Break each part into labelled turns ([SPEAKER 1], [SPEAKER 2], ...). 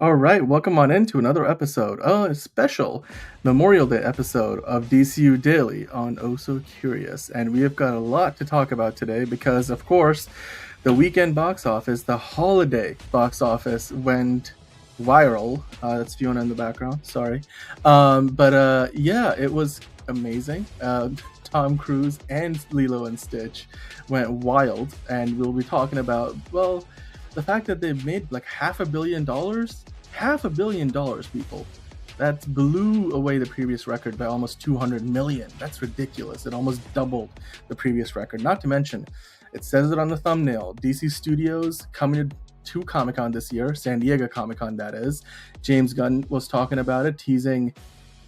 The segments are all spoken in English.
[SPEAKER 1] All right, welcome on into another episode, a special Memorial Day episode of DCU Daily on Oh So Curious. And we have got a lot to talk about today because, of course, the weekend box office, the holiday box office went viral. That's Fiona in the background, sorry. It was amazing. Tom Cruise and Lilo and Stitch went wild, and we'll be talking about, well, the fact that they made like $500 million, people. That blew away the previous record by almost 200 million. That's ridiculous. It almost doubled the previous record. Not to mention, it says it on the thumbnail. DC Studios coming to Comic-Con this year, San Diego Comic-Con that is. James Gunn was talking about it, teasing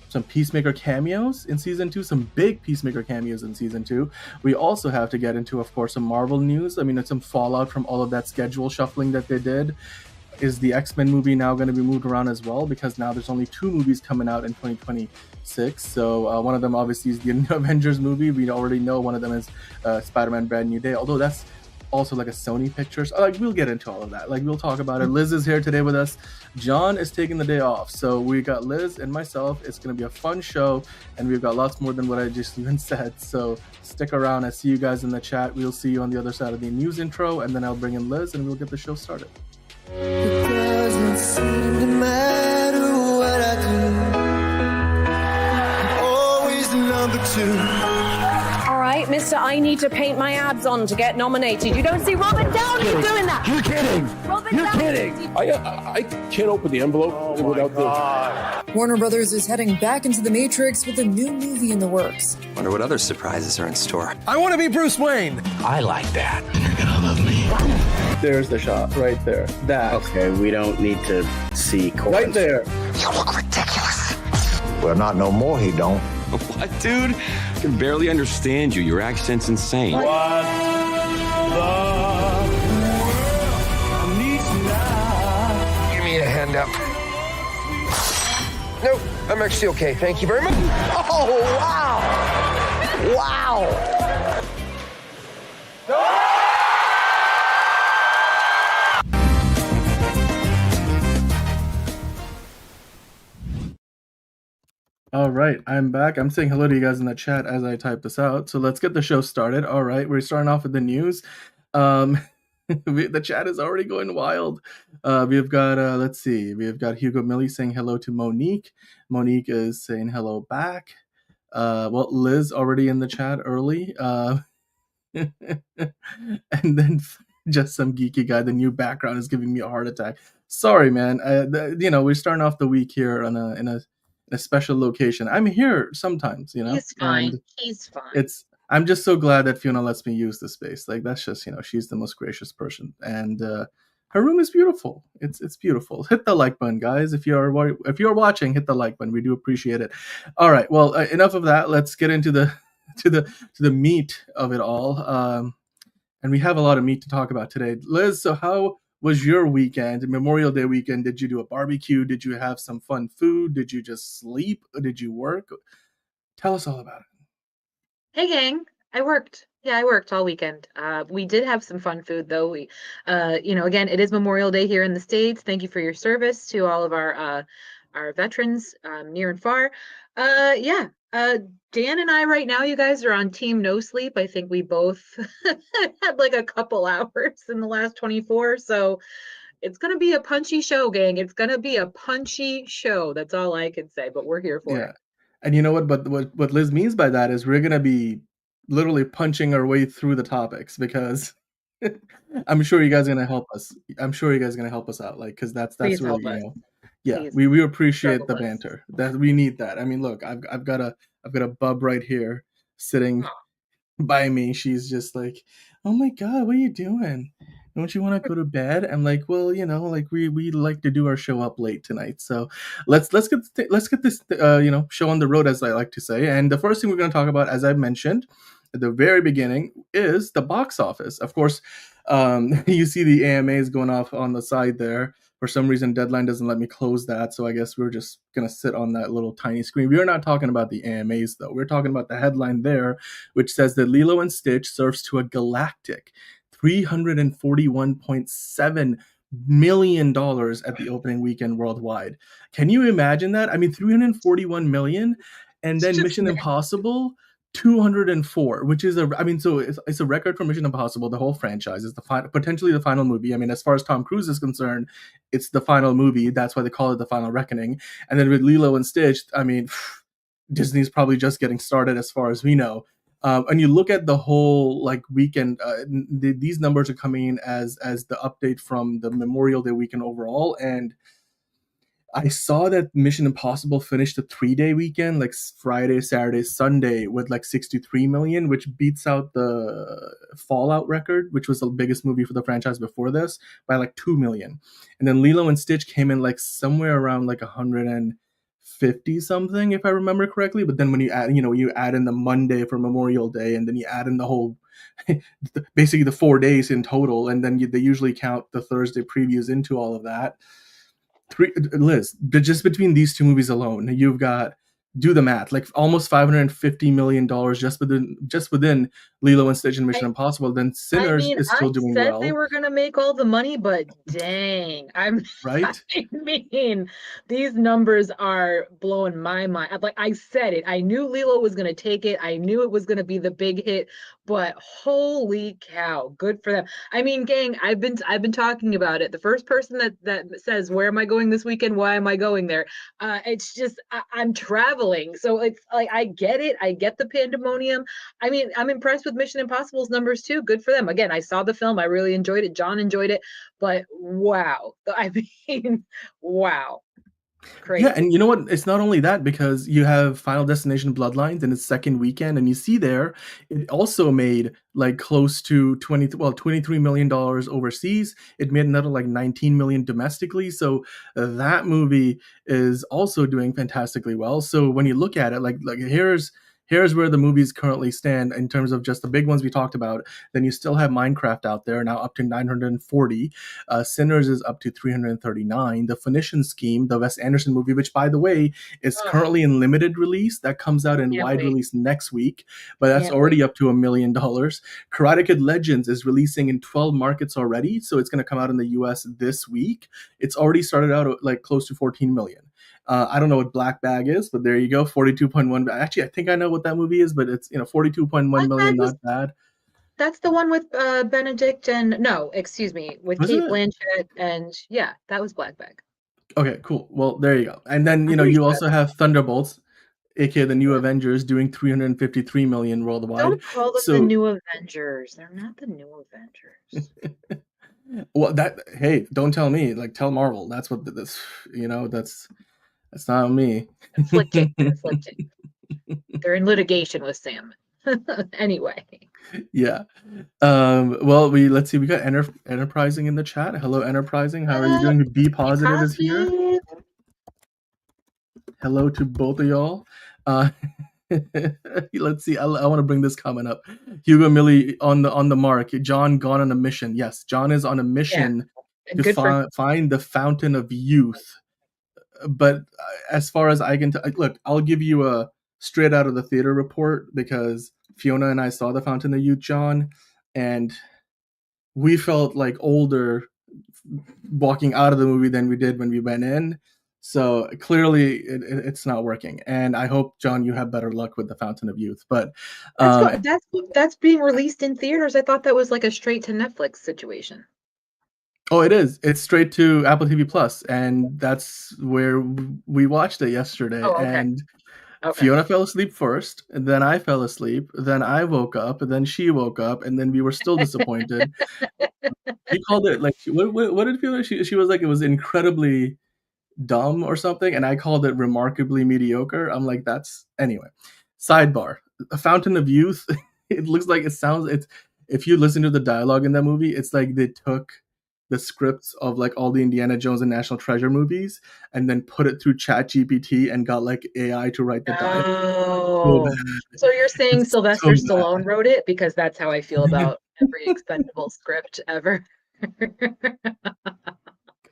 [SPEAKER 1] some Peacemaker cameos in season 2, some big Peacemaker cameos in season 2. We also have to get into, of course, some Marvel news. I mean, it's some fallout from all of that schedule shuffling that they did. Is the X-Men movie now going to be moved around as well? Because now there's only 2 movies coming out in 2026. So one of them obviously is the Avengers movie. We already know one of them is Spider-Man Brand New Day, although that's also like a Sony Pictures. We'll get into all of that. We'll talk about it. Liz is here today with us. John is taking the day off. So we got Liz and myself. It's going to be a fun show, and we've got lots more than what I just even said. So stick around. I see you guys in the chat. We'll see you on the other side of the news intro, and then I'll bring in Liz, and we'll get the show started.
[SPEAKER 2] It doesn't seem to matter what I do. I'm always the number 2.
[SPEAKER 3] All right, mister, I need to paint my abs on to get nominated. You don't see Robert Downey doing that.
[SPEAKER 4] You're kidding. You're kidding. I can't open the envelope without the...
[SPEAKER 5] Warner Brothers is heading back into the Matrix with a new movie in the works.
[SPEAKER 6] Wonder what other surprises are in store.
[SPEAKER 4] I want to be Bruce Wayne. I like that. You're gonna love me.
[SPEAKER 1] There's the shot right there. That.
[SPEAKER 7] Okay, we don't need to see chords.
[SPEAKER 1] Right there.
[SPEAKER 6] You look ridiculous.
[SPEAKER 7] Well, not no more, he don't.
[SPEAKER 8] What, dude? I can barely understand you. Your accent's insane.
[SPEAKER 2] What the world needs now.
[SPEAKER 4] Give me a hand up. Nope, I'm actually okay. Thank you very much. Oh, wow. Wow.
[SPEAKER 1] All right, I'm back. I'm saying hello to you guys in the chat as I type this out. So let's get the show started. All right, we're starting off with the news. The chat is already going wild. We've got, let's see, we've got Hugo Millie saying hello to Monique. Monique is saying hello back. Liz already in the chat early. And then just some geeky guy, the new background is giving me a heart attack. Sorry, man. We're starting off the week here in a special location. I'm here sometimes,
[SPEAKER 9] He's fine. He's fine.
[SPEAKER 1] I'm just so glad that Fiona lets me use the space. That's just, she's the most gracious person, and her room is beautiful. It's beautiful. Hit the like button, guys. If you're watching, hit the like button. We do appreciate it. All right. Well, enough of that. Let's get into the meat of it all. And we have a lot of meat to talk about today. Liz, so how was your weekend, Memorial Day weekend? Did you do a barbecue? Did you have some fun food? Did you just sleep? Did you work? Tell us all about it.
[SPEAKER 9] Hey, gang. I worked. Yeah, I worked all weekend. We did have some fun food, though. We, again, it is Memorial Day here in the States. Thank you for your service to all of our veterans, near and far. Dan and I right now, you guys, are on team no sleep. I think we both had like a couple hours in the last 24. So it's going to be a punchy show, gang. It's going to be a punchy show. That's all I can say, but we're here for it.
[SPEAKER 1] And you know what? But what Liz means by that is we're going to be literally punching our way through the topics, because I'm sure you guys are going to help us. I'm sure you guys are going to help us out, because that's
[SPEAKER 9] Please
[SPEAKER 1] really,
[SPEAKER 9] Please.
[SPEAKER 1] we appreciate the banter. That we need that. I mean, look, I've got a bub right here sitting by me. She's just like, "Oh my God, what are you doing? Don't you want to go to bed?" I'm like, "Well, we like to do our show up late tonight, so let's get this show on the road, as I like to say." And the first thing we're going to talk about, as I mentioned at the very beginning, is the box office. Of course, you see the AMAs going off on the side there. For some reason, Deadline doesn't let me close that, so I guess we're just going to sit on that little tiny screen. We are not talking about the AMAs, though. We're talking about the headline there, which says that Lilo and Stitch serves to a galactic $341.7 million at the opening weekend worldwide. Can you imagine that? I mean, 341 million, and then Mission Impossible 204, which is so it's a record for Mission Impossible. The whole franchise is potentially the final movie. I mean, as far as Tom Cruise is concerned, it's the final movie. That's why they call it the Final Reckoning. And then with Lilo and Stitch, I mean, Disney's probably just getting started as far as we know. And you look at the whole like weekend, these numbers are coming in as the update from the Memorial Day weekend overall, and I saw that Mission Impossible finished a 3-day weekend, like Friday, Saturday, Sunday, with like 63 million, which beats out the Fallout record, which was the biggest movie for the franchise before this, by like 2 million. And then Lilo and Stitch came in like somewhere around like 150 something, if I remember correctly. But then when you add, you add in the Monday for Memorial Day, and then you add in the whole, basically the 4 days in total, and then they usually count the Thursday previews into all of that. Liz, just between these two movies alone, you've got, do the math, like almost $550 million just within Lilo and Stitch and Mission Impossible. Then Sinners is still doing well.
[SPEAKER 9] I said they were going to make all the money, but dang,
[SPEAKER 1] right?
[SPEAKER 9] I mean, these numbers are blowing my mind. Like I said it, I knew Lilo was going to take it. I knew it was going to be the big hit, but holy cow, good for them. I mean, gang, I've been talking about it. The first person that says, "Where am I going this weekend? Why am I going there?" It's just I'm traveling. So it's like, I get it. I get the pandemonium. I mean, I'm impressed with Mission Impossible's numbers too. Good for them. Again, I saw the film. I really enjoyed it. John enjoyed it. But wow. I mean, wow. Crazy.
[SPEAKER 1] Yeah, and you know what? It's not only that, because you have Final Destination Bloodlines in its second weekend, and you see there, it also made like close to $23 million overseas. It made another like 19 million domestically. So that movie is also doing fantastically well. So when you look at it, like here's where the movies currently stand in terms of just the big ones we talked about. Then you still have Minecraft out there, now up to 940. Sinners is up to 339. The Phoenician Scheme, the Wes Anderson movie, which by the way is currently in limited release, that comes out in wide release next week, but that's already up to $1 million. Karate Kid Legends is releasing in 12 markets already, so it's going to come out in the US this week. It's already started out like close to 14 million. I don't know what Black Bag is, but there you go, 42.1. Actually, I think I know what that movie is, but it's 42.1 million, not bad.
[SPEAKER 9] That's the one with Benedict and with Kate Blanchett, and yeah, that was Black Bag.
[SPEAKER 1] Okay, cool. Well, there you go. And then you also have Thunderbolts, aka the New Avengers, doing 353 million worldwide.
[SPEAKER 9] Don't call them the New Avengers. They're not the New Avengers.
[SPEAKER 1] Well, hey, don't tell me. Like, tell Marvel. That's what this. That's not me.
[SPEAKER 9] Conflicting. They're in litigation with Sam. Anyway.
[SPEAKER 1] Yeah. Well, let's see. We got Enterprising in the chat. Hello, Enterprising. How are you doing? Be Positive is here. Hello to both of y'all. Let's see. I want to bring this comment up. Hugo Millie on the mark. John gone on a mission. Yes, John is on a mission to find the Fountain of Youth. But as far as I can look, I'll give you a straight out of the theater report, because Fiona and I saw the Fountain of Youth, John, and we felt like older walking out of the movie than we did when we went in. So clearly it's not working. And I hope, John, you have better luck with the Fountain of Youth. But
[SPEAKER 9] that's being released in theaters. I thought that was like a straight to Netflix situation.
[SPEAKER 1] Oh, it is. It's straight to Apple TV Plus, and that's where we watched it yesterday. Oh, okay. And Fiona fell asleep first, and then I fell asleep, then I woke up, and then she woke up, and then we were still disappointed. She called it like, what did Fiona? She was like, it was incredibly dumb or something, and I called it remarkably mediocre. I'm like, anyway. Sidebar: A Fountain of Youth. It looks like if you listen to the dialogue in that movie, it's like they took the scripts of like all the Indiana Jones and National Treasure movies and then put it through ChatGPT and got like AI to write the dialogue.
[SPEAKER 9] Oh, so you're saying Sylvester Stallone wrote it? Because that's how I feel about every expendable script ever.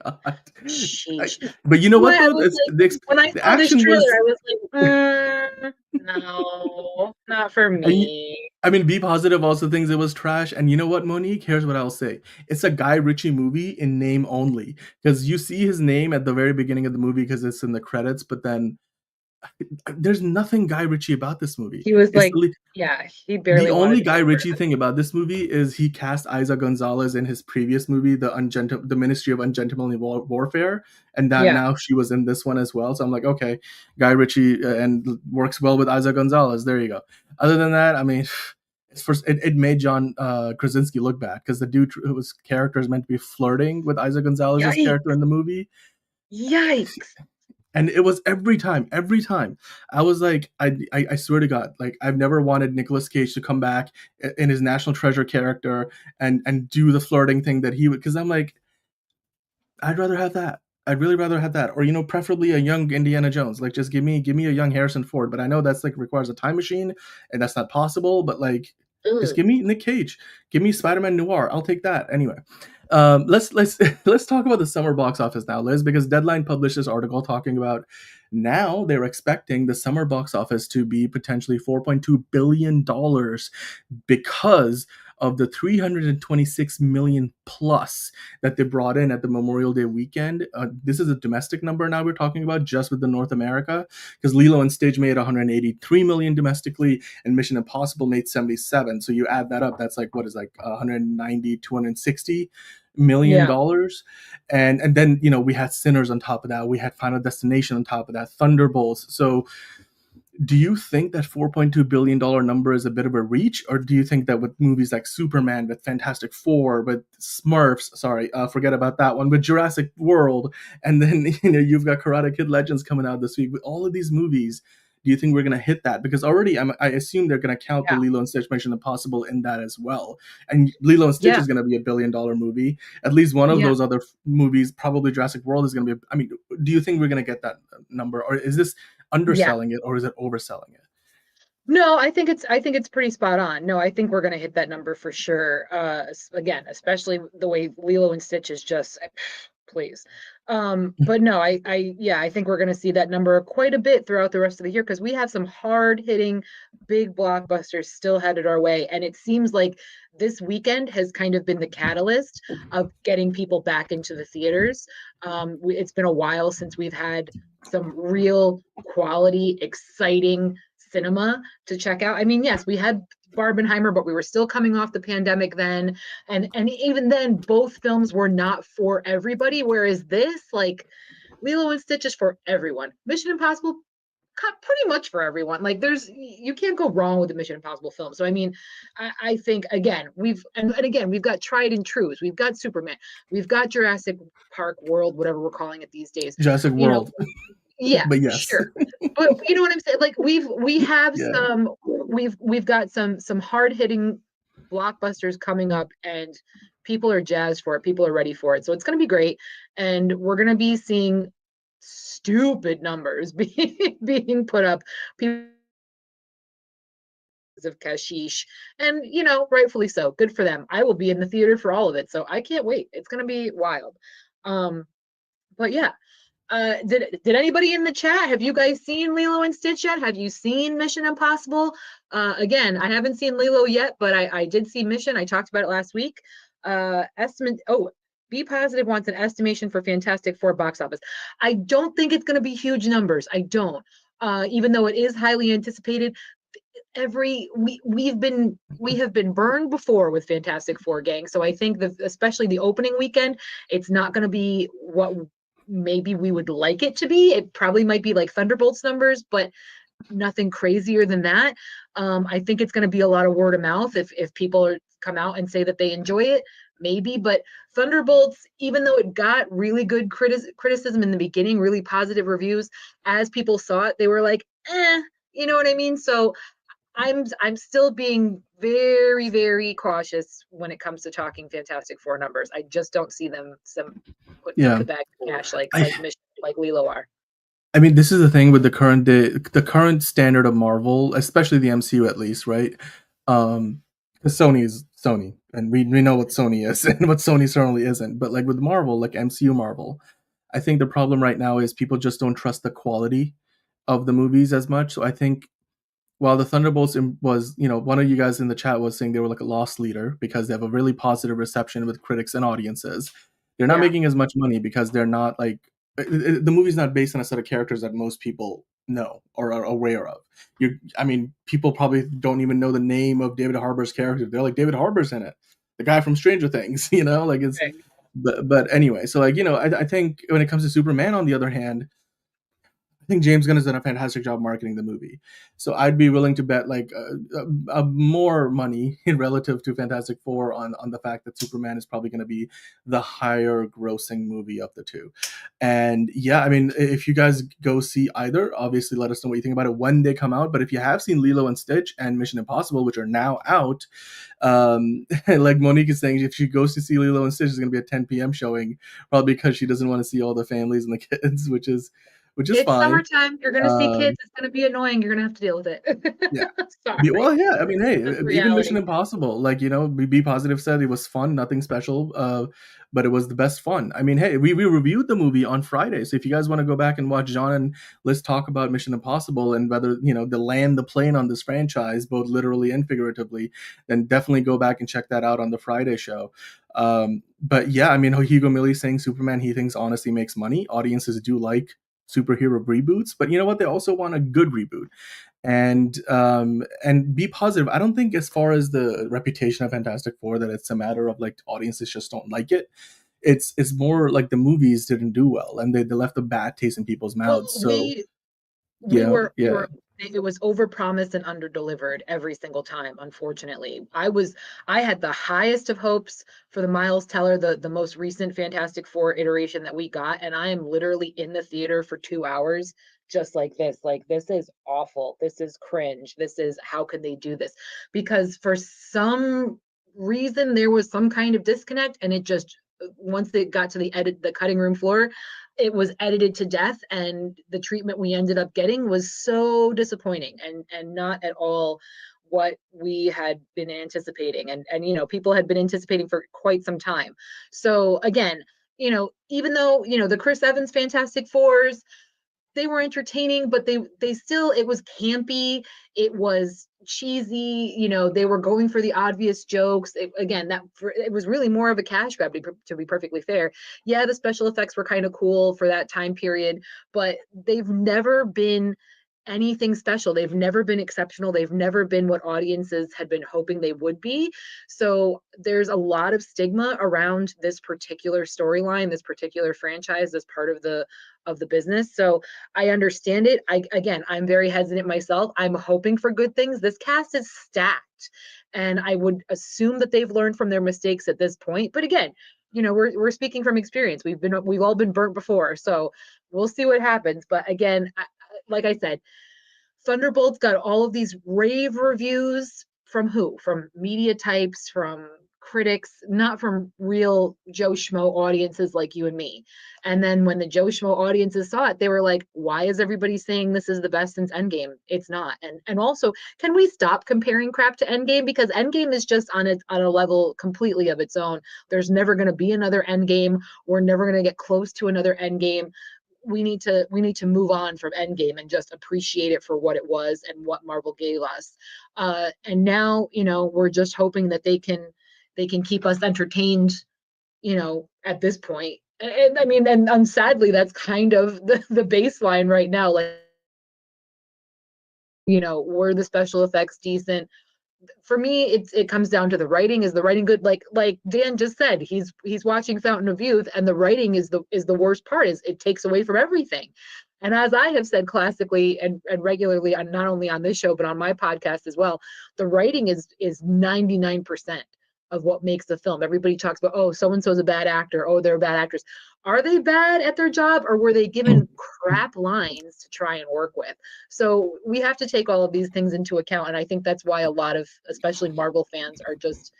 [SPEAKER 1] God.
[SPEAKER 9] Sheesh.
[SPEAKER 1] But you know what
[SPEAKER 9] Well, I
[SPEAKER 1] though?
[SPEAKER 9] was like, when I
[SPEAKER 1] The
[SPEAKER 9] saw this
[SPEAKER 1] action
[SPEAKER 9] trailer,
[SPEAKER 1] was,
[SPEAKER 9] I was like, no, not for
[SPEAKER 1] and
[SPEAKER 9] me.
[SPEAKER 1] I mean, Be Positive also thinks it was trash. And you know what, Monique? Here's what I'll say: it's a Guy Ritchie movie in name only, because you see his name at the very beginning of the movie because it's in the credits, but then there's nothing Guy Ritchie about this movie.
[SPEAKER 9] He was
[SPEAKER 1] It's
[SPEAKER 9] like, yeah, he
[SPEAKER 1] the
[SPEAKER 9] barely wanted
[SPEAKER 1] only
[SPEAKER 9] to
[SPEAKER 1] Guy
[SPEAKER 9] be
[SPEAKER 1] Ritchie
[SPEAKER 9] part of
[SPEAKER 1] thing about this movie is he cast Isa Gonzalez in his previous movie, the Ministry of Ungentlemanly Warfare, and
[SPEAKER 9] it.
[SPEAKER 1] that
[SPEAKER 9] Yeah.
[SPEAKER 1] now she was in this one as well. So I'm like, okay, Guy Ritchie and works well with Isa Gonzalez. There you go. Other than that, I mean, it made John Krasinski look bad because the dude whose character is meant to be flirting with Isa Gonzalez's
[SPEAKER 9] Yikes.
[SPEAKER 1] character in the movie.
[SPEAKER 9] Yikes.
[SPEAKER 1] And it was every time I was like, I swear to God, like I've never wanted Nicolas Cage to come back in his National Treasure character and do the flirting thing that he would, because I'm like, I'd rather have that. I'd really rather have that, or preferably a young Indiana Jones. Like, just give me a young Harrison Ford. But I know that's like requires a time machine, and that's not possible. But like, just give me Nick Cage, give me Spider-Man Noir. I'll take that anyway. Let's let's talk about the summer box office now, Liz, because Deadline published this article talking about now they're expecting the summer box office to be potentially $4.2 billion because of the 326 million plus that they brought in at the Memorial Day weekend. This is a domestic number now we're talking about, just with the North America, because Lilo and Stitch made 183 million domestically and Mission Impossible made 77. So you add that up, that's like, what is like 190, 260 million dollars. And then, we had Sinners on top of that. We had Final Destination on top of that, Thunderbolts. So do you think that $4.2 billion number is a bit of a reach, or do you think that with movies like Superman, with Fantastic Four, with Smurfs, forget about that one, with Jurassic World, and then you've got Karate Kid Legends coming out this week, with all of these movies, do you think we're going to hit that? Because already I assume they're going to count the Lilo and Stitch Mission Impossible in that as well. And Lilo and Stitch is going to be $1 billion movie. At least one of those other movies, probably Jurassic World, is going to be, I mean, do you think we're going to get that number, or is this underselling it, or is it overselling it?
[SPEAKER 9] No, I think it's pretty spot on. No, I think we're going to hit that number for sure. Again, especially the way Lilo and Stitch is just, please. But no, I think we're going to see that number quite a bit throughout the rest of the year, because we have some hard hitting big blockbusters still headed our way. And it seems like this weekend has kind of been the catalyst of getting people back into the theaters. It's been a while since we've had some real quality, exciting cinema to check out. I mean, yes, we had Barbenheimer, but we were still coming off the pandemic then. And even then, both films were not for everybody. Whereas this, like, Lilo and Stitch is for everyone. Mission Impossible, pretty much for everyone. Like, you can't go wrong with the Mission Impossible film. So, I mean, I think, again, we've got tried and trues. We've got Superman. We've got Jurassic Park World, whatever we're calling it these days.
[SPEAKER 1] Jurassic World.
[SPEAKER 9] Yeah,
[SPEAKER 1] but yes.
[SPEAKER 9] Sure. But you know what I'm saying? Like, we've got some hard hitting blockbusters coming up, and people are jazzed for it. People are ready for it. So it's going to be great. And we're going to be seeing stupid numbers being put up. People of Kashish, and rightfully so. Good for them. I will be in the theater for all of it. So I can't wait. It's going to be wild. But yeah. Did anybody in the chat, have you guys seen Lilo and Stitch yet? Have you seen Mission Impossible? Again, I haven't seen Lilo yet, but I did see Mission. I talked about it last week. Be Positive wants an estimation for Fantastic Four box office. I don't think it's going to be huge numbers. I don't. Even though it is highly anticipated. We have been burned before with Fantastic Four, gang. So I think that especially the opening weekend, it's not going to be what maybe we would like it to be. It probably might be like Thunderbolts numbers, but nothing crazier than that. I think it's going to be a lot of word of mouth if people come out and say that they enjoy it, maybe. But Thunderbolts, even though it got really good criticism in the beginning, really positive reviews, as people saw it, they were like, you know what I mean? So I'm still being very, very cautious when it comes to talking Fantastic Four numbers. I just don't see them putting up the bag of cash like Lilo are.
[SPEAKER 1] I mean, this is the thing with the current standard of Marvel, especially the MCU at least, right? Sony is Sony. and we know what Sony is and what Sony certainly isn't. But like with Marvel, like MCU Marvel, I think the problem right now is people just don't trust the quality of the movies as much. So I think while the Thunderbolts was, one of you guys in the chat was saying they were like a loss leader because they have a really positive reception with critics and audiences. They're not making as much money because they're not like the movie's not based on a set of characters that most people know or are aware of. People probably don't even know the name of David Harbour's character. They're like, David Harbour's in it, the guy from Stranger Things, like it's. Right. But anyway, so like I think when it comes to Superman, on the other hand, I think James Gunn has done a fantastic job marketing the movie. So I'd be willing to bet like more money relative to Fantastic Four on the fact that Superman is probably going to be the higher grossing movie of the two. And yeah, I mean, if you guys go see either, obviously let us know what you think about it when they come out. But if you have seen Lilo and Stitch and Mission Impossible, which are now out, like Monique is saying, if she goes to see Lilo and Stitch, it's going to be a 10 p.m. showing, probably because she doesn't want to see all the families and the kids, which is
[SPEAKER 9] it's
[SPEAKER 1] fine.
[SPEAKER 9] Summertime. You're going to see kids. It's going to be annoying. You're going to have to deal with it.
[SPEAKER 1] Yeah.
[SPEAKER 9] Sorry.
[SPEAKER 1] Well, yeah. I mean, hey, even Mission Impossible, like, Be Positive said it was fun, nothing special, but it was the best fun. I mean, hey, we reviewed the movie on Friday. So if you guys want to go back and watch John and Liz talk about Mission Impossible and whether, to land the plane on this franchise, both literally and figuratively, then definitely go back and check that out on the Friday show. But yeah, I mean, Hugo Millie saying Superman, he thinks honestly makes money. Audiences do like superhero reboots, but you know what? They also want a good reboot. And be positive. I don't think as far as the reputation of Fantastic Four that it's a matter of like audiences just don't like it. It's more like the movies didn't do well and they left a bad taste in people's mouths.
[SPEAKER 9] It was overpromised and underdelivered every single time, unfortunately. I had the highest of hopes for the Miles Teller, the most recent Fantastic Four iteration that we got, and I am literally in the theater for 2 hours just like this. Like, this is awful. This is cringe. This is, how could they do this? Because for some reason there was some kind of disconnect, and it just, once it got to the cutting room floor, it was edited to death, and the treatment we ended up getting was so disappointing and not at all what we had been anticipating and people had been anticipating for quite some time. So again, even though the Chris Evans Fantastic Fours, they were entertaining, but they still, it was campy, it was cheesy, they were going for the obvious jokes. It was really more of a cash grab, to be perfectly fair. Yeah, the special effects were kind of cool for that time period, but they've never been anything special. They've never been exceptional. They've never been what audiences had been hoping they would be. So there's a lot of stigma around this particular storyline, this particular franchise, this part of the business. So I understand it. I'm very hesitant myself. I'm hoping for good things. This cast is stacked, and I would assume that they've learned from their mistakes at this point. But again, we're speaking from experience. We've all been burnt before, so we'll see what happens. But again, like I said, Thunderbolts got all of these rave reviews from who? From media types, from critics, not from real Joe Schmo audiences like you and me. And then when the Joe Schmo audiences saw it, they were like, why is everybody saying this is the best since Endgame? It's not. And also, can we stop comparing crap to Endgame? Because Endgame is just on a level completely of its own. There's never going to be another Endgame. We're never going to get close to another Endgame. We need to move on from Endgame and just appreciate it for what it was and what Marvel gave us. And now, we're just hoping that they can keep us entertained, at this point. And I mean, and sadly, that's kind of the baseline right now. Like, were the special effects decent? For me, it comes down to the writing. Is the writing good? Like Dan just said, he's watching Fountain of Youth, and the writing is the worst part. Is it takes away from everything. And as I have said classically and regularly, not only on this show but on my podcast as well, the writing is 99% of what makes the film. Everybody talks about, oh, so and so is a bad actor. Oh, they're a bad actress. Are they bad at their job, or were they given crap lines to try and work with? So we have to take all of these things into account. And I think that's why a lot of, especially Marvel fans, are just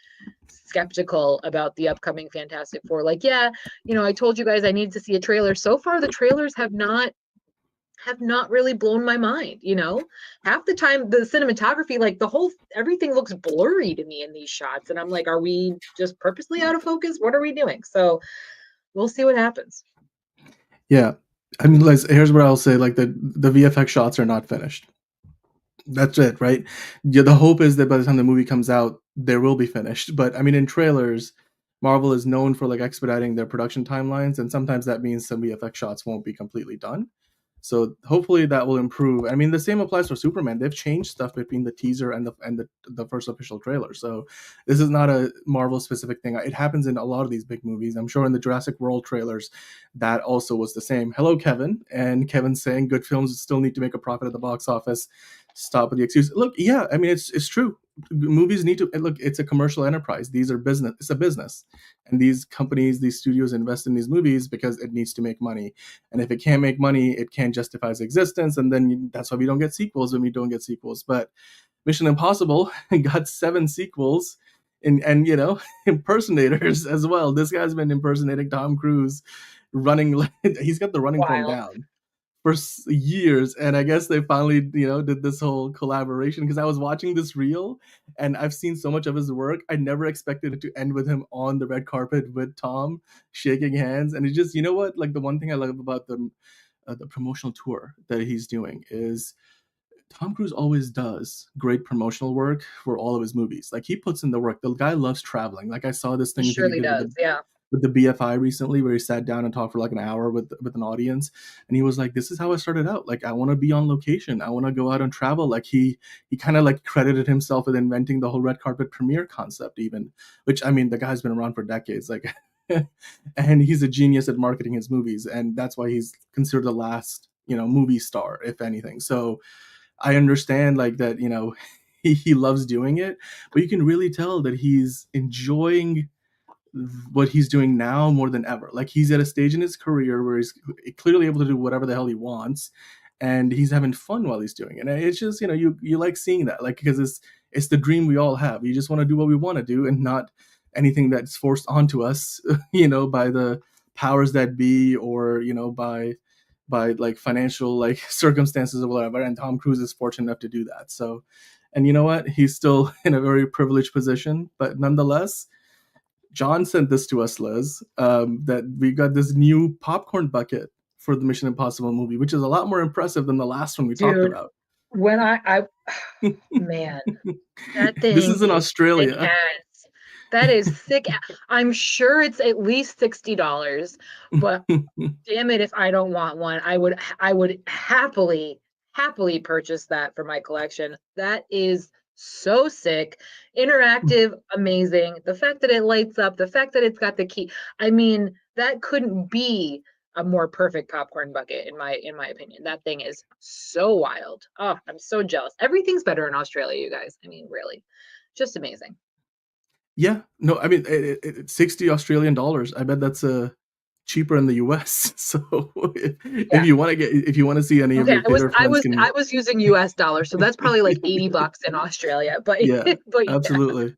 [SPEAKER 9] skeptical about the upcoming Fantastic Four. Like, yeah, I told you guys I needed to see a trailer. So far, the trailers have not have not really blown my mind, you know? Half the time the cinematography, like everything looks blurry to me in these shots. And I'm like, are we just purposely out of focus? What are we doing? So we'll see what happens.
[SPEAKER 1] Yeah. I mean, Liz, here's what I'll say. Like the VFX shots are not finished. That's it, right? Yeah, the hope is that by the time the movie comes out, they will be finished. But I mean, in trailers, Marvel is known for like expediting their production timelines, and sometimes that means some VFX shots won't be completely done. So hopefully that will improve. I mean, the same applies for Superman. They've changed stuff between the teaser and the first official trailer. So this is not a Marvel specific thing. It happens in a lot of these big movies. I'm sure in the Jurassic World trailers, that also was the same. Hello, Kevin. And Kevin's saying good films still need to make a profit at the box office. Stop with the excuse. Look, yeah, I mean, it's true. Movies need to look. It's a commercial enterprise. These are business. It's a business, and these companies, these studios invest in these movies because it needs to make money. And if it can't make money, it can't justify its existence. And then that's why we don't get sequels when we don't get sequels. But Mission Impossible got 7 sequels, and you know, impersonators as well. This guy's been impersonating Tom Cruise, running. He's got the running form down for years, and I guess they finally, you know, did this whole collaboration, because I was watching this reel and I've seen so much of his work. I never expected it to end with him on the red carpet with Tom shaking hands. And it just, you know what, like the one thing I love about the promotional tour that he's doing is Tom Cruise always does great promotional work for all of his movies. Like he puts in the work. The guy loves traveling. Like I saw this thing
[SPEAKER 9] He surely does, yeah.
[SPEAKER 1] with the BFI recently, where he sat down and talked for like an hour with an audience, and he was like, "This is how I started out. Like, I want to be on location. I want to go out and travel." Like he kind of like credited himself with inventing the whole red carpet premiere concept, even. Which I mean, the guy's been around for decades, like, and he's a genius at marketing his movies, and that's why he's considered the last, you know, movie star, if anything. So I understand like that, you know, he loves doing it, but you can really tell that he's enjoying what he's doing now more than ever. Like he's at a stage in his career where he's clearly able to do whatever the hell he wants, and he's having fun while he's doing it. And it's just, you know, you like seeing that, like, because it's the dream we all have. You just want to do what we want to do and not anything that's forced onto us, you know, by the powers that be, or, you know, by like financial like circumstances or whatever. And Tom Cruise is fortunate enough to do that. So, and you know what? He's still in a very privileged position, but nonetheless, John sent this to us, Liz, that we got this new popcorn bucket for the Mission Impossible movie, which is a lot more impressive than the last one we talked about.
[SPEAKER 9] When I man, that thing.
[SPEAKER 1] This is in Australia.
[SPEAKER 9] Thick. That is thick. I'm sure it's at least $60, but damn it, if I don't want one, I would happily purchase that for my collection. That is so sick, interactive, amazing. The fact that it lights up, the fact that it's got the key. I mean, that couldn't be a more perfect popcorn bucket in my opinion. That thing is so wild. Oh, I'm so jealous. Everything's better in Australia, you guys. I mean, really, just amazing.
[SPEAKER 1] Yeah, no, I mean, it's 60 Australian dollars. I bet that's cheaper in the US. So if you want to see any of your theater friends,
[SPEAKER 9] I was using US dollars, so that's probably like $80 in Australia. But
[SPEAKER 1] yeah, but absolutely.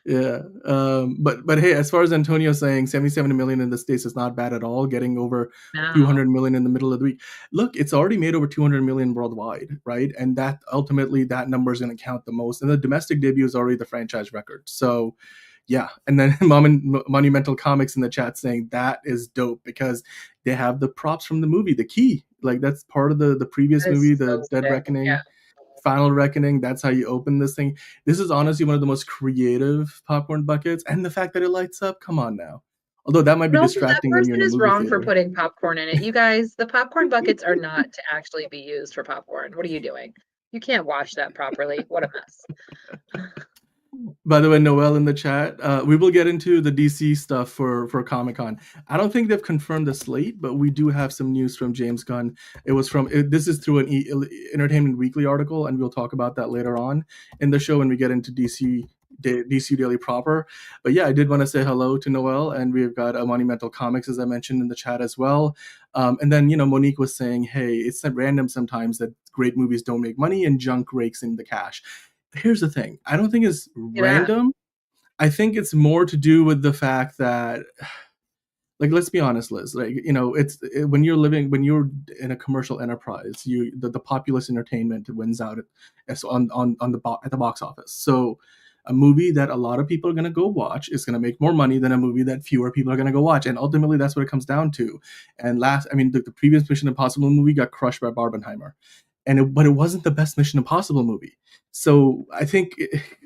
[SPEAKER 1] Yeah. But hey, as far as Antonio saying 77 million in the States is not bad at all, getting over 200 million in the middle of the week. Look, it's already made over 200 million worldwide, right? And that ultimately that number is going to count the most. And the domestic debut is already the franchise record. So yeah. And then Monumental Comics in the chat saying that is dope because they have the props from the movie, the key. Like that's part of the previous movie, the Dead Reckoning. Yeah. Final Reckoning. That's how you open this thing. This is honestly one of the most creative popcorn buckets, and the fact that it lights up. Come on now. Although that might be distracting.
[SPEAKER 9] That person is wrong for putting popcorn in it. You guys, the popcorn buckets are not to actually be used for popcorn. What are you doing? You can't wash that properly. What a mess.
[SPEAKER 1] By the way, Noel in the chat, we will get into the DC stuff for Comic-Con. I don't think they've confirmed the slate, but we do have some news from James Gunn. This is through an Entertainment Weekly article, and we'll talk about that later on in the show when we get into DCU Daily proper. But yeah, I did want to say hello to Noel, and we've got a Monumental Comics, as I mentioned in the chat as well. And then, Monique was saying, hey, it's random sometimes that great movies don't make money and junk rakes in the cash. Here's the thing. I don't think it's random. I think it's more to do with the fact that like, let's be honest, Liz, like, when you're in a commercial enterprise, the populist entertainment wins out at the box office. So a movie that a lot of people are going to go watch is going to make more money than a movie that fewer people are going to go watch. And ultimately that's what it comes down to. And the previous Mission Impossible movie got crushed by Barbenheimer, but it wasn't the best Mission Impossible movie. So I think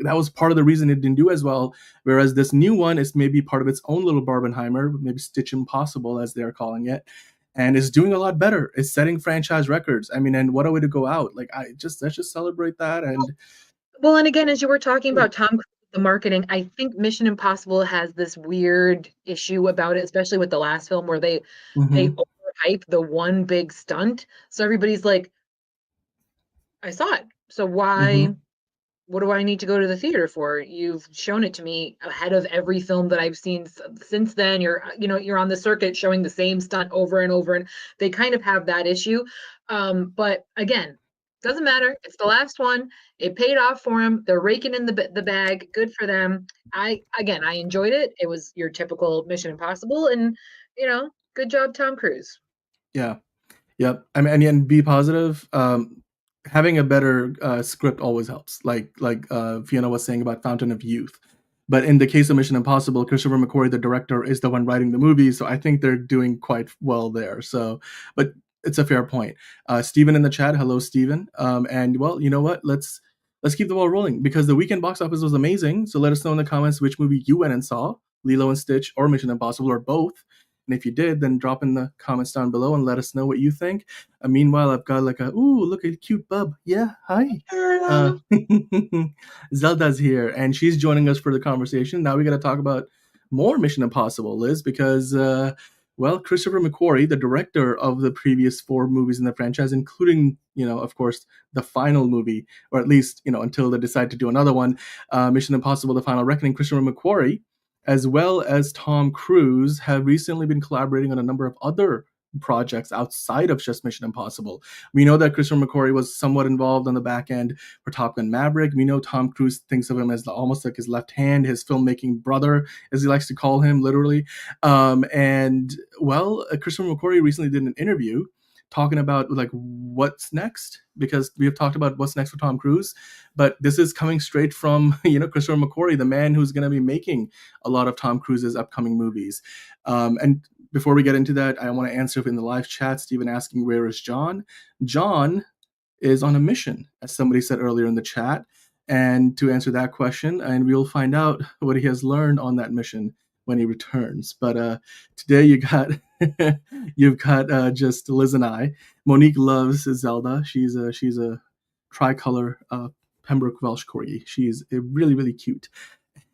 [SPEAKER 1] that was part of the reason it didn't do as well. Whereas this new one is maybe part of its own little Barbenheimer, maybe Stitch Impossible as they're calling it, and is doing a lot better. It's setting franchise records. I mean, and what a way to go out! Like, let's just celebrate that. And
[SPEAKER 9] well, and again, as you were talking about Tom Cruise, the marketing, I think Mission Impossible has this weird issue about it, especially with the last film where they overhype the one big stunt. So everybody's like, I saw it. So why? What do I need to go to the theater for? You've shown it to me ahead of every film that I've seen since then. You're on the circuit showing the same stunt over and over, and they kind of have that issue. But again, doesn't matter. It's the last one. It paid off for them. They're raking in the bag. Good for them. I enjoyed it. It was your typical Mission Impossible, and good job, Tom Cruise.
[SPEAKER 1] Yeah. Yep. I mean, and be positive. Having a better script always helps. Like Fiona was saying about Fountain of Youth. But in the case of Mission Impossible, Christopher McQuarrie, the director, is the one writing the movie, so I think they're doing quite well there. So, but it's a fair point. Steven in the chat, hello, Steven. And well, you know what? Let's keep the ball rolling because the weekend box office was amazing. So let us know in the comments which movie you went and saw, Lilo and Stitch or Mission Impossible or both. And if you did, then drop in the comments down below and let us know what you think. Meanwhile, I've got like look at a cute bub. Yeah, hi. Zelda's here, and she's joining us for the conversation. Now we got to talk about more Mission Impossible, Liz, because, Christopher McQuarrie, the director of the previous 4 movies in the franchise, including, of course, the final movie, or at least, until they decide to do another one, Mission Impossible, The Final Reckoning, Christopher McQuarrie, as well as Tom Cruise, have recently been collaborating on a number of other projects outside of just Mission Impossible. We know that Christopher McQuarrie was somewhat involved on the back end for Top Gun Maverick. We know Tom Cruise thinks of him as almost like his left hand, his filmmaking brother, as he likes to call him, literally. Christopher McQuarrie recently did an interview talking about like what's next, because we have talked about what's next for Tom Cruise, but this is coming straight from Christopher McQuarrie, the man who's going to be making a lot of Tom Cruise's upcoming movies. And before we get into that, I want to answer in the live chat, Stephen asking, where is John? John is on a mission, as somebody said earlier in the chat, and to answer that question, and we'll find out what he has learned on that mission when he returns. But today you've got just Liz and I. Monique loves Zelda. She's a tricolor Pembroke Welsh Corgi. She's really, really cute.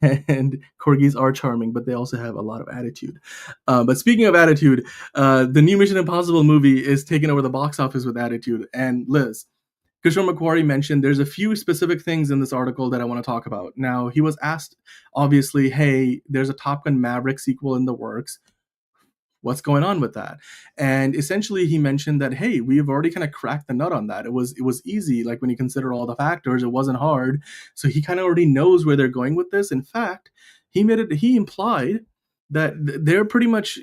[SPEAKER 1] And corgis are charming, but they also have a lot of attitude. But speaking of attitude, the new Mission Impossible movie is taking over the box office with attitude. And Liz, Christopher McQuarrie mentioned there's a few specific things in this article that I want to talk about. Now, he was asked, obviously, hey, there's a Top Gun Maverick sequel in the works. What's going on with that? And essentially, he mentioned that, hey, we've already kind of cracked the nut on that. It was easy. Like when you consider all the factors, it wasn't hard. So he kind of already knows where they're going with this. In fact, he implied that they're pretty much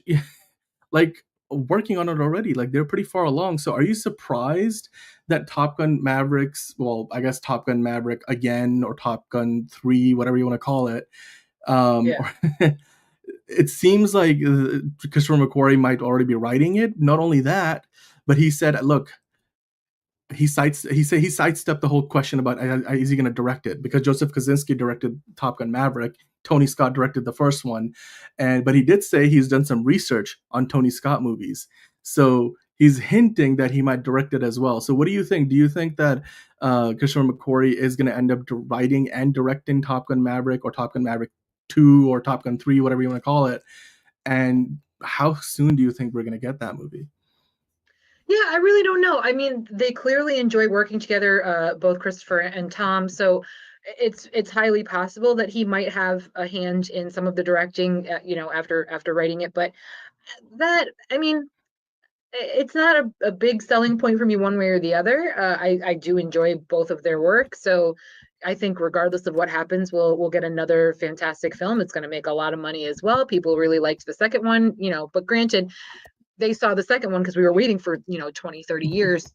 [SPEAKER 1] like working on it already. Like they're pretty far along. So are you surprised that Top Gun Mavericks, well, I guess Top Gun Maverick again, or Top Gun 3, whatever you want to call it, it seems like Christopher McQuarrie might already be writing it. Not only that, but he said, look, he sidestepped the whole question about is he going to direct it, because Joseph Kosinski directed Top Gun Maverick, Tony Scott directed the first one, but he did say he's done some research on Tony Scott movies, so he's hinting that he might direct it as well. So what do you think? Do you think that Christopher McQuarrie is going to end up writing and directing Top Gun Maverick, or Top Gun Maverick 2, or Top Gun 3, whatever you want to call it? And how soon do you think we're going to get that movie?
[SPEAKER 9] Yeah, I really don't know. I mean, they clearly enjoy working together, both Christopher and Tom. So it's highly possible that he might have a hand in some of the directing, after writing it. But that, I mean, it's not a big selling point for me one way or the other. I do enjoy both of their work. So, I think regardless of what happens, we'll get another fantastic film. It's going to make a lot of money as well. People really liked the second one, but granted, they saw the second one because we were waiting for 20, 30 years.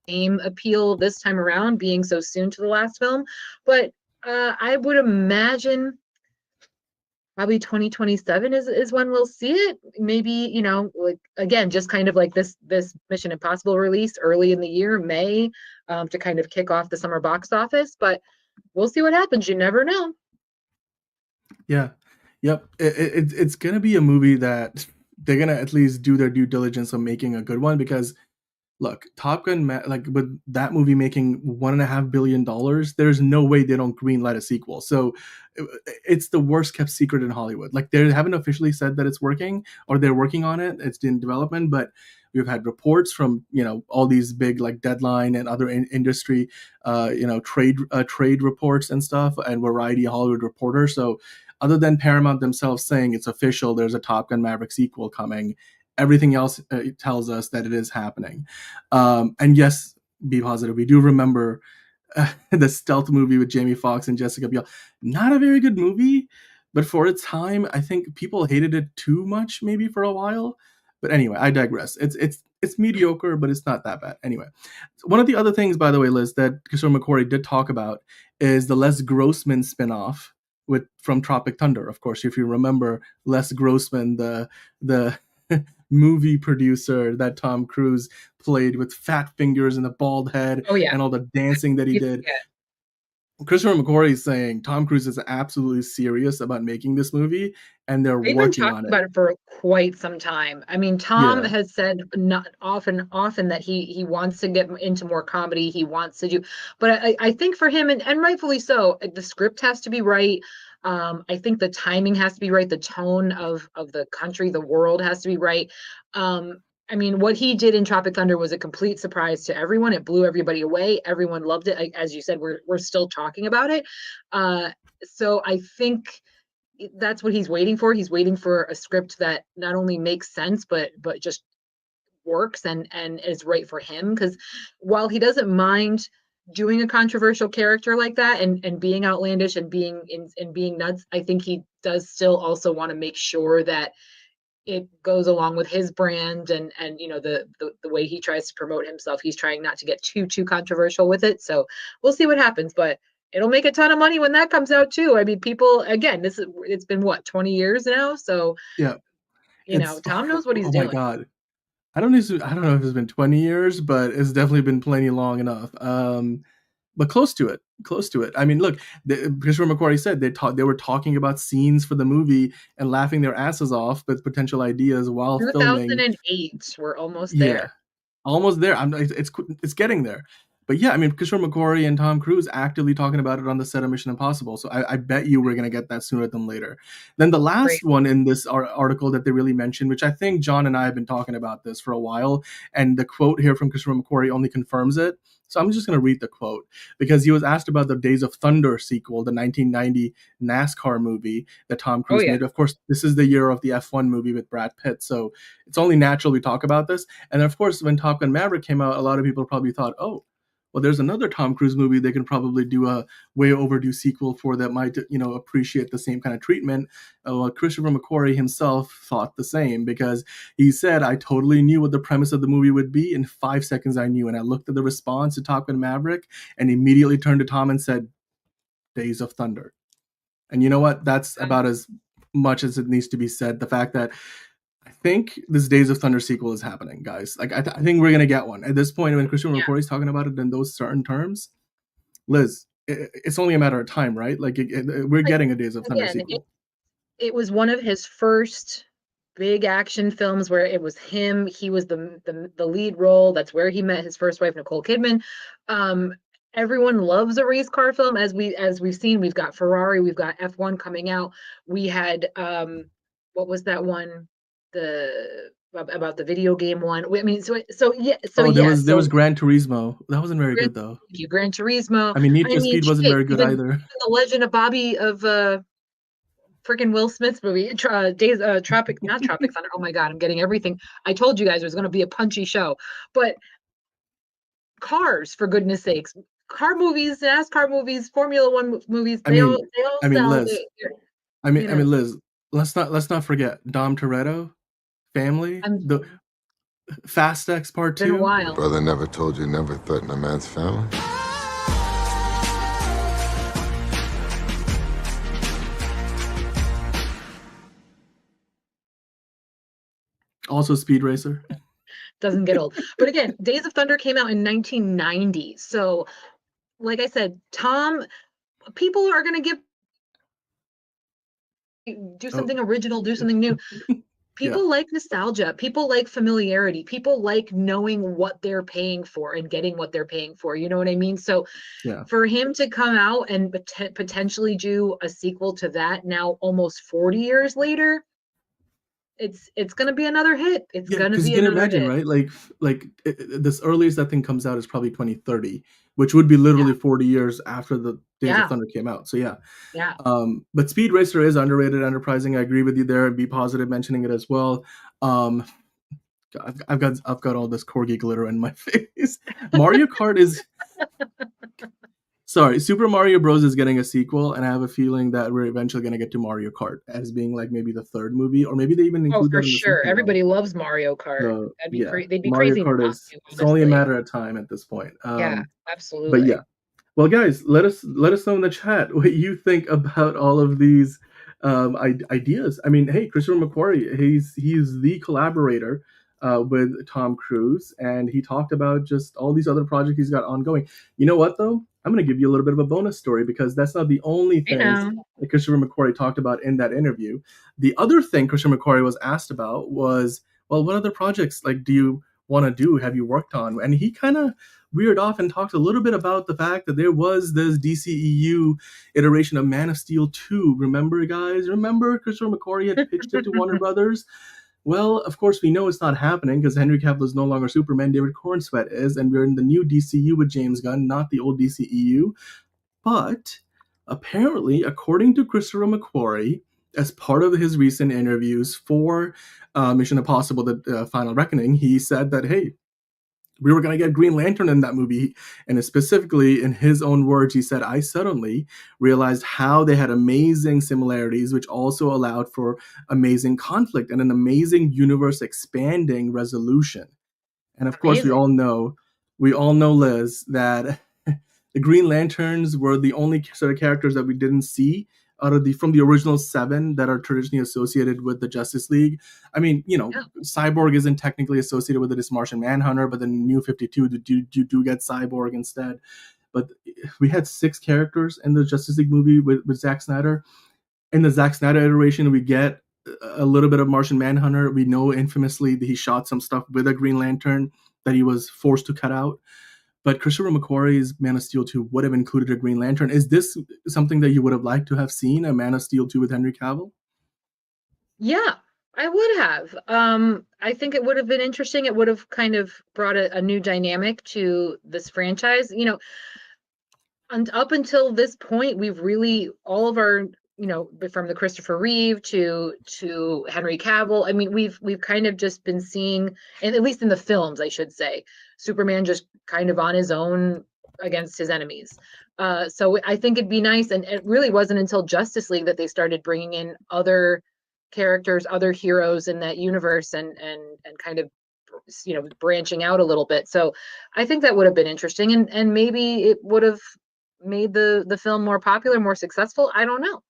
[SPEAKER 9] Same appeal this time around, being so soon to the last film, but I would imagine probably 2027 is when we'll see it. Maybe, like, again, just kind of like this Mission Impossible release early in the year, May, to kind of kick off the summer box office, but we'll see what happens. You never know.
[SPEAKER 1] Yeah. Yep. It's going to be a movie that they're going to at least do their due diligence on making a good one, because look, Top Gun, like with that movie making $1.5 billion, there's no way they don't greenlight a sequel. So it's the worst kept secret in Hollywood. Like, they haven't officially said that it's working or they're working on it. It's in development, but we've had reports from, all these big like Deadline and other industry, trade reports and stuff, and Variety, Hollywood Reporter. So other than Paramount themselves saying it's official, there's a Top Gun Maverick sequel coming, everything else tells us that it is happening. And yes, be positive. We do remember the stealth movie with Jamie Foxx and Jessica Biel. Not a very good movie, but for its time, I think people hated it too much, maybe for a while. But anyway, I digress. It's mediocre, but it's not that bad. Anyway, one of the other things, by the way, Liz, that Kishore McQuarrie did talk about is the Les Grossman spinoff from Tropic Thunder. Of course, if you remember, Les Grossman, the movie producer that Tom Cruise played with fat fingers and a bald head, and all the dancing that he did. Christopher McQuarrie is saying Tom Cruise is absolutely serious about making this movie, and they've been working on it.
[SPEAKER 9] About it for quite some time. I mean, Tom has said not often that he wants to get into more comedy. He wants to do, but I think for him, and rightfully so, the script has to be right. I think the timing has to be right. The tone of the country, the world has to be right. I mean, what he did in Tropic Thunder was a complete surprise to everyone. It blew everybody away. Everyone loved it. As you said, we're still talking about it. So I think that's what he's waiting for. He's waiting for a script that not only makes sense, but just works and is right for him. Because while he doesn't mind doing a controversial character like that and being outlandish and being nuts, I think he does still also want to make sure that it goes along with his brand and the way he tries to promote himself. He's trying not to get too controversial with it. So we'll see what happens, but it'll make a ton of money when that comes out too. I mean, people, again, it's been what, 20 years now? So
[SPEAKER 1] yeah,
[SPEAKER 9] Tom knows what he's doing.
[SPEAKER 1] Oh my God. I don't know if it's been 20 years, but it's definitely been plenty long enough. But close to it. I mean, look, Christopher McQuarrie said they were talking about scenes for the movie and laughing their asses off with potential ideas while filming.
[SPEAKER 9] 2008, we're almost there.
[SPEAKER 1] Yeah, almost there. It's getting there. But yeah, I mean, Christopher McQuarrie and Tom Cruise actively talking about it on the set of Mission Impossible. So I bet you we're going to get that sooner than later. Then the last one in this article that they really mentioned, which I think John and I have been talking about this for a while, and the quote here from Christopher McQuarrie only confirms it. So I'm just going to read the quote, because he was asked about the Days of Thunder sequel, the 1990 NASCAR movie that Tom Cruise made. Of course, this is the year of the F1 movie with Brad Pitt. So it's only natural we talk about this. And of course, when Top Gun Maverick came out, a lot of people probably thought, oh, well, there's another Tom Cruise movie they can probably do a way overdue sequel for that might, appreciate the same kind of treatment. Christopher McQuarrie himself thought the same, because he said, I totally knew what the premise of the movie would be. In 5 seconds, I knew. And I looked at the response to Top Gun Maverick and immediately turned to Tom and said, Days of Thunder. And you know what? That's about as much as it needs to be said. The fact that I think this Days of Thunder sequel is happening, guys. Like, I think we're going to get one. At this point, when Christian McQuarrie is talking about it in those certain terms, Liz, it's only a matter of time, right? Like, we're getting a Days of Thunder sequel.
[SPEAKER 9] It was one of his first big action films where it was him. He was the lead role. That's where he met his first wife, Nicole Kidman. Everyone loves a race car film. As we've seen, we've got Ferrari, we've got F1 coming out. We had, what was that one? About the video game one. I mean, there was Gran Turismo.
[SPEAKER 1] That wasn't very good though.
[SPEAKER 9] Gran Turismo.
[SPEAKER 1] I mean, Need for Speed wasn't very good either.
[SPEAKER 9] The Legend of Bobby of freaking Will Smith's movie, Tropic Thunder. Oh my God, I'm getting everything. I told you guys it was going to be a punchy show, but Cars, for goodness sakes. car movies, NASCAR movies, Formula One movies.
[SPEAKER 1] I
[SPEAKER 9] They
[SPEAKER 1] mean,
[SPEAKER 9] all
[SPEAKER 1] I mean,
[SPEAKER 9] sell.
[SPEAKER 1] Liz. I
[SPEAKER 9] you know.
[SPEAKER 1] mean, Liz. Let's not forget Dom Toretto, Family, the Fast X Part
[SPEAKER 9] Been a
[SPEAKER 1] 2.
[SPEAKER 9] while.
[SPEAKER 10] Brother never told you never threaten a man's family.
[SPEAKER 1] Also Speed Racer.
[SPEAKER 9] Doesn't get old. But again, Days of Thunder came out in 1990. So, like I said, people are going to do something original, do something new. People like nostalgia. People like familiarity. People like knowing what they're paying for and getting what they're paying for. You know what I mean? So for him to come out and potentially do a sequel to that now almost 40 years later, it's going to be another hit. It's going to be another hit.
[SPEAKER 1] Right? Like this earliest that thing comes out is probably 2030, which would be literally 40 years after the Days of Thunder came out. So
[SPEAKER 9] yeah.
[SPEAKER 1] But Speed Racer is underrated, enterprising. I agree with you there. Be positive mentioning it as well. I've got all this corgi glitter in my face. Mario Kart is. Sorry, Super Mario Bros. Is getting a sequel, and I have a feeling that we're eventually going to get to Mario Kart as being like maybe the third movie, or maybe they even include that in the
[SPEAKER 9] sure. Everybody loves Mario Kart.
[SPEAKER 1] So,
[SPEAKER 9] they'd be
[SPEAKER 1] Mario
[SPEAKER 9] crazy.
[SPEAKER 1] Kart it's only a matter of time at this point.
[SPEAKER 9] Absolutely.
[SPEAKER 1] But well, guys, let us know in the chat what you think about all of these ideas. I mean, hey, Christopher McQuarrie, he's the collaborator with Tom Cruise, and he talked about just all these other projects he's got ongoing. You know what, though? I'm going to give you a little bit of a bonus story because that's not the only thing that Christopher McQuarrie talked about in that interview. The other thing Christopher McQuarrie was asked about was, well, what other projects do you want to do? Have you worked on? And he kind of veered off and talked a little bit about the fact that there was this DCEU iteration of Man of Steel 2. Remember, guys? Remember Christopher McQuarrie had pitched it to Warner Brothers? Well, of course, we know it's not happening because Henry Cavill is no longer Superman. David Cornsweet is, and we're in the new DCU with James Gunn, not the old DCEU. But apparently, according to Christopher McQuarrie, as part of his recent interviews for Mission Impossible: The Final Reckoning, he said that, hey, we were going to get Green Lantern in that movie. And specifically, in his own words, he said, I suddenly realized how they had amazing similarities, which also allowed for amazing conflict and an amazing universe expanding resolution. And of course, we all know, Liz, that the Green Lanterns were the only sort of characters that we didn't see from the original 7 that are traditionally associated with the Justice League. I mean, Cyborg isn't technically associated with it as Martian Manhunter, but then New 52, you do get Cyborg instead. But we had 6 characters in the Justice League movie with Zack Snyder. In the Zack Snyder iteration, we get a little bit of Martian Manhunter. We know infamously that he shot some stuff with a Green Lantern that he was forced to cut out. But Christopher McQuarrie's Man of Steel 2 would have included a Green Lantern. Is this something that you would have liked to have seen, a Man of Steel 2 with Henry Cavill?
[SPEAKER 9] Yeah, I would have. I think it would have been interesting. It would have kind of brought a new dynamic to this franchise. And up until this point, we've really, all of our, from the Christopher Reeve to Henry Cavill, I mean, we've kind of just been seeing, and at least in the films, I should say, Superman just kind of on his own against his enemies. So I think it'd be nice, and it really wasn't until Justice League that they started bringing in other characters, other heroes in that universe, and kind of branching out a little bit. So I think that would have been interesting, and maybe it would have made the film more popular, more successful. I don't know.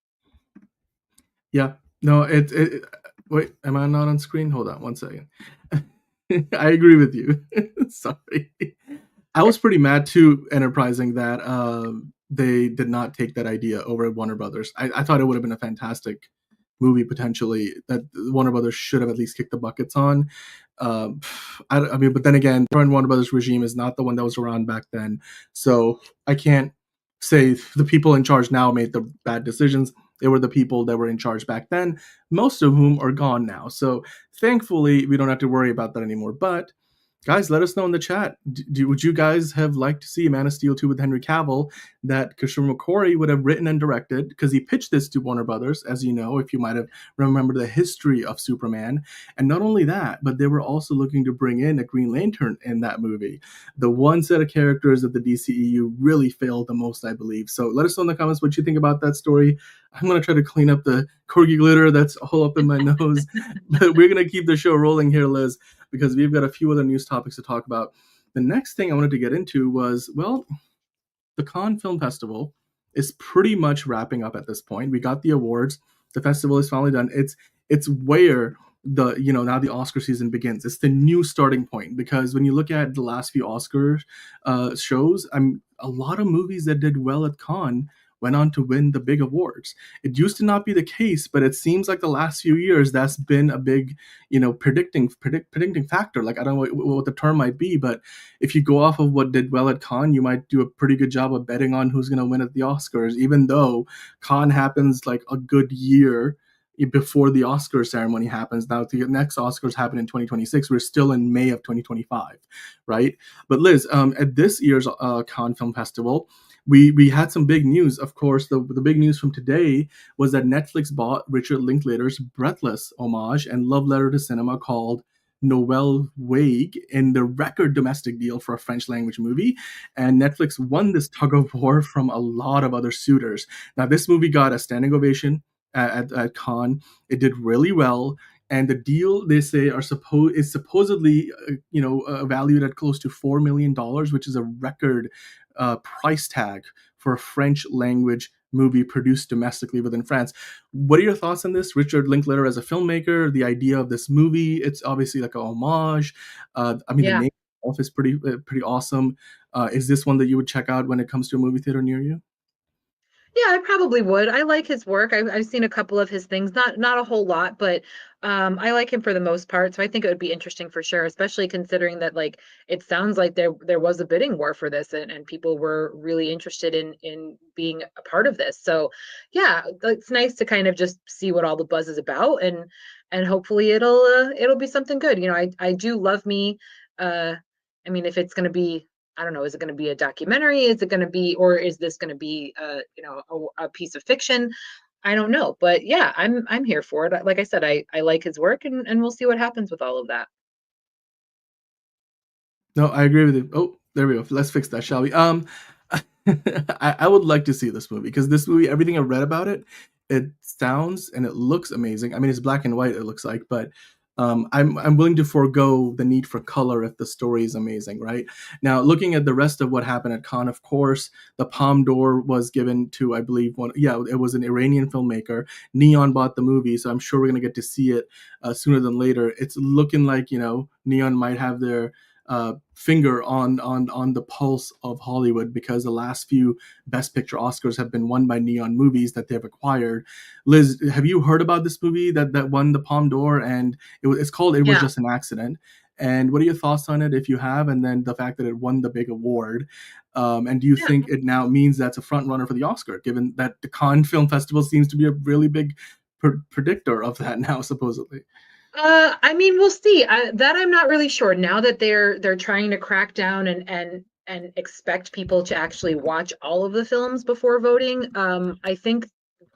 [SPEAKER 1] Yeah, no, wait, am I not on screen? Hold on one second. I agree with you. Sorry. I was pretty mad too, enterprising, that they did not take that idea over at Warner Brothers. I thought it would have been a fantastic movie, potentially, that Warner Brothers should have at least kicked the buckets on. I mean, but then again, the current Warner Brothers regime is not the one that was around back then. So I can't say the people in charge now made the bad decisions. They were the people that were in charge back then, most of whom are gone now. So thankfully, we don't have to worry about that anymore. But Guys, let us know in the chat. Would you guys have liked to see Man of Steel 2 with Henry Cavill that Kishore McCory would have written and directed? Because he pitched this to Warner Brothers, as you know, if you might have remembered the history of Superman. And not only that, but they were also looking to bring in a Green Lantern in that movie. The one set of characters that the DCEU really failed the most, I believe. So let us know in the comments what you think about that story. I'm going to try to clean up the corgi glitter that's all up in my nose. But we're going to keep the show rolling here, Liz, because we've got a few other news topics to talk about. The next thing I wanted to get into was, well, the Cannes Film Festival is pretty much wrapping up at this point. We got the awards. The festival is finally done. It's where the now the Oscar season begins. It's the new starting point, because when you look at the last few Oscar shows, a lot of movies that did well at Cannes went on to win the big awards. It used to not be the case, but it seems like the last few years that's been a big, predicting factor. Like, I don't know what the term might be, but if you go off of what did well at Cannes, you might do a pretty good job of betting on who's going to win at the Oscars, even though Cannes happens like a good year before the Oscar ceremony happens. Now, the next Oscars happen in 2026. We're still in May of 2025, right? But Liz, at this year's Cannes Film Festival, we had some big news. Of course, the big news from today was that Netflix bought Richard Linklater's Breathless homage and love letter to cinema called Noël Vague in the record domestic deal for a French language movie. And Netflix won this tug of war from a lot of other suitors. Now, this movie got a standing ovation at Cannes. It did really well. And the deal, they say, is supposedly valued at close to $4 million, which is a record price tag for a French language movie produced domestically within France. What are your thoughts on this? Richard Linklater as a filmmaker, the idea of this movie, it's obviously like a homage. The name itself is pretty awesome. Is this one that you would check out when it comes to a movie theater near you?
[SPEAKER 9] Yeah, I probably would. I like his work. I've seen a couple of his things, not a whole lot, but I like him for the most part. So I think it would be interesting for sure, especially considering that like it sounds like there was a bidding war for this, and people were really interested in being a part of this. So yeah, it's nice to kind of just see what all the buzz is about, and hopefully it'll be something good. I do love me. If it's going to be, I don't know, is it going to be a documentary? Is it going to be, or is this going to be, a piece of fiction? I don't know, but yeah, I'm here for it. Like I said, I like his work, and we'll see what happens with all of that.
[SPEAKER 1] No, I agree with you. Oh, there we go. Let's fix that, shall we? I would like to see this movie, because this movie, everything I've read about it, it sounds and it looks amazing. It's black and white, it looks like, but I'm willing to forego the need for color if the story is amazing, right? Now, looking at the rest of what happened at Cannes, of course, the Palme d'Or was given to, I believe, it was an Iranian filmmaker. Neon bought the movie, so I'm sure we're going to get to see it sooner than later. It's looking like, Neon might have their finger on the pulse of Hollywood, because the last few Best Picture Oscars have been won by Neon movies that they've acquired. Liz, have you heard about this movie that won the Palme d'Or? And it's called It Was Just an Accident. And what are your thoughts on it, if you have? And then the fact that it won the big award. And do you think it now means that's a front runner for the Oscar, given that the Cannes Film Festival seems to be a really big predictor of that now, supposedly?
[SPEAKER 9] We'll see. That I'm not really sure. Now that they're trying to crack down and expect people to actually watch all of the films before voting, I think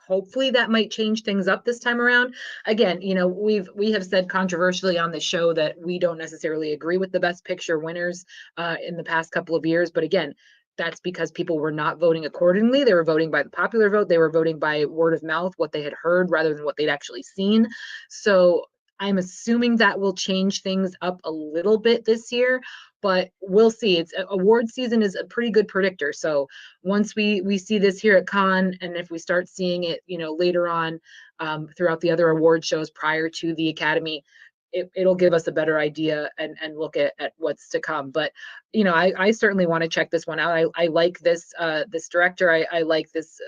[SPEAKER 9] hopefully that might change things up this time around. Again, we have said controversially on the show that we don't necessarily agree with the Best Picture winners in the past couple of years, but again, that's because people were not voting accordingly. They were voting by the popular vote. They were voting by word of mouth, what they had heard rather than what they'd actually seen. So I'm assuming that will change things up a little bit this year, but we'll see. It's award season is a pretty good predictor. So once we see this here at Cannes, and if we start seeing it, later on throughout the other award shows prior to the Academy, it'll give us a better idea and look at what's to come. But I certainly want to check this one out. I like this director. I like this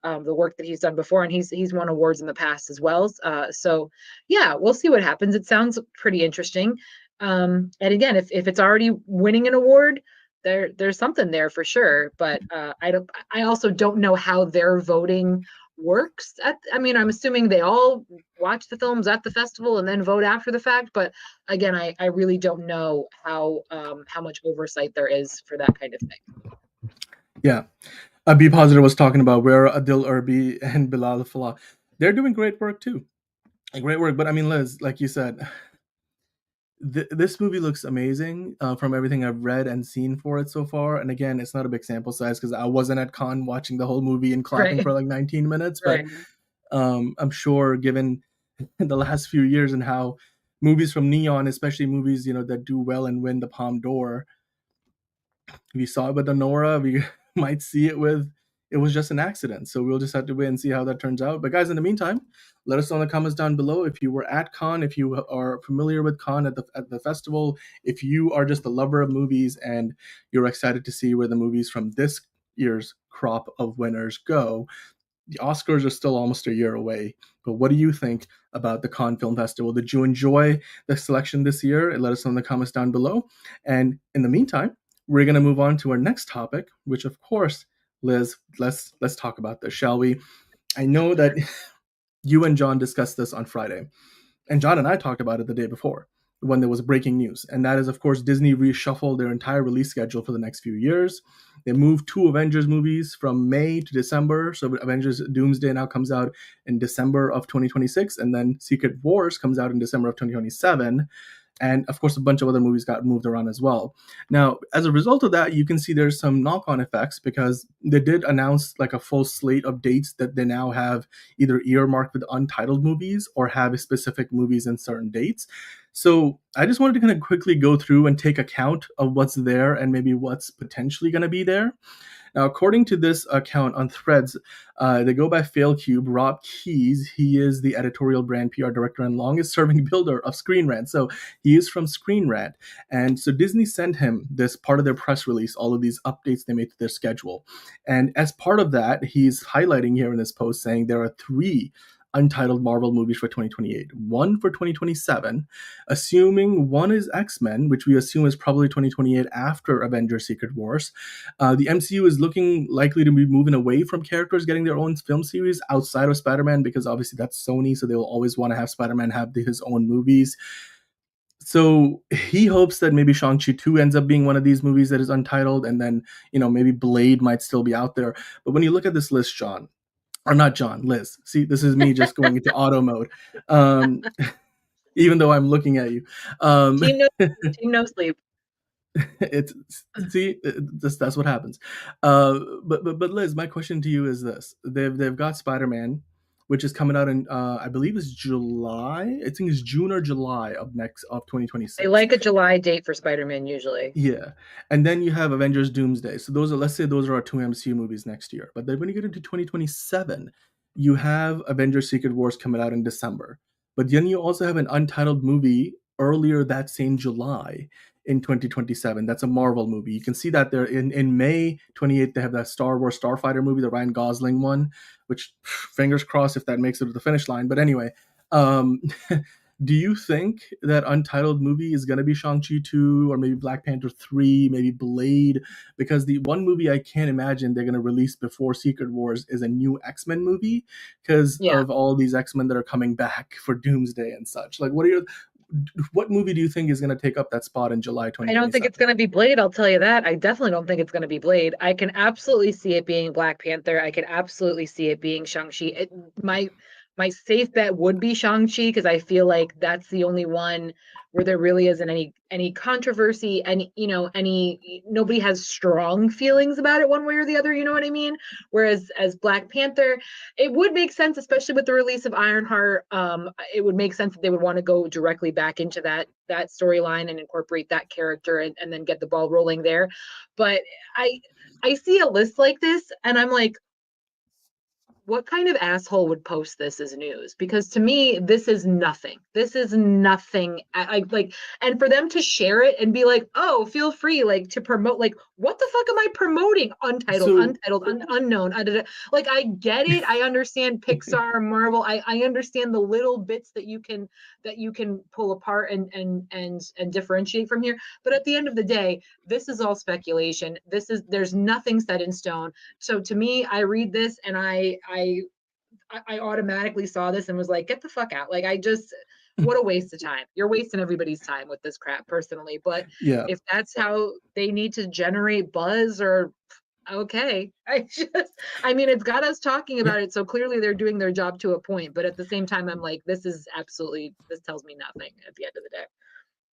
[SPEAKER 9] the work that he's done before, and he's won awards in the past as well. So yeah, we'll see what happens. It sounds pretty interesting. And again, if it's already winning an award, there's something there for sure. But I also don't know how their voting works. I'm assuming they all watch the films at the festival and then vote after the fact. But again, I really don't know how much oversight there is for that kind of thing.
[SPEAKER 1] Yeah. Be Positive was talking about where Adil Urbi and Bilal Falah, they're doing great work too. Great work. But I mean, Liz, like you said, this movie looks amazing from everything I've read and seen for it so far. And again, it's not a big sample size because I wasn't at Cannes watching the whole movie and clapping for like 19 minutes. But I'm sure, given the last few years and how movies from Neon, especially movies that do well and win the Palme d'Or, we saw it with Nora. We might see it with It Was Just an Accident. So we'll just have to wait and see how that turns out. But guys, in the meantime, let us know in the comments down below if you were at Cannes, if you are familiar with Cannes at the festival, if you are just a lover of movies and you're excited to see where the movies from this year's crop of winners go. The Oscars are still almost a year away, but what do you think about the Cannes Film Festival? Did you enjoy the selection this year? Let us know in the comments down below. And in the meantime, we're going to move on to our next topic, which of course, Liz, let's talk about this, shall we? I know that you and John discussed this on Friday, and John and I talked about it the day before when there was breaking news. And that is, of course, Disney reshuffled their entire release schedule for the next few years. They moved 2 Avengers movies from May to December. So Avengers Doomsday now comes out in December of 2026. And then Secret Wars comes out in December of 2027. And of course, a bunch of other movies got moved around as well. Now, as a result of that, you can see there's some knock-on effects because they did announce like a full slate of dates that they now have either earmarked with untitled movies or have specific movies in certain dates. So I just wanted to kind of quickly go through and take account of what's there and maybe what's potentially going to be there. Now, according to this account on Threads, they go by FailCube. Rob Keyes, he is the editorial brand PR director and longest-serving builder of Screen Rant. So he is from Screen Rant. And so Disney sent him this part of their press release, all of these updates they made to their schedule. And as part of that, he's highlighting here in this post saying there are 3 untitled Marvel movies for 2028, 1 for 2027, assuming 1 is X-Men, which we assume is probably 2028 after Avengers Secret Wars. The MCU is looking likely to be moving away from characters getting their own film series outside of Spider-Man because obviously that's Sony, so they will always want to have Spider-Man have his own movies. So he hopes that maybe Shang-Chi 2 ends up being one of these movies that is untitled, and then, maybe Blade might still be out there. But when you look at this list, John, or not John, Liz. See, this is me just going into auto mode, even though I'm looking at you.
[SPEAKER 9] Team no sleep.
[SPEAKER 1] That's what happens. But Liz, my question to you is this: they've got Spider-Man, which is coming out in I believe it's July. I think it's June or July of 2026.
[SPEAKER 9] They like a July date for Spider-Man usually.
[SPEAKER 1] Yeah, and then you have Avengers Doomsday. So let's say those are our 2 MCU movies next year. But then when you get into 2027, you have Avengers Secret Wars coming out in December. But then you also have an untitled movie earlier that same July in 2027. That's a Marvel movie. You can see that there in May 28th, they have that Star Wars Starfighter movie, the Ryan Gosling one, which fingers crossed if that makes it to the finish line. But anyway, do you think that untitled movie is going to be Shang-Chi 2 or maybe Black Panther 3, maybe Blade? Because the one movie I can't imagine they're going to release before Secret Wars is a new X-Men movie because of all these X-Men that are coming back for Doomsday and such. Like, what movie do you think is going to take up that spot in July 2027?
[SPEAKER 9] I don't think it's going to be Blade, I'll tell you that. I definitely don't think it's going to be Blade. I can absolutely see it being Black Panther. I can absolutely see it being Shang-Chi. My safe bet would be Shang-Chi because I feel like that's the only one where there really isn't any controversy, and nobody has strong feelings about it one way or the other, you know what I mean? Whereas as Black Panther, it would make sense, especially with the release of Ironheart. It would make sense that they would want to go directly back into that storyline and incorporate that character and then get the ball rolling there. But I see a list like this and I'm like, what kind of asshole would post this as news? Because to me, this is nothing. This is nothing. I like, and for them to share it and be like, "Oh, feel free," like to promote. Like, what the fuck am I promoting? Untitled, unknown. Like, I get it. I understand Pixar, Marvel. I understand the little bits that you can pull apart and differentiate from here. But at the end of the day, this is all speculation. There's nothing set in stone. So to me, I read this and I automatically saw this and was like, get the fuck out. Like, what a waste of time. You're wasting everybody's time with this crap, personally. But
[SPEAKER 1] Yeah.
[SPEAKER 9] if that's how they need to generate buzz, or okay. I mean, it's got us talking about it, so clearly they're doing their job to a point. But at the same time, I'm like, this tells me nothing at the end of the day.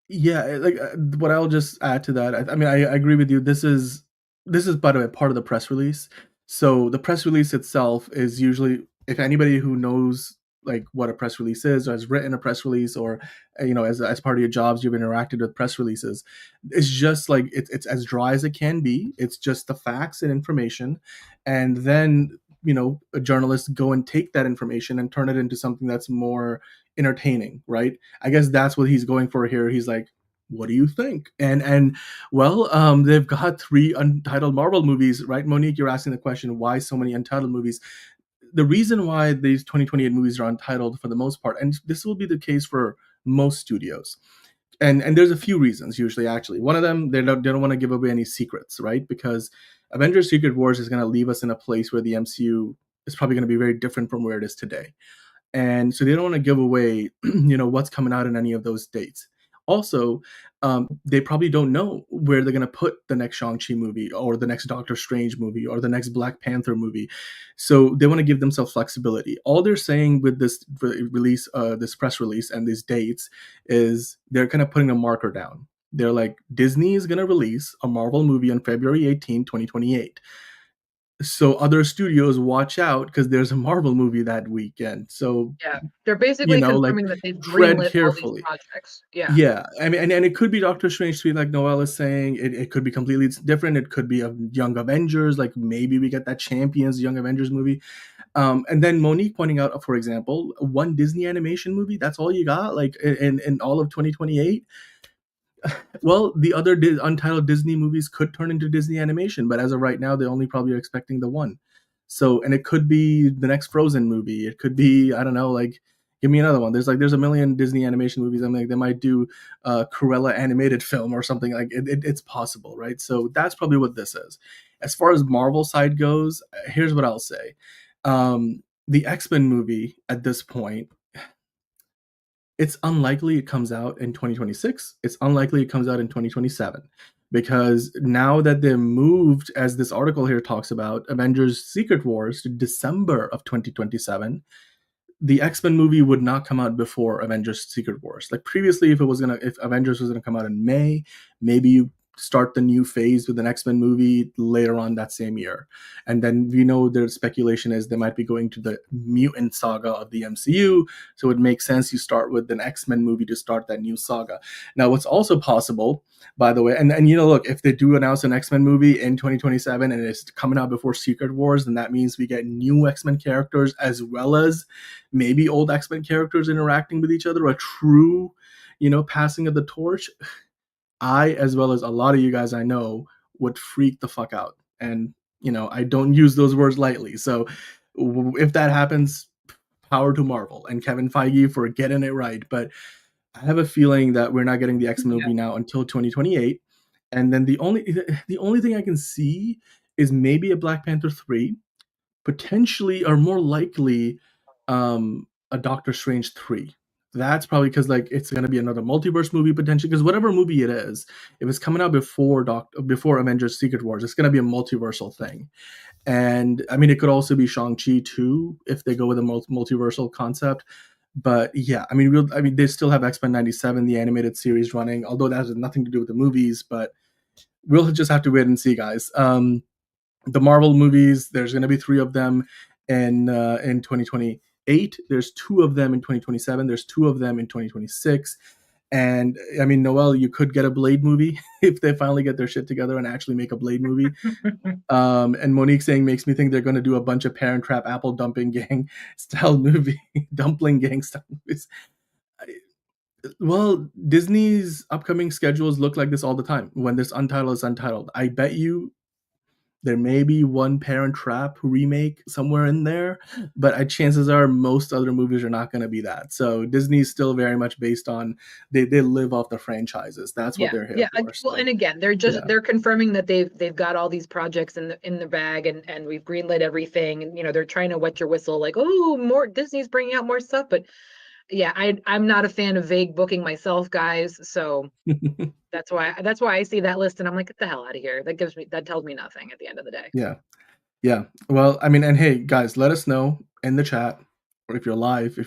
[SPEAKER 1] Yeah, like, what I'll just add to that, I mean, I agree with you. This is, by the way, part of the press release. So the press release itself is usually, if anybody who knows like what a press release is, or has written a press release, or as part of your jobs you've interacted with press releases, it's just like it's as dry as it can be. It's just the facts and information, and then journalists go and take that information and turn it into something that's more entertaining, right? I guess that's what he's going for here. He's like, what do you think? And well, they've got 3 untitled Marvel movies, right? Monique, you're asking the question, why so many untitled movies? The reason why these 2028 movies are untitled for the most part, and this will be the case for most studios, and there's a few reasons usually. Actually, one of them, they don't want to give away any secrets, right? Because Avengers Secret Wars is going to leave us in a place where the MCU is probably going to be very different from where it is today. And so they don't want to give away what's coming out in any of those dates. Also, they probably don't know where they're going to put the next Shang-Chi movie, or the next Doctor Strange movie, or the next Black Panther movie. So they want to give themselves flexibility. All they're saying with this release, this press release, and these dates is they're kind of putting a marker down. They're like, Disney is going to release a Marvel movie on February 18, 2028. So other studios, watch out, because there's a Marvel movie that weekend. So
[SPEAKER 9] yeah, they're basically confirming that they've greenlit all these projects.
[SPEAKER 1] Yeah. I mean, and it could be Doctor Strange 3, like Noelle is saying. It could be completely different. It could be a Young Avengers, like maybe we get that Champions Young Avengers movie. And then Monique pointing out, for example, one Disney animation movie. That's all you got, like in all of 2028. Well, the other untitled Disney movies could turn into Disney animation, but as of right now, they only probably are expecting the one. So, and it could be the next Frozen movie. It could be, I don't know, like, give me another one. There's a million Disney animation movies. I'm like, they might do a Cruella animated film or something. Like, it's possible, right? So that's probably what this is. As far as Marvel side goes, here's what I'll say. The X-Men movie at this point, it's unlikely it comes out in 2026. It's unlikely it comes out in 2027, because now that they've moved, as this article here talks about, Avengers Secret Wars to December of 2027, the X-Men movie would not come out before Avengers Secret Wars. Like previously, if Avengers was gonna come out in May, maybe you start the new phase with an X-Men movie later on that same year. And then we know their speculation is they might be going to the mutant saga of the MCU, so it makes sense you start with an X-Men movie to start that new saga. Now, what's also possible, by the way, and look, if they do announce an X-Men movie in 2027 and it's coming out before Secret Wars, then that means we get new X-Men characters as well as maybe old X-Men characters interacting with each other, a true, passing of the torch. I, as well as a lot of you guys I know, would freak the fuck out. And, I don't use those words lightly. So if that happens, power to Marvel and Kevin Feige for getting it right. But I have a feeling that we're not getting the X-Men movie now until 2028. And then the only thing I can see is maybe a Black Panther 3, potentially, or more likely, a Doctor Strange 3. That's probably because it's going to be another multiverse movie potentially, because whatever movie it is, if it's coming out before Avengers Secret Wars, it's going to be a multiversal thing. And I mean, it could also be Shang-Chi too, if they go with a multiversal concept. But yeah, I mean, they still have X-Men 97, the animated series running, although that has nothing to do with the movies, but we'll just have to wait and see, guys. The Marvel movies, there's going to be 3 of them in 2028. There's 2 of them in 2027. There's 2 of them in 2026. And I mean, Noelle, you could get a Blade movie if they finally get their shit together and actually make a Blade movie. And Monique saying makes me think they're going to do a bunch of Parent Trap Apple Dumpling Gang style movies. Well, Disney's upcoming schedules look like this all the time. When this untitled is untitled, I bet you There may be one Parent Trap remake somewhere in there, but chances are most other movies are not going to be that. So Disney's still very much based on they live off the franchises. That's what they're here for.
[SPEAKER 9] Well, and again, they're confirming that they've got all these projects in the bag, and we've greenlit everything, and they're trying to wet your whistle, like, oh, more Disney's bringing out more stuff, but yeah, I'm not a fan of vague booking myself, guys. So that's why I see that list and I'm like, get the hell out of here. That tells me nothing at the end of the day.
[SPEAKER 1] Yeah. Well, I mean, and hey, guys, let us know in the chat, or if you're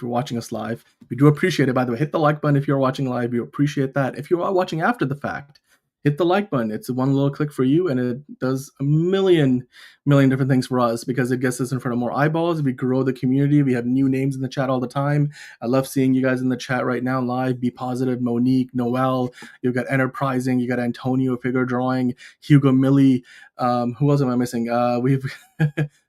[SPEAKER 1] watching us live. We do appreciate it. By the way, hit the like button if you're watching live. We appreciate that. If you're watching after the fact, hit the like button. It's one little click for you, and it does a million different things for us because it gets us in front of more eyeballs. We grow the community. We have new names in the chat all the time. I love seeing you guys in the chat right now live. Be Positive, Monique, Noel. You've got Enterprising. You got Antonio, Figure Drawing, Hugo Millie. Who else am I missing? We've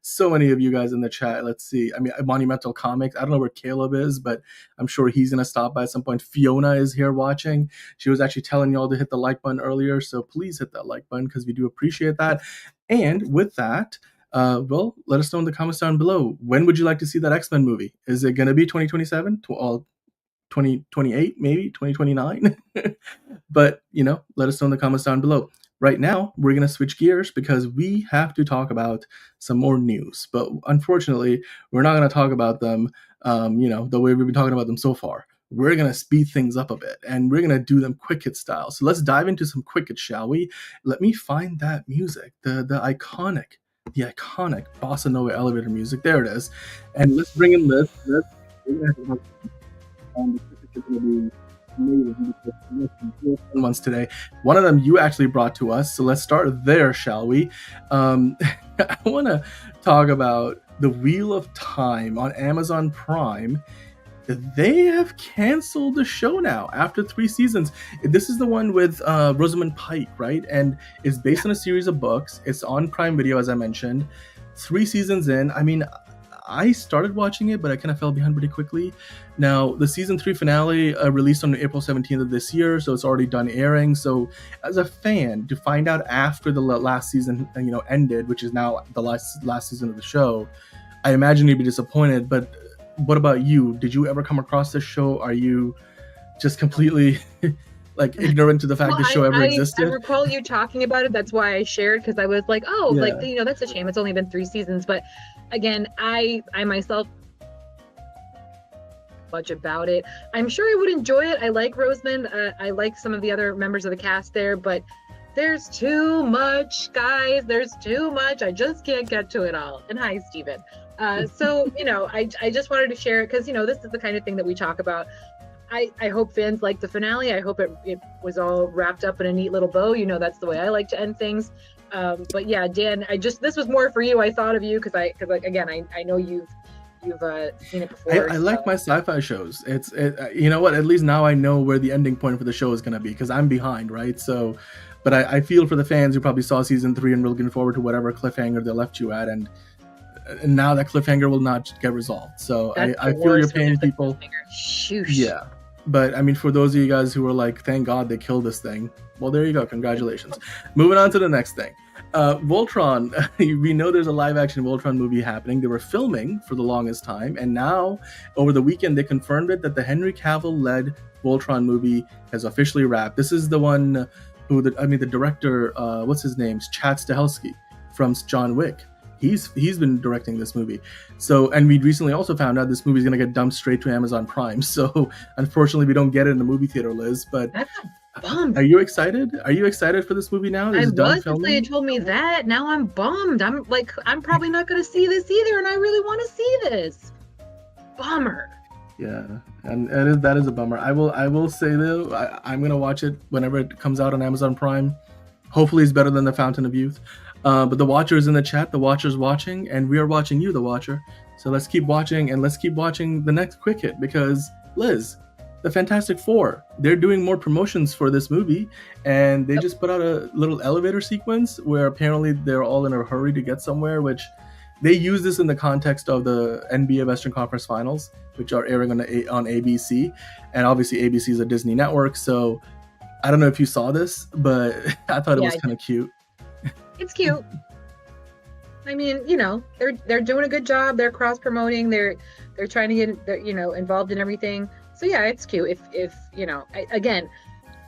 [SPEAKER 1] so many of you guys in the chat. Let's see. I mean, Monumental Comics. I don't know where Caleb is, but I'm sure he's going to stop by at some point. Fiona is here watching. She was actually telling y'all to hit the like button earlier, so please hit that like button because we do appreciate that. And with that, well, let us know in the comments down below. When would you like to see that X-Men movie? Is it going to be 2027? 2028, maybe 2029? But, let us know in the comments down below. Right now, we're going to switch gears because we have to talk about some more news. But unfortunately, we're not going to talk about them, the way we've been talking about them so far. We're going to speed things up a bit, and we're going to do them quick hit style. So let's dive into some quick hits, shall we? Let me find that music, the iconic Bossa Nova elevator music. There it is. And let's bring in Lizz. Ones today. One of them you actually brought to us, so let's start there, shall we? I want to talk about the Wheel of Time on Amazon Prime. They have canceled the show now after 3 seasons. This is the one with Rosamund Pike, right? And it's based on a series of books. It's on Prime Video, as I mentioned. 3 seasons in. I mean, I started watching it, but I kind of fell behind pretty quickly. Now, the season 3 finale released on April 17th of this year, so it's already done airing. So, as a fan, to find out after the last season, ended, which is now the last season of the show, I imagine you'd be disappointed. But what about you? Did you ever come across this show? Are you just completely ignorant to the fact this show ever existed?
[SPEAKER 9] I recall you talking about it. That's why I shared, because I was like, that's a shame. It's only been 3 seasons. But again, I myself much about it. I'm sure I would enjoy it. I like Rosamund. I like some of the other members of the cast there, but there's too much, guys. There's too much. I just can't get to it all. And hi, Steven. So, I just wanted to share it because, this is the kind of thing that we talk about. I hope fans like the finale. I hope it was all wrapped up in a neat little bow. That's the way I like to end things. But yeah, Dan, this was more for you. I thought of you because I know you've seen it before.
[SPEAKER 1] I like my sci-fi shows. You know what? At least now I know where the ending point for the show is going to be because I'm behind, right? So, but I feel for the fans who probably saw season 3 and were looking forward to whatever cliffhanger they left you at, and now that cliffhanger will not get resolved. So I feel your pain, people.
[SPEAKER 9] Shoosh.
[SPEAKER 1] Yeah. But I mean, for those of you guys who are like, thank God they killed this thing. Well, there you go. Congratulations. Moving on to the next thing. Voltron. We know there's a live action Voltron movie happening. They were filming for the longest time. And now over the weekend, they confirmed it that the Henry Cavill led Voltron movie has officially wrapped. This is the one who, the director, what's his name? Chad Stahelski from John Wick. He's been directing this movie. So, and we recently also found out this movie's going to get dumped straight to Amazon Prime. So, unfortunately, we don't get it in the movie theater, Liz. But
[SPEAKER 9] that's a bum.
[SPEAKER 1] Are you excited? Are you excited for this movie now?
[SPEAKER 9] I was until you told me that. Now I'm bummed. I'm probably not going to see this either, and I really want to see this. Bummer.
[SPEAKER 1] Yeah, and that is a bummer. I will say though, I'm going to watch it whenever it comes out on Amazon Prime. Hopefully, it's better than The Fountain of Youth. But the Watcher is in the chat. The Watcher's watching, and we are watching you, the Watcher. So let's keep watching, and let's keep watching the next quick hit because, Liz, the Fantastic Four, they're doing more promotions for this movie, and they just put out a little elevator sequence where apparently they're all in a hurry to get somewhere, which they use this in the context of the NBA Western Conference Finals, which are airing on ABC, and obviously ABC is a Disney network, so I don't know if you saw this, but I thought it was kind of cute.
[SPEAKER 9] It's cute. I mean, they're doing a good job. They're cross promoting. They're trying to get involved in everything. So yeah, it's cute. If again,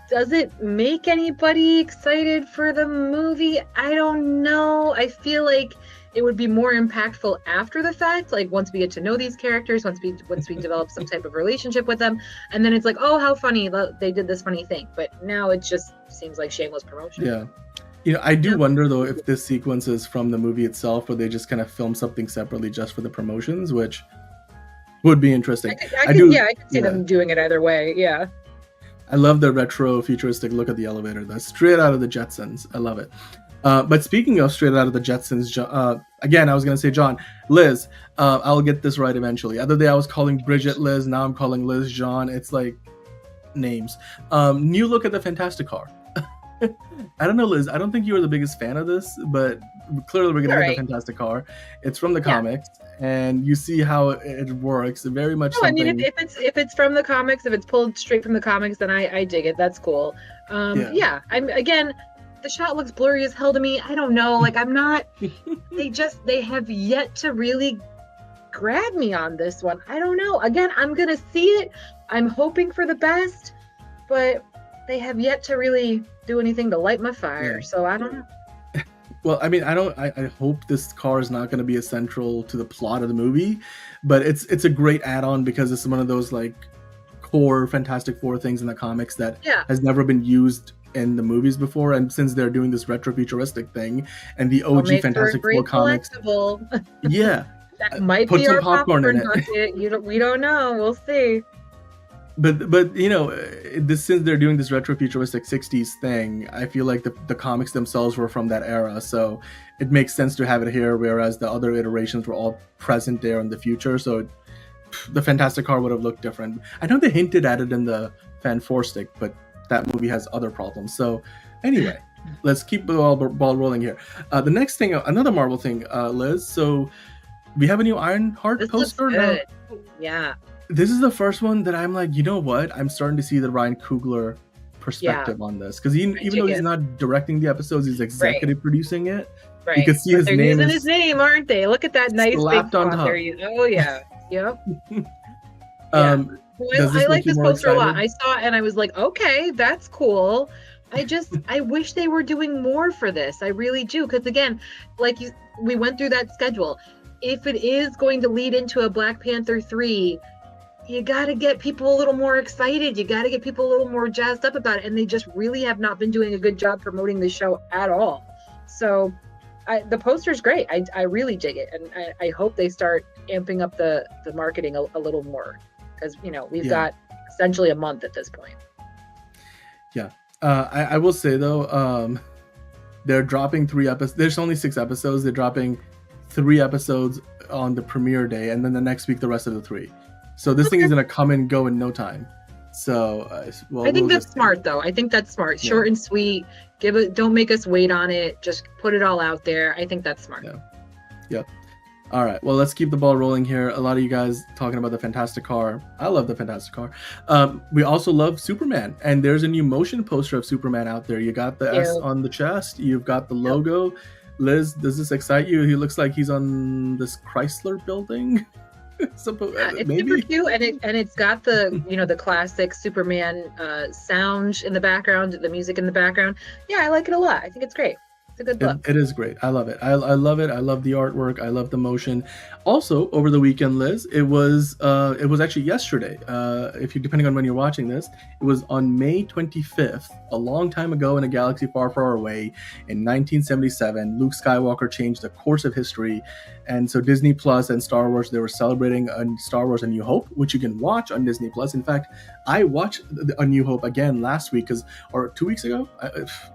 [SPEAKER 9] does it make anybody excited for the movie? I don't know. I feel like it would be more impactful after the fact, like once we get to know these characters, once we develop some type of relationship with them, and then it's like, oh, how funny they did this funny thing. But now it just seems like shameless promotion.
[SPEAKER 1] Yeah. I do wonder though if this sequence is from the movie itself, or they just kind of film something separately just for the promotions, which would be interesting.
[SPEAKER 9] I could see them doing it either way. Yeah.
[SPEAKER 1] I love the retro futuristic look at the elevator. That's straight out of the Jetsons. I love it. But speaking of straight out of the Jetsons, again, I was going to say, John, Liz, I'll get this right eventually. The other day I was calling Bridget Liz, now I'm calling Liz John. It's like names. New look at the Fantastic Car. I don't know, Liz, I don't think you were the biggest fan of this, but clearly we're going to get the Fantastic Car. It's from the comics, and you see how it works. Very much something...
[SPEAKER 9] I mean, if it's from the comics, if it's pulled straight from the comics, then I dig it. That's cool. I'm again... The shot looks blurry as hell to me. I don't know. Like, I'm not. They have yet to really grab me on this one. I don't know. Again, I'm gonna see it. I'm hoping for the best, but they have yet to really do anything to light my fire. Yeah. So I don't know.
[SPEAKER 1] Well, I mean, I hope this car is not going to be essential to the plot of the movie, but it's a great add-on because it's one of those like core Fantastic Four things in the comics that has never been used in the movies before, and since they're doing this retro futuristic thing and the OG Fantastic Four comics,
[SPEAKER 9] that might
[SPEAKER 1] put
[SPEAKER 9] be
[SPEAKER 1] some
[SPEAKER 9] our
[SPEAKER 1] popcorn in it.
[SPEAKER 9] We don't know. We'll see.
[SPEAKER 1] But since they're doing this retro futuristic 60s thing, I feel like the comics themselves were from that era, so it makes sense to have it here, whereas the other iterations were all present there in the future, so the Fantastic Car would have looked different. I know they hinted at it in the Fan 4 stick, but that movie has other problems. So anyway, let's keep the ball rolling here. The next thing, another Marvel thing, Liz. So we have a new Ironheart poster.
[SPEAKER 9] Now. Yeah.
[SPEAKER 1] This is the first one that I'm like, you know what? I'm starting to see the Ryan Coogler perspective on this. Because even though he's not directing the episodes, he's executive producing it.
[SPEAKER 9] Right.
[SPEAKER 1] You can see his name.
[SPEAKER 9] They're using his name, aren't they? Look at that nice big font there. Oh, yeah. Yep. I like this poster a lot. I saw it and I was like, okay, that's cool. I wish they were doing more for this. I really do. Because again, we went through that schedule. If it is going to lead into a Black Panther 3, you got to get people a little more excited. You got to get people a little more jazzed up about it. And they just really have not been doing a good job promoting this show at all. So the poster's great. I really dig it. And I hope they start amping up the marketing a little more. Because, we've got essentially a month at this point.
[SPEAKER 1] Yeah. I will say, though, they're dropping 3 episodes. There's only 6 episodes. They're dropping 3 episodes on the premiere day, and then the next week, the rest of the 3. So this thing is going to come and go in no time. So,
[SPEAKER 9] I think that's smart, though. I think that's smart. Short and sweet. Don't make us wait on it. Just put it all out there. I think that's smart.
[SPEAKER 1] Yeah. All right, well, let's keep the ball rolling here. A lot of you guys talking about the Fantastic Car. I love the Fantastic Car. We also love Superman, and there's a new motion poster of Superman out there. You got the S on the chest. You've got the logo. Liz, does this excite you? He looks like he's on this Chrysler building.
[SPEAKER 9] It's super cute, and it's got the the classic Superman sound in the background, the music in the background. Yeah, I like it a lot. I think it's great. It's a good look.
[SPEAKER 1] It is great. I love it. I love it. I love the artwork. I love the motion. Also, over the weekend, Liz, it was actually yesterday. Depending on when you're watching this, it was on May 25th, a long time ago in a galaxy far, far away, in 1977. Luke Skywalker changed the course of history, and so Disney Plus and Star Wars, they were celebrating Star Wars: A New Hope, which you can watch on Disney Plus. In fact, I watched A New Hope again last week, or 2 weeks ago,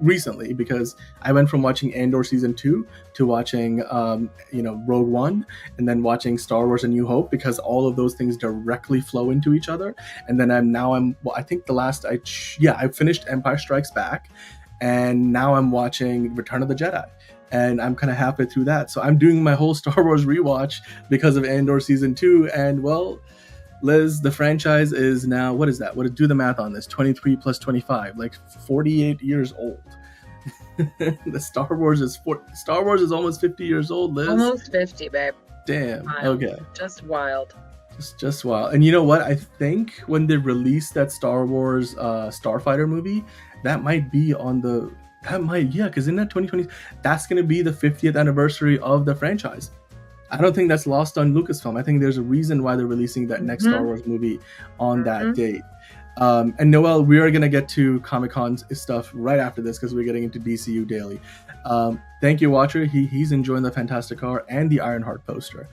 [SPEAKER 1] recently, because I went from watching Andor season 2 to watching Rogue One, and then watching Star Wars: A New Hope, because all of those things directly flow into each other. And then I think I finished Empire Strikes Back, and now I'm watching Return of the Jedi, and I'm kind of halfway through that. So I'm doing my whole Star Wars rewatch because of Andor season 2, and well, Liz, the franchise is now, what is that? Do the math on this? 23 plus 25, like 48 years old. The Star Wars is almost 50 years old, Liz.
[SPEAKER 9] Almost 50, babe.
[SPEAKER 1] Damn.
[SPEAKER 9] Wild.
[SPEAKER 1] Okay.
[SPEAKER 9] Just wild.
[SPEAKER 1] Just wild. And you know what? I think when they release that Star Wars Starfighter movie, that might be on the. Because in that 2020, that's going to be the 50th anniversary of the franchise. I don't think that's lost on Lucasfilm. I think there's a reason why they're releasing that next Star Wars movie on that date. And Noelle, we are going to get to Comic-Con stuff right after this because we're getting into DCU Daily. Thank you, Watcher. He's enjoying the Fantastic Car and the Ironheart poster.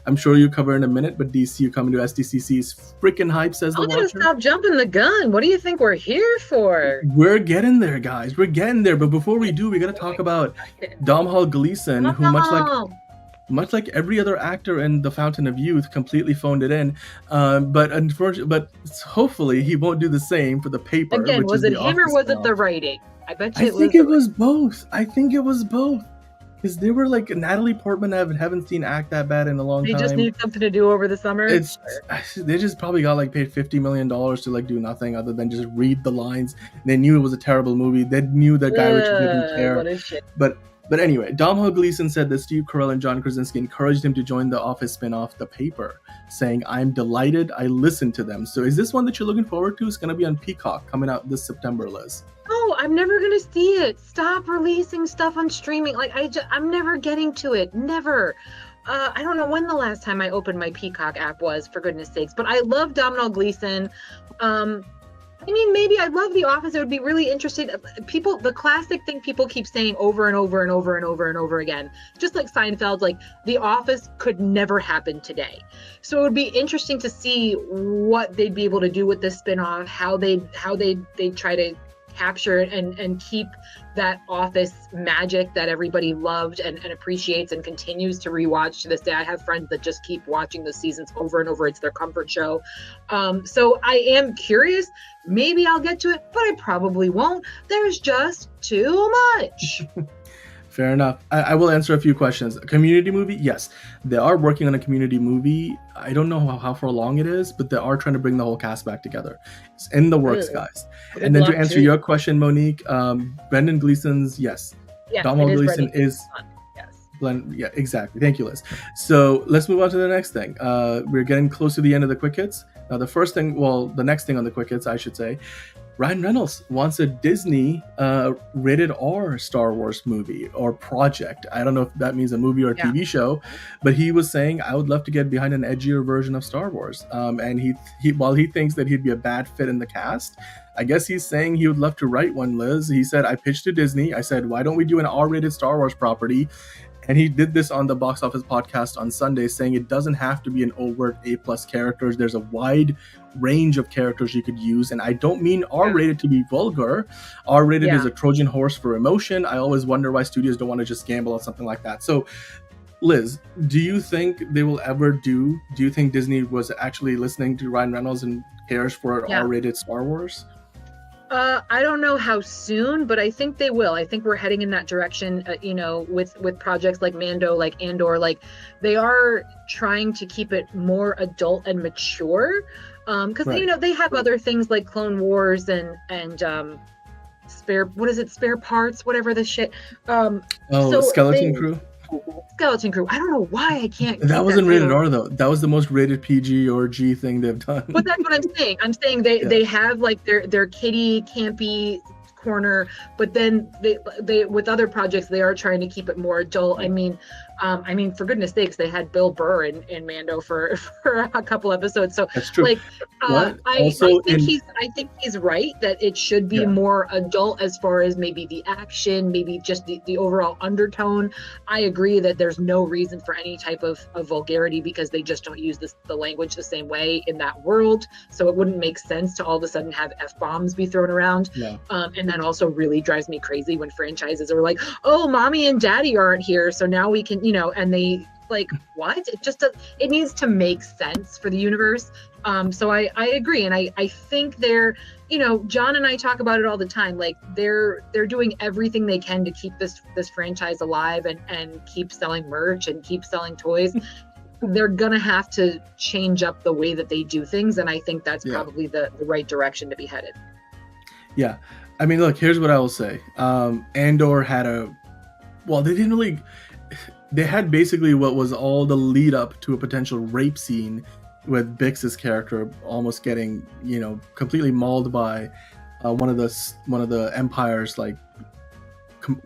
[SPEAKER 1] I'm sure you cover in a minute, but DCU coming to SDCC is freaking hype, says the
[SPEAKER 9] I'm
[SPEAKER 1] Watcher.
[SPEAKER 9] gonna stop jumping the gun. What do you think we're here for?
[SPEAKER 1] We're getting there, guys. We're getting there. But before we do, we got to talk about Domhnall Gleeson, who much like every other actor in The Fountain of Youth, completely phoned it in. But hopefully he won't do the same for The Paper.
[SPEAKER 9] Again,
[SPEAKER 1] which
[SPEAKER 9] was
[SPEAKER 1] is
[SPEAKER 9] it
[SPEAKER 1] the
[SPEAKER 9] him or
[SPEAKER 1] Office
[SPEAKER 9] was it
[SPEAKER 1] spin-off.
[SPEAKER 9] the writing? I bet
[SPEAKER 1] I
[SPEAKER 9] you
[SPEAKER 1] think it was both. Because they were like, Natalie Portman, I haven't seen act that bad in a long time.
[SPEAKER 9] They just need something to do over the summer.
[SPEAKER 1] They just probably got like paid $50 million to like do nothing other than just read the lines. They knew it was a terrible movie. They knew that Guy Ritchie didn't care.
[SPEAKER 9] What a shit.
[SPEAKER 1] But anyway, Domhnall Gleeson said that Steve Carell and John Krasinski encouraged him to join the Office spin-off The Paper, saying, "I'm delighted. I listened to them." So is this one that you're looking forward to? It's going to be on Peacock coming out this September, Liz.
[SPEAKER 9] Oh, I'm never gonna see it. Stop releasing stuff on streaming. Like I'm never getting to it. Never. I don't know when the last time I opened my Peacock app was, for goodness sakes. But I love Domhnall Gleeson. I mean, maybe I love The Office. I would be really interested. The classic thing people keep saying over and over and over and over and over again, just like Seinfeld, like The Office could never happen today. So it would be interesting to see what they'd be able to do with this spinoff, how they try to capture it and keep that Office magic that everybody loved and appreciates and continues to rewatch to this day. I have friends that just keep watching the seasons over and over. It's their comfort show. So I am curious. Maybe I'll get to it, but I probably won't. There's just too much.
[SPEAKER 1] Fair enough. I will answer a few questions. A community movie? Yes. They are working on a community movie. I don't know how far along it is, but they are trying to bring the whole cast back together. It's in the works, guys. And then to answer your question, Monique, Brendan Gleeson's, yes. Domhnall Gleeson is... Yeah, exactly. Thank you, Liz. So let's move on to the next thing. We're getting close to the end of the quick hits. Now, the next thing on the quick hits, I should say, Ryan Reynolds wants a Disney rated R Star Wars movie or project. I don't know if that means a movie or a TV show, but he was saying, I would love to get behind an edgier version of Star Wars. And he while he thinks that he'd be a bad fit in the cast, I guess he's saying he would love to write one, Liz. He said, I pitched to Disney. I said, why don't we do an R-rated Star Wars property? And he did this on the Box Office podcast on Sunday, saying it doesn't have to be an overt A+ characters. There's a wide range of characters you could use. And I don't mean R-rated to be vulgar. R-rated is a Trojan horse for emotion. I always wonder why studios don't want to just gamble on something like that. So, Liz, do you think they will ever do you think Disney was actually listening to Ryan Reynolds and cares for an R-rated Star Wars?
[SPEAKER 9] I don't know how soon, but I think they will. I think we're heading in that direction, with projects like Mando, like Andor, like they are trying to keep it more adult and mature. Because they have other things like Clone Wars and spare parts, whatever the shit.
[SPEAKER 1] Skeleton Crew.
[SPEAKER 9] Skeleton Crew. I don't know why I can't.
[SPEAKER 1] That wasn't rated R though. That was the most rated PG or G thing they've done.
[SPEAKER 9] But that's what I'm saying. I'm saying they have like their kiddie campy corner, but then they with other projects they are trying to keep it more adult. I mean, for goodness sakes, they had Bill Burr in Mando for a couple episodes. So
[SPEAKER 1] that's true.
[SPEAKER 9] Like, I think he's right that it should be more adult as far as maybe the action, maybe just the overall undertone. I agree that there's no reason for any type of vulgarity because they just don't use the language the same way in that world. So it wouldn't make sense to all of a sudden have F-bombs be thrown around. Yeah. And that also really drives me crazy when franchises are like, oh, mommy and daddy aren't here, so now we can, and they like, what? It needs to make sense for the universe. So I agree. And I think they're, John and I talk about it all the time. Like they're doing everything they can to keep this franchise alive and keep selling merch and keep selling toys. They're gonna have to change up the way that they do things. And I think that's probably the right direction to be headed.
[SPEAKER 1] Yeah. I mean, look, here's what I will say. Andor had they had basically what was all the lead up to a potential rape scene with Bix's character almost getting, completely mauled by one of the Empire's like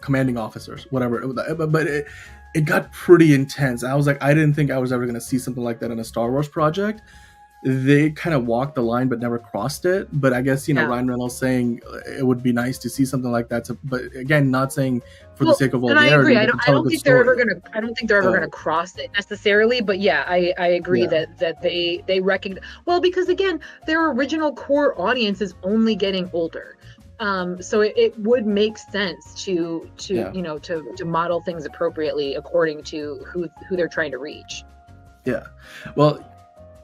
[SPEAKER 1] commanding officers, whatever. But it got pretty intense. I was like, I didn't think I was ever going to see something like that in a Star Wars project. They kind of walked the line but never crossed it. But I guess Ryan Reynolds saying it would be nice to see something like that. But again, not saying for the sake of vulgarity.
[SPEAKER 9] And I agree. I don't think they're ever gonna cross it necessarily. But yeah, I agree that they recognize. Well, because again, their original core audience is only getting older. So it would make sense to model things appropriately according to who they're trying to reach.
[SPEAKER 1] Yeah. Well,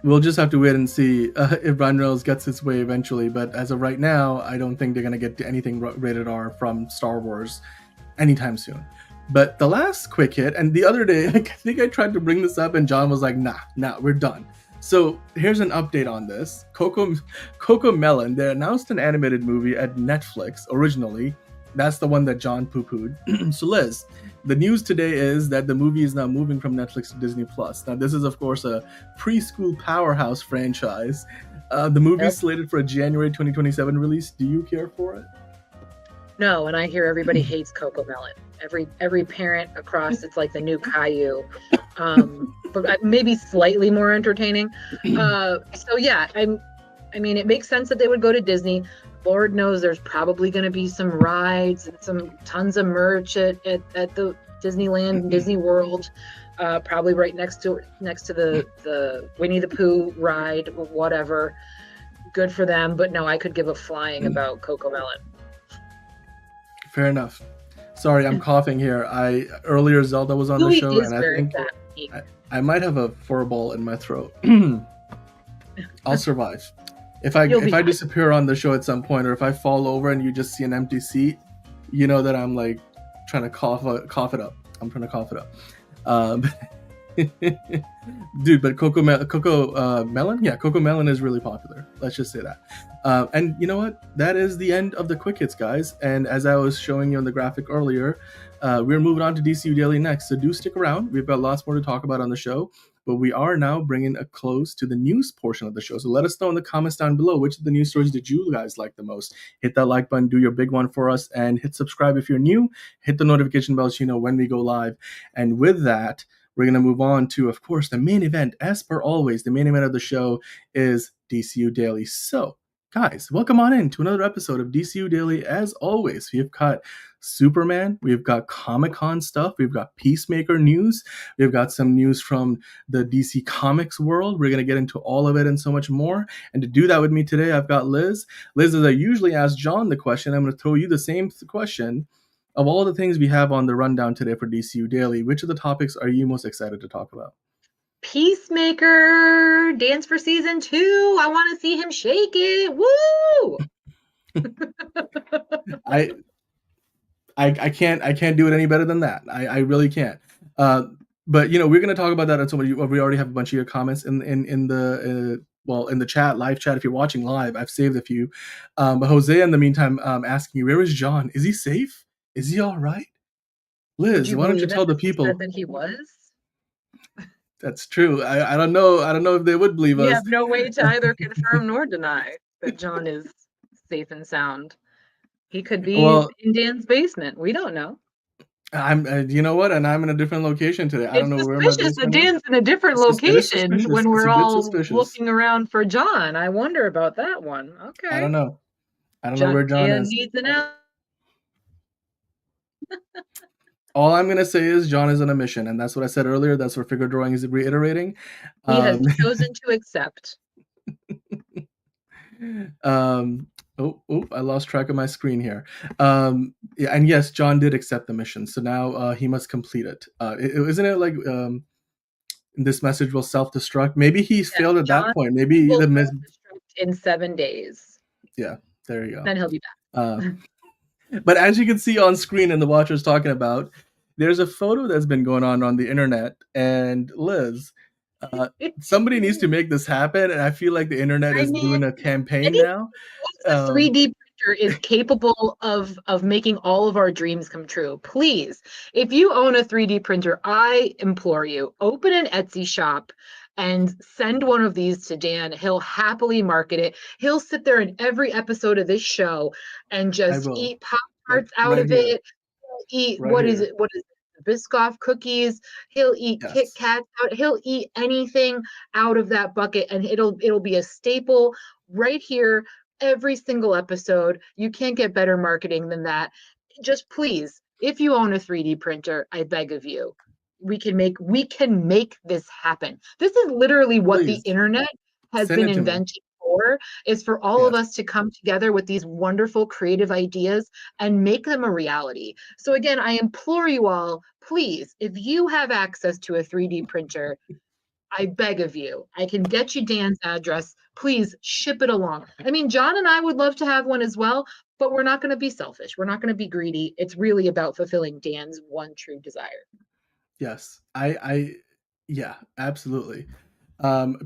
[SPEAKER 1] we'll just have to wait and see if Ryan Reynolds gets his way eventually. But as of right now, I don't think they're going to get anything rated R from Star Wars anytime soon. But the last quick hit, and the other day, I think I tried to bring this up, and John was like, nah, we're done. So here's an update on this. CoComelon, they announced an animated movie at Netflix originally. That's the one that John poo-pooed. So Liz, the news today is that the movie is now moving from Netflix to Disney+. Now this is of course a preschool powerhouse franchise. The movie is slated for a January 2027 release. Do you care for it?
[SPEAKER 9] No, and I hear everybody hates CoComelon. Every parent across, it's like the new Caillou, but maybe slightly more entertaining. So yeah, I mean, it makes sense that they would go to Disney. Lord knows there's probably going to be some rides and tons of merch at the Disneyland, Disney World, probably right next to the Winnie the Pooh ride or whatever. Good for them, but no, I could give a flying about CoComelon.
[SPEAKER 1] Fair enough. Sorry, I'm coughing here. Earlier Zelda was on the show, and I think I might have a furball in my throat. I'll survive. If I disappear on the show at some point, or if I fall over and you just see an empty seat, you know that I'm like trying to cough it up. I'm trying to cough it up. Dude, but CoComelon is really popular. Let's just say that. And you know what? That is the end of the quick hits, guys. And as I was showing you on the graphic earlier, we're moving on to DCU Daily next. So do stick around. We've got lots more to talk about on the show. But we are now bringing a close to the news portion of the show. So let us know in the comments down below, which of the news stories did you guys like the most? Hit that like button, do your big one for us, and hit subscribe if you're new. Hit the notification bell so you know when we go live. And with that, we're going to move on to, of course, the main event. As per always, the main event of the show is DCU Daily. So, guys, welcome on in to another episode of DCU Daily. As always, we've got Superman, we've got Comic-Con stuff, we've got Peacemaker news, we've got some news from the DC Comics world. We're going to get into all of it and so much more. And to do that with me today, I've got Liz. Liz, as I usually ask John the question, I'm going to throw you the same question. Of all the things we have on the rundown today for DCU Daily, which of the topics are you most excited to talk about?
[SPEAKER 9] Peacemaker dance for season 2. I want to see him shake it. Woo!
[SPEAKER 1] I can't do it any better than that. I really can't. But we're going to talk about that. We already have a bunch of your comments in the chat, live chat. If you're watching live, I've saved a few. But Jose, in the meantime, asking you, where is John? Is he safe? Is he all right? Liz, why don't you tell the people
[SPEAKER 9] that he was?
[SPEAKER 1] That's true. I don't know. I don't know if they would believe us.
[SPEAKER 9] We have no way to either confirm nor deny that John is safe and sound. He could be in Dan's basement. We don't know.
[SPEAKER 1] You know what? And I'm in a different location today. I don't know where my
[SPEAKER 9] basement is. Dan's in a different location when we're all looking around for John. I wonder about that one. Okay.
[SPEAKER 1] I don't know. I don't know where John is.
[SPEAKER 9] Needs an out.
[SPEAKER 1] All I'm going to say is John is on a mission, and that's what I said earlier. That's what Figure Drawing is reiterating.
[SPEAKER 9] He has chosen to accept.
[SPEAKER 1] I lost track of my screen here. And yes, John did accept the mission, so now he must complete it. Isn't it like this message will self-destruct? Maybe he's failed at that point. Maybe
[SPEAKER 9] in 7 days.
[SPEAKER 1] Yeah, there you go.
[SPEAKER 9] Then he'll be back.
[SPEAKER 1] But as you can see on screen and the watcher's talking about, there's a photo that's been going on the internet. And Liz, somebody needs to make this happen. And I feel like the internet is doing a campaign now.
[SPEAKER 9] A 3D printer is capable of making all of our dreams come true. Please, if you own a 3D printer, I implore you, open an Etsy shop and send one of these to Dan. He'll happily market it. He'll sit there in every episode of this show and just eat Pop-Tarts out of it. He'll eat, what is it? Biscoff cookies. He'll eat Kit Kats out. He'll eat anything out of that bucket, and it'll be a staple right here every single episode. You can't get better marketing than that. Just please, if you own a 3D printer, I beg of you, we can make this happen. This is literally what the internet has been invented for, is for all of us to come together with these wonderful creative ideas and make them a reality. So again, I implore you all, please, if you have access to a 3D printer, I beg of you, I can get you Dan's address. Please ship it along. I mean, John and I would love to have one as well, but we're not going to be selfish. We're not going to be greedy. It's really about fulfilling Dan's one true desire.
[SPEAKER 1] Yes, yeah, absolutely.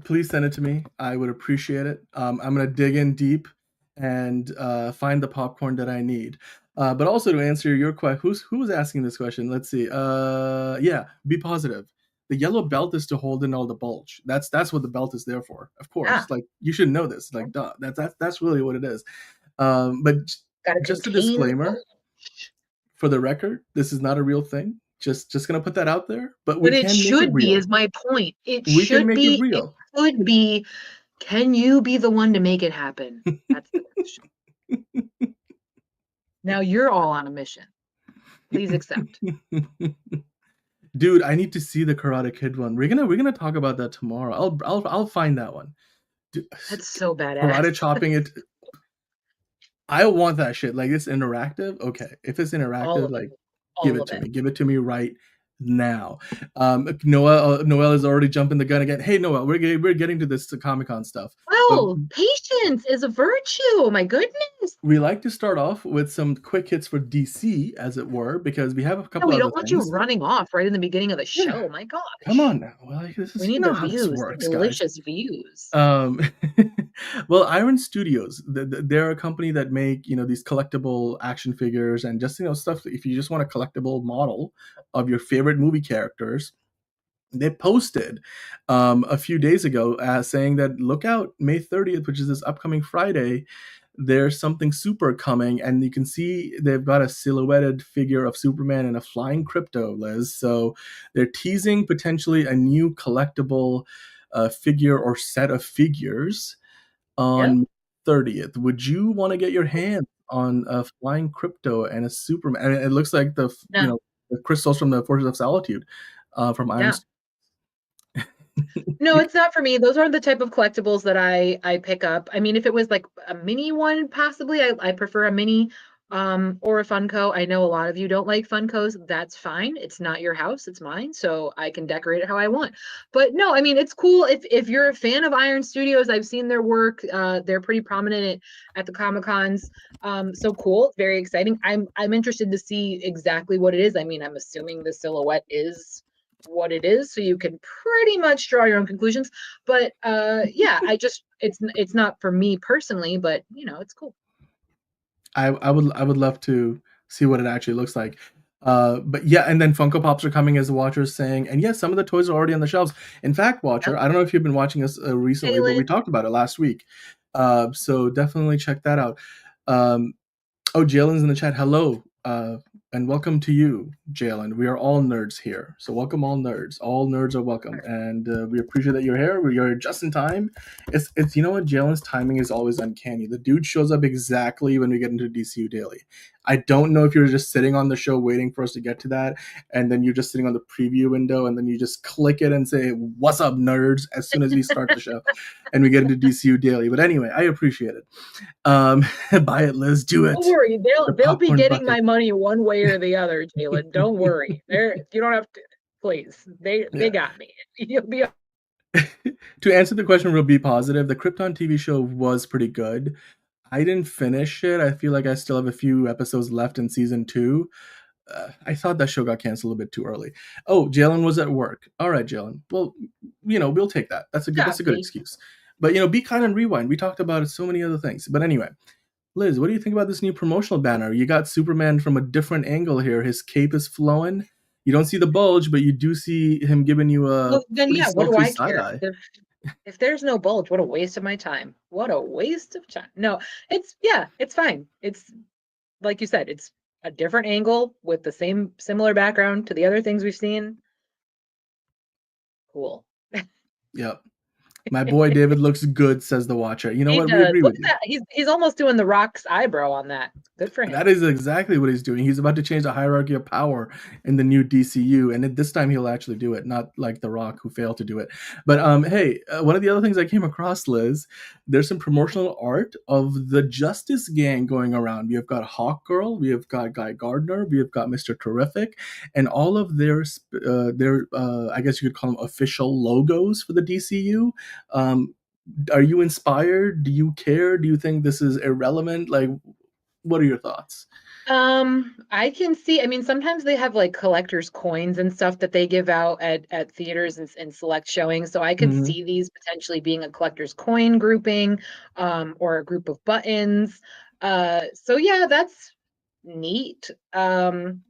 [SPEAKER 1] Please send it to me. I would appreciate it. I'm going to dig in deep and find the popcorn that I need. But also to answer your question, who was asking this question? Let's see. Yeah, be positive. The yellow belt is to hold in all the bulge. That's what the belt is there for. Of course, like you should know this. Like, duh, that's really what it is. But just a disclaimer, for the record, this is not a real thing. Just gonna put that out there. But
[SPEAKER 9] it should be, is my point. It should be. It real. It could be. Can you be the one to make it happen? That's the question. Now you're all on a mission. Please accept.
[SPEAKER 1] Dude, I need to see the Karate Kid one. We're gonna talk about that tomorrow. I'll find that one. Dude,
[SPEAKER 9] that's so badass.
[SPEAKER 1] Karate chopping it. I want that shit. Like, it's interactive. Okay, if it's interactive, like, give it to me. Give it to me right now. Noel is already jumping the gun again. Hey, Noel, we're getting to this Comic-Con stuff.
[SPEAKER 9] Wow, patience is a virtue. Oh my goodness.
[SPEAKER 1] We like to start off with some quick hits for DC, as it were, because we have a couple.
[SPEAKER 9] We don't want you running off right in the beginning of the show. Yeah. My God.
[SPEAKER 1] Come on now. Well,
[SPEAKER 9] we need the views, works, the delicious views.
[SPEAKER 1] Well, Iron Studios, they're a company that make, these collectible action figures and just, stuff. If you just want a collectible model of your favorite movie characters, they posted a few days ago saying that look out, May 30th, which is this upcoming Friday, there's something super coming, and you can see they've got a silhouetted figure of Superman and a flying crypto, Liz. So they're teasing potentially a new collectible figure or set of figures on 30th. Would you want to get your hands on a flying crypto and a Superman? I mean, it looks like the crystals from the Forces of Solitude from Iron.
[SPEAKER 9] No, it's not for me. Those aren't the type of collectibles that I pick up. I mean, if it was like a mini one, possibly, I prefer a mini or a Funko. I know a lot of you don't like Funkos. That's fine. It's not your house. It's mine. So I can decorate it how I want. But no, I mean, it's cool. If you're a fan of Iron Studios, I've seen their work. They're pretty prominent at the Comic-Cons. So cool. It's very exciting. I'm interested to see exactly what it is. I mean, I'm assuming the silhouette is what it is, so you can pretty much draw your own conclusions. But yeah, it's not for me personally, but it's cool.
[SPEAKER 1] I would love to see what it actually looks like. But yeah, and then Funko Pops are coming, as Watcher's saying, and yes, some of the toys are already on the shelves. In fact, Watcher, I don't know if you've been watching us recently, but we talked about it last week. So definitely check that out. Jalen's in the chat. Hello. And welcome to you, Jalen. We are all nerds here. So welcome all nerds. All nerds are welcome. And we appreciate that you're here. You're just in time. It's you know what? Jalen's timing is always uncanny. The dude shows up exactly when we get into DCU Daily. I don't know if you're just sitting on the show waiting for us to get to that, and then you're just sitting on the preview window, and then you just click it and say, "What's up, nerds?" as soon as we start the show, and we get into DCU Daily. But anyway, I appreciate it. Buy it, Liz. Do it.
[SPEAKER 9] Don't worry. They'll be getting my money one way or the other, Jalen. Don't worry. You don't have to. Please. They got me. You'll be.
[SPEAKER 1] To answer the question, real be positive. The Krypton TV show was pretty good. I didn't finish it. I feel like I still have a few episodes left in season 2. I thought that show got canceled a bit too early. Oh, Jalen was at work. All right, Jalen. Well, we'll take that. That's a good excuse. But be kind and rewind. We talked about so many other things. But anyway, Liz, what do you think about this new promotional banner? You got Superman from a different angle here. His cape is flowing. You don't see the bulge, but you do see him giving you a
[SPEAKER 9] Well, then
[SPEAKER 1] pretty
[SPEAKER 9] yeah, what do
[SPEAKER 1] sultry
[SPEAKER 9] I
[SPEAKER 1] side
[SPEAKER 9] care?
[SPEAKER 1] eye.
[SPEAKER 9] If there's no bulge, what a waste of my time. What a waste of time. No, it's fine. It's like you said, it's a different angle with the similar background to the other things we've seen. Cool.
[SPEAKER 1] Yep. My boy David looks good, says the Watcher. You know
[SPEAKER 9] He
[SPEAKER 1] what? We
[SPEAKER 9] does.
[SPEAKER 1] agree
[SPEAKER 9] Look
[SPEAKER 1] with
[SPEAKER 9] at
[SPEAKER 1] you.
[SPEAKER 9] that. He's almost doing the Rock's eyebrow on that. Good for him.
[SPEAKER 1] That is exactly what he's doing. He's about to change the hierarchy of power in the new DCU, and this time he'll actually do it, not like The Rock, who failed to do it. But hey, one of the other things I came across, Liz, there's some promotional art of the Justice Gang going around. We have got Hawk Girl, we have got Guy Gardner, we have got Mr. Terrific, and all of their I guess you could call them official logos for the DCU. Are you inspired? Do you care? Do you think this is irrelevant? Like, what are your thoughts?
[SPEAKER 9] I can see, I mean, sometimes they have like collector's coins and stuff that they give out at theaters and select showings. So I could
[SPEAKER 1] Mhm.
[SPEAKER 9] see these potentially being a collector's coin grouping, or a group of buttons. So yeah, that's neat. I'm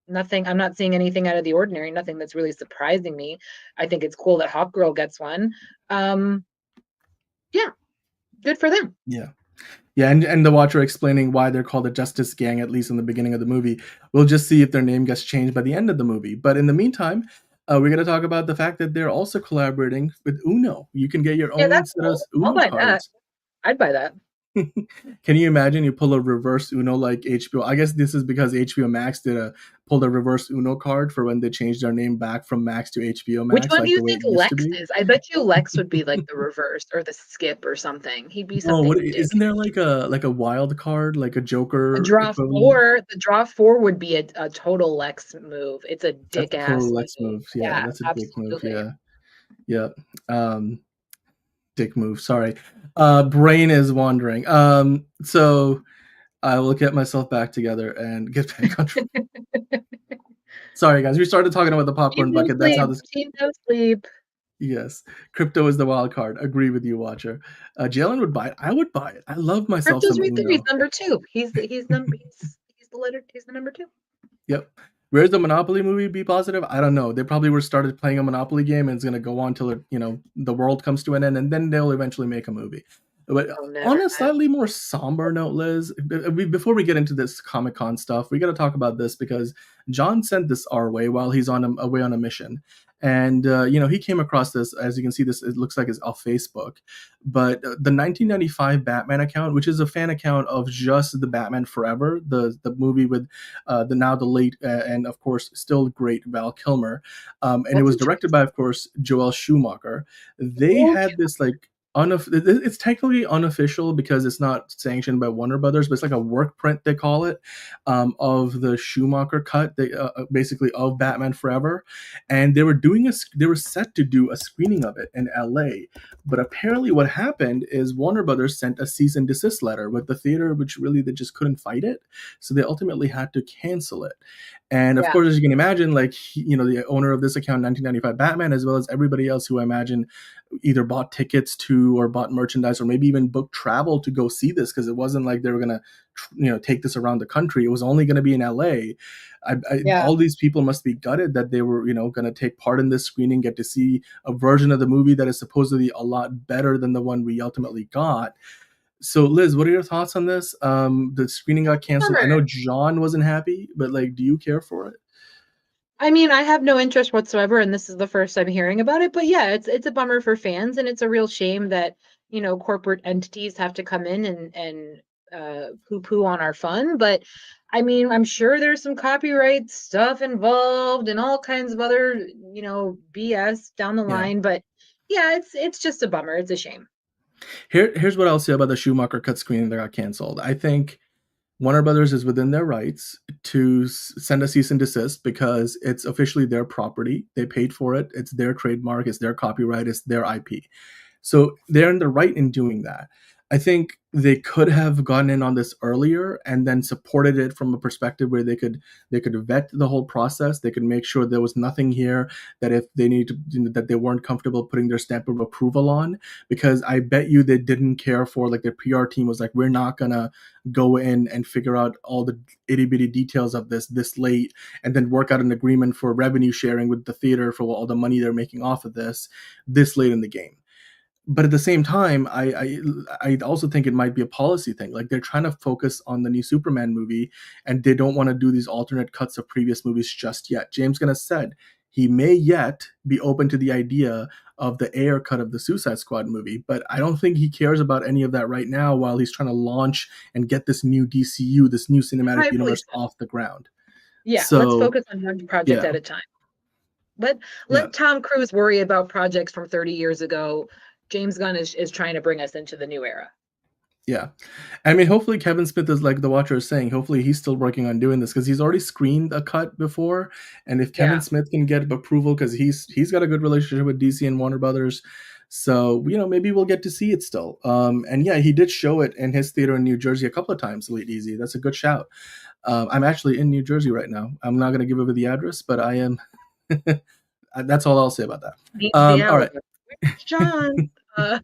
[SPEAKER 9] not seeing anything out of the ordinary, nothing that's really surprising me. I think it's cool that Hawk Girl gets one. Yeah, good for them.
[SPEAKER 1] Yeah. Yeah, and the Watcher explaining why they're called the Justice Gang, at least in the beginning of the movie. We'll just see if their name gets changed by the end of the movie. But in the meantime, we're going to talk about the fact that they're also collaborating with Uno. You can get your
[SPEAKER 9] Yeah,
[SPEAKER 1] own
[SPEAKER 9] that's
[SPEAKER 1] set of
[SPEAKER 9] cool. I'll
[SPEAKER 1] Uno
[SPEAKER 9] buy that.
[SPEAKER 1] cards.
[SPEAKER 9] I'd buy that.
[SPEAKER 1] Can you imagine you pull a reverse Uno like HBO? I guess this is because HBO Max pulled a reverse Uno card for when they changed their name back from Max to HBO Max.
[SPEAKER 9] Which one
[SPEAKER 1] like
[SPEAKER 9] do you
[SPEAKER 1] the way
[SPEAKER 9] think
[SPEAKER 1] it used to
[SPEAKER 9] Lex
[SPEAKER 1] be.
[SPEAKER 9] is? I bet you Lex would be like the reverse or the skip or something. He'd be
[SPEAKER 1] Oh,
[SPEAKER 9] something
[SPEAKER 1] what
[SPEAKER 9] ridiculous.
[SPEAKER 1] isn't there like a wild card, like a Joker
[SPEAKER 9] The draw four would be a total Lex move. It's a dick
[SPEAKER 1] That's a
[SPEAKER 9] ass
[SPEAKER 1] total Lex move. Yeah, that's a dick move.
[SPEAKER 9] absolutely.
[SPEAKER 1] Yeah. Dick move. Sorry. Brain is wandering. So I will get myself back together and get back on track. Sorry, guys. We started talking about the popcorn bucket. That's how this.
[SPEAKER 9] Team no sleep.
[SPEAKER 1] Yes, crypto is the wild card. Agree with you, Watcher. Jalen would buy it. I would buy it. I love myself
[SPEAKER 9] Crypto's
[SPEAKER 1] some
[SPEAKER 9] right there.
[SPEAKER 1] Uno.
[SPEAKER 9] He's number two. He's the number two.
[SPEAKER 1] Yep. Where's the Monopoly movie be positive? I don't know. They probably were started playing a Monopoly game and it's going to go on till the world comes to an end, and then they'll eventually make a movie. But on a slightly more somber note, Liz, before we get into this Comic-Con stuff, we got to talk about this because John sent this our way while he's away on a mission. And, he came across this, as you can see, it looks like it's off Facebook. But the 1995 Batman account, which is a fan account of just the Batman Forever, the movie with the late and, of course, still great Val Kilmer. And it was directed by, of course, Joel Schumacher. They had this, like, it's technically unofficial because it's not sanctioned by Warner Brothers, but it's like a work print, they call it, of the Schumacher cut, basically of Batman Forever, and they were set to do a screening of it in LA, but apparently what happened is Warner Brothers sent a cease and desist letter with the theater, which really they just couldn't fight it, so they ultimately had to cancel it. And of course, as you can imagine, like, the owner of this account, 1995 Batman, as well as everybody else who I imagine either bought tickets to or bought merchandise or maybe even booked travel to go see this, because it wasn't like they were going to, take this around the country. It was only going to be in LA. All these people must be gutted that they were, going to take part in this screening, get to see a version of the movie that is supposedly a lot better than the one we ultimately got. So, Liz, what are your thoughts on this? The screening got canceled. I know John wasn't happy, but do you care for it?
[SPEAKER 9] I mean, I have no interest whatsoever, and this is the first I'm hearing about it. But yeah, it's a bummer for fans, and it's a real shame that corporate entities have to come in and poo-poo on our fun. But I mean, I'm sure there's some copyright stuff involved and all kinds of other BS down the line. But yeah, it's just a bummer. It's a shame.
[SPEAKER 1] Here's what I'll say about the Schumacher cut screening that got canceled. I think Warner Brothers is within their rights to send a cease and desist because it's officially their property. They paid for it. It's their trademark. It's their copyright. It's their IP. So they're in the right in doing that. I think they could have gone in on this earlier and then supported it from a perspective where they could vet the whole process. They could make sure there was nothing here that if they need to, that they weren't comfortable putting their stamp of approval on, because I bet you they didn't care for, like, their PR team was like, we're not gonna go in and figure out all the itty bitty details of this late and then work out an agreement for revenue sharing with the theater for all the money they're making off of this late in the game. But at the same time, I also think it might be a policy thing. Like, they're trying to focus on the new Superman movie, and they don't want to do these alternate cuts of previous movies just yet. James Gunn has said he may yet be open to the idea of the air cut of the Suicide Squad movie, but I don't think he cares about any of that right now while he's trying to launch and get this new DCU, this new cinematic universe off the ground.
[SPEAKER 9] Yeah,
[SPEAKER 1] so,
[SPEAKER 9] let's focus on one project at a time. Let Tom Cruise worry about projects from 30 years ago. James Gunn is trying to bring us into the new era.
[SPEAKER 1] Yeah. I mean, hopefully Kevin Smith is, like the Watcher is saying, hopefully he's still working on doing this, because he's already screened a cut before. And if Kevin Smith can get approval, because he's got a good relationship with DC and Warner Brothers, so, maybe we'll get to see it still. And yeah, he did show it in his theater in New Jersey a couple of times, Late Easy. That's a good shout. I'm actually in New Jersey right now. I'm not going to give over the address, but I am. That's all I'll say about that. All right.
[SPEAKER 9] John.
[SPEAKER 1] I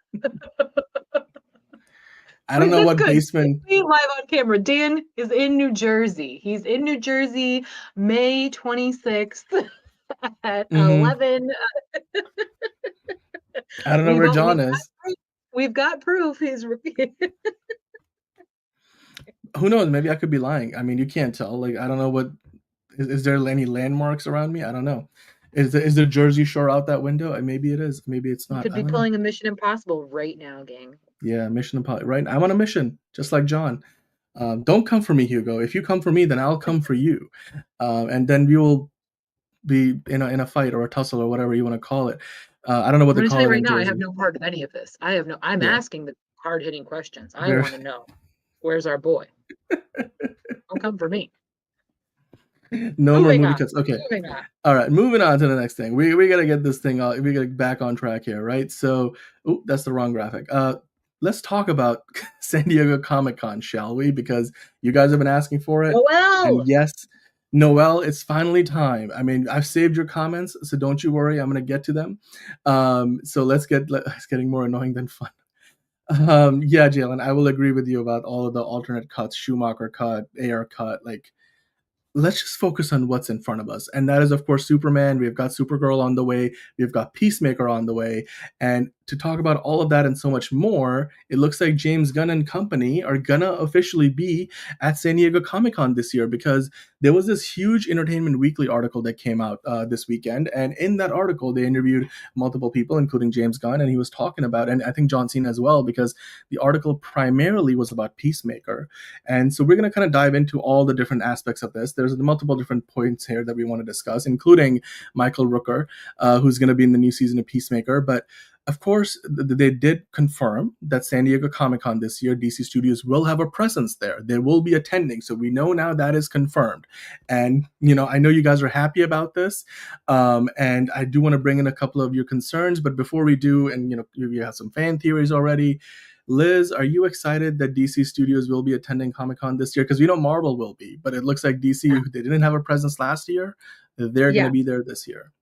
[SPEAKER 1] don't know what basement.
[SPEAKER 9] Live on camera. Dan is in New Jersey. He's in New Jersey, May 26th at 11.
[SPEAKER 1] I don't know where John is.
[SPEAKER 9] We've got proof. He's.
[SPEAKER 1] Who knows? Maybe I could be lying. I mean, you can't tell. Like, I don't know what. Is there any landmarks around me? I don't know. Is the Jersey Shore out that window? Maybe it is. Maybe it's not.
[SPEAKER 9] You could be pulling a Mission Impossible right now, gang.
[SPEAKER 1] Yeah, Mission Impossible. Right. I'm on a mission, just like John. Don't come for me, Hugo. If you come for me, then I'll come for you, and then we will be in a fight or a tussle or whatever you want to call it. I don't know what they call it
[SPEAKER 9] right
[SPEAKER 1] in
[SPEAKER 9] now.
[SPEAKER 1] Jersey.
[SPEAKER 9] I have no part of any of this. I'm asking the hard-hitting questions. I want to know, where's our boy? Don't come for me.
[SPEAKER 1] No more movie cuts. Okay. All right. Moving on to the next thing. We got to get this thing out. We got to get back on track here, right? So, that's the wrong graphic. Let's talk about San Diego Comic-Con, shall we? Because you guys have been asking for it.
[SPEAKER 9] Noel!
[SPEAKER 1] And yes, Noel, it's finally time. I mean, I've saved your comments, so don't you worry. I'm going to get to them. So it's getting more annoying than fun. Yeah, Jalen, I will agree with you about all of the alternate cuts, Schumacher cut, AR cut, like, let's just focus on what's in front of us. And that is, of course, Superman. We've got Supergirl on the way. We've got Peacemaker on the way. And to talk about all of that and so much more, it looks like James Gunn and company are gonna officially be at San Diego Comic-Con this year, because there was this huge Entertainment Weekly article that came out this weekend. And in that article, they interviewed multiple people, including James Gunn, and he was talking about, and I think John Cena as well, because the article primarily was about Peacemaker. And so we're going to kind of dive into all the different aspects of this. There's multiple different points here that we want to discuss, including Michael Rooker, who's going to be in the new season of Peacemaker. But of course, they did confirm that San Diego Comic-Con this year, DC Studios will have a presence there. They will be attending. So we know now that is confirmed. And, I know you guys are happy about this. And I do want to bring in a couple of your concerns. But before we do, and, you have some fan theories already. Liz, are you excited that DC Studios will be attending Comic-Con this year? Because we know Marvel will be, but it looks like DC, they didn't have a presence last year. They're going to be there this year.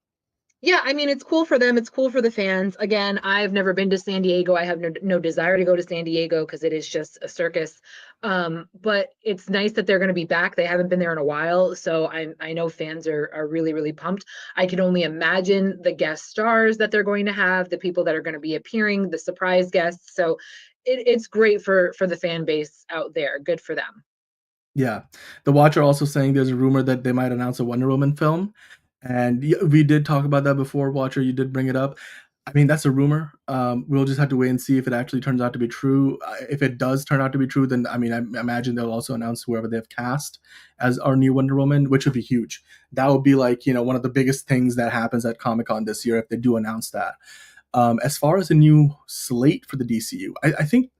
[SPEAKER 9] Yeah, I mean, it's cool for them. It's cool for the fans. Again, I've never been to San Diego. I have no desire to go to San Diego because it is just a circus. But it's nice that they're going to be back. They haven't been there in a while. So I know fans are really, really pumped. I can only imagine the guest stars that they're going to have, the people that are going to be appearing, the surprise guests. So it's great for the fan base out there. Good for them. Yeah.
[SPEAKER 1] The Watcher also saying there's a rumor that they might announce a Wonder Woman film. And we did talk about that before, Watcher. You did bring it up. I mean, that's a rumor. We'll just have to wait and see if it actually turns out to be true. If it does turn out to be true, then, I mean, I imagine they'll also announce whoever they've cast as our new Wonder Woman, which would be huge. That would be like, one of the biggest things that happens at Comic-Con this year if they do announce that. As far as a new slate for the DCU, I think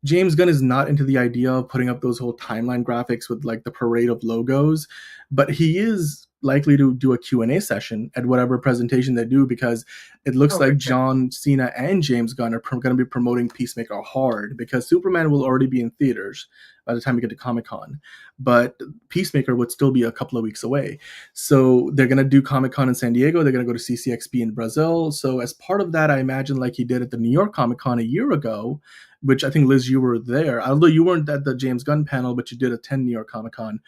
[SPEAKER 1] James Gunn is not into the idea of putting up those whole timeline graphics with like the parade of logos, but he is likely to do a Q&A session at whatever presentation they do, because it looks like John Cena and James Gunn are going to be promoting Peacemaker hard, because Superman will already be in theaters by the time we get to Comic-Con, but Peacemaker would still be a couple of weeks away. So they're going to do Comic-Con in San Diego. They're going to go to CCXP in Brazil. So as part of that, I imagine, like he did at the New York Comic-Con a year ago, which I think, Liz, you were there, although you weren't at the James Gunn panel, but you did attend New York Comic-Con.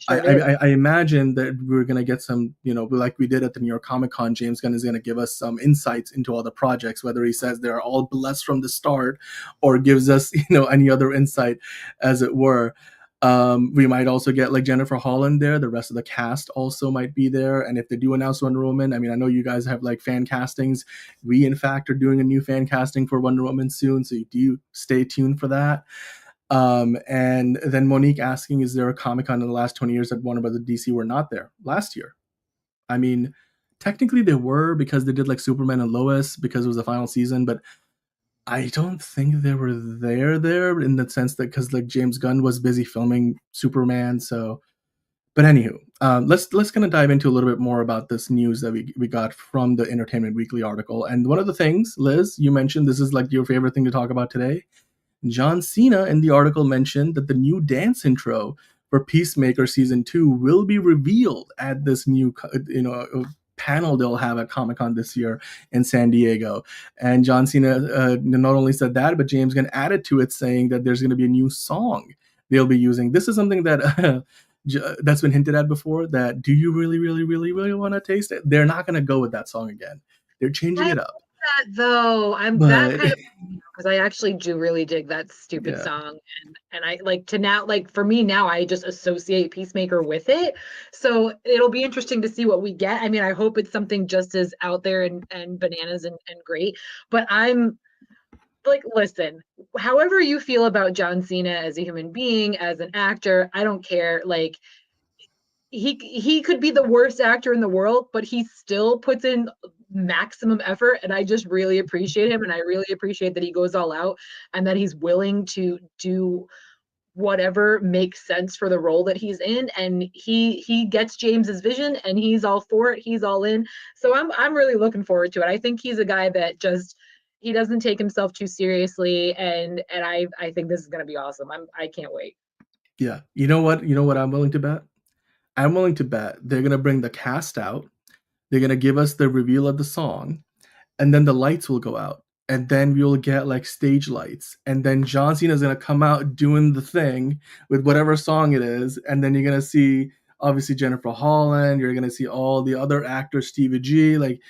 [SPEAKER 1] I imagine that we're going to get some, like we did at the New York Comic-Con, James Gunn is going to give us some insights into all the projects, whether he says they're all blessed from the start or gives us, any other insight, as it were. We might also get like Jennifer Holland there. The rest of the cast also might be there. And if they do announce Wonder Woman, I mean, I know you guys have like fan castings. We, in fact, are doing a new fan casting for Wonder Woman soon. So you do stay tuned for that. And then Monique asking, is there a Comic-Con in the last 20 years that Warner Bros. DC were not there last year? I mean, technically they were, because they did like Superman and Lois because it was the final season, but I don't think they were there in the sense that, because like James Gunn was busy filming Superman. So, but anywho, let's kind of dive into a little bit more about this news that we got from the Entertainment Weekly article. And one of the things, Liz, you mentioned, this is like your favorite thing to talk about today. John Cena in the article mentioned that the new dance intro for Peacemaker Season 2 will be revealed at this new, panel they'll have at Comic-Con this year in San Diego. And John Cena not only said that, but James Gunn added to it, saying that there's going to be a new song they'll be using. This is something that that's been hinted at before, that do you really, really, really, really want to taste it? They're not going to go with that song again. They're changing it up.
[SPEAKER 9] That though, that kind of, because I actually do really dig that stupid song, and I like to now, like for me now, I just associate Peacemaker with it. So it'll be interesting to see what we get. I mean, I hope it's something just as out there and bananas and great. But I'm like, listen, however you feel about John Cena as a human being, as an actor, I don't care. Like, he could be the worst actor in the world, but he still puts in maximum effort, and I just really appreciate him, and I really appreciate that he goes all out and that he's willing to do whatever makes sense for the role that he's in, and he gets James's vision, and he's all for it, he's all in. So I'm really looking forward to it. I think he's a guy that just, he doesn't take himself too seriously, and I think this is going to be awesome. I can't wait.
[SPEAKER 1] Yeah, you know what I'm willing to bet? I'm willing to bet they're going to bring the cast out. They're going to give us the reveal of the song, and then the lights will go out, and then we'll get like stage lights, and then John Cena is going to come out doing the thing with whatever song it is, and then you're going to see obviously Jennifer Holland, you're going to see all the other actors, Stevie G, like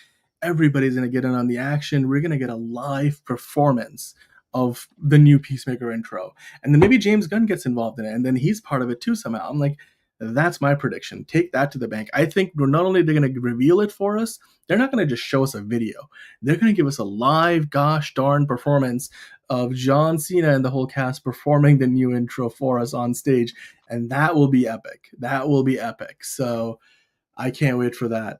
[SPEAKER 1] everybody's going to get in on the action. We're going to get a live performance of the new Peacemaker intro, and then maybe James Gunn gets involved in it, and then he's part of it too somehow. I'm like, that's my prediction. Take that to the bank. I think not only they're going to reveal it for us, they're not going to just show us a video. They're going to give us a live, gosh darn performance of John Cena and the whole cast performing the new intro for us on stage. And that will be epic. That will be epic. So I can't wait for that.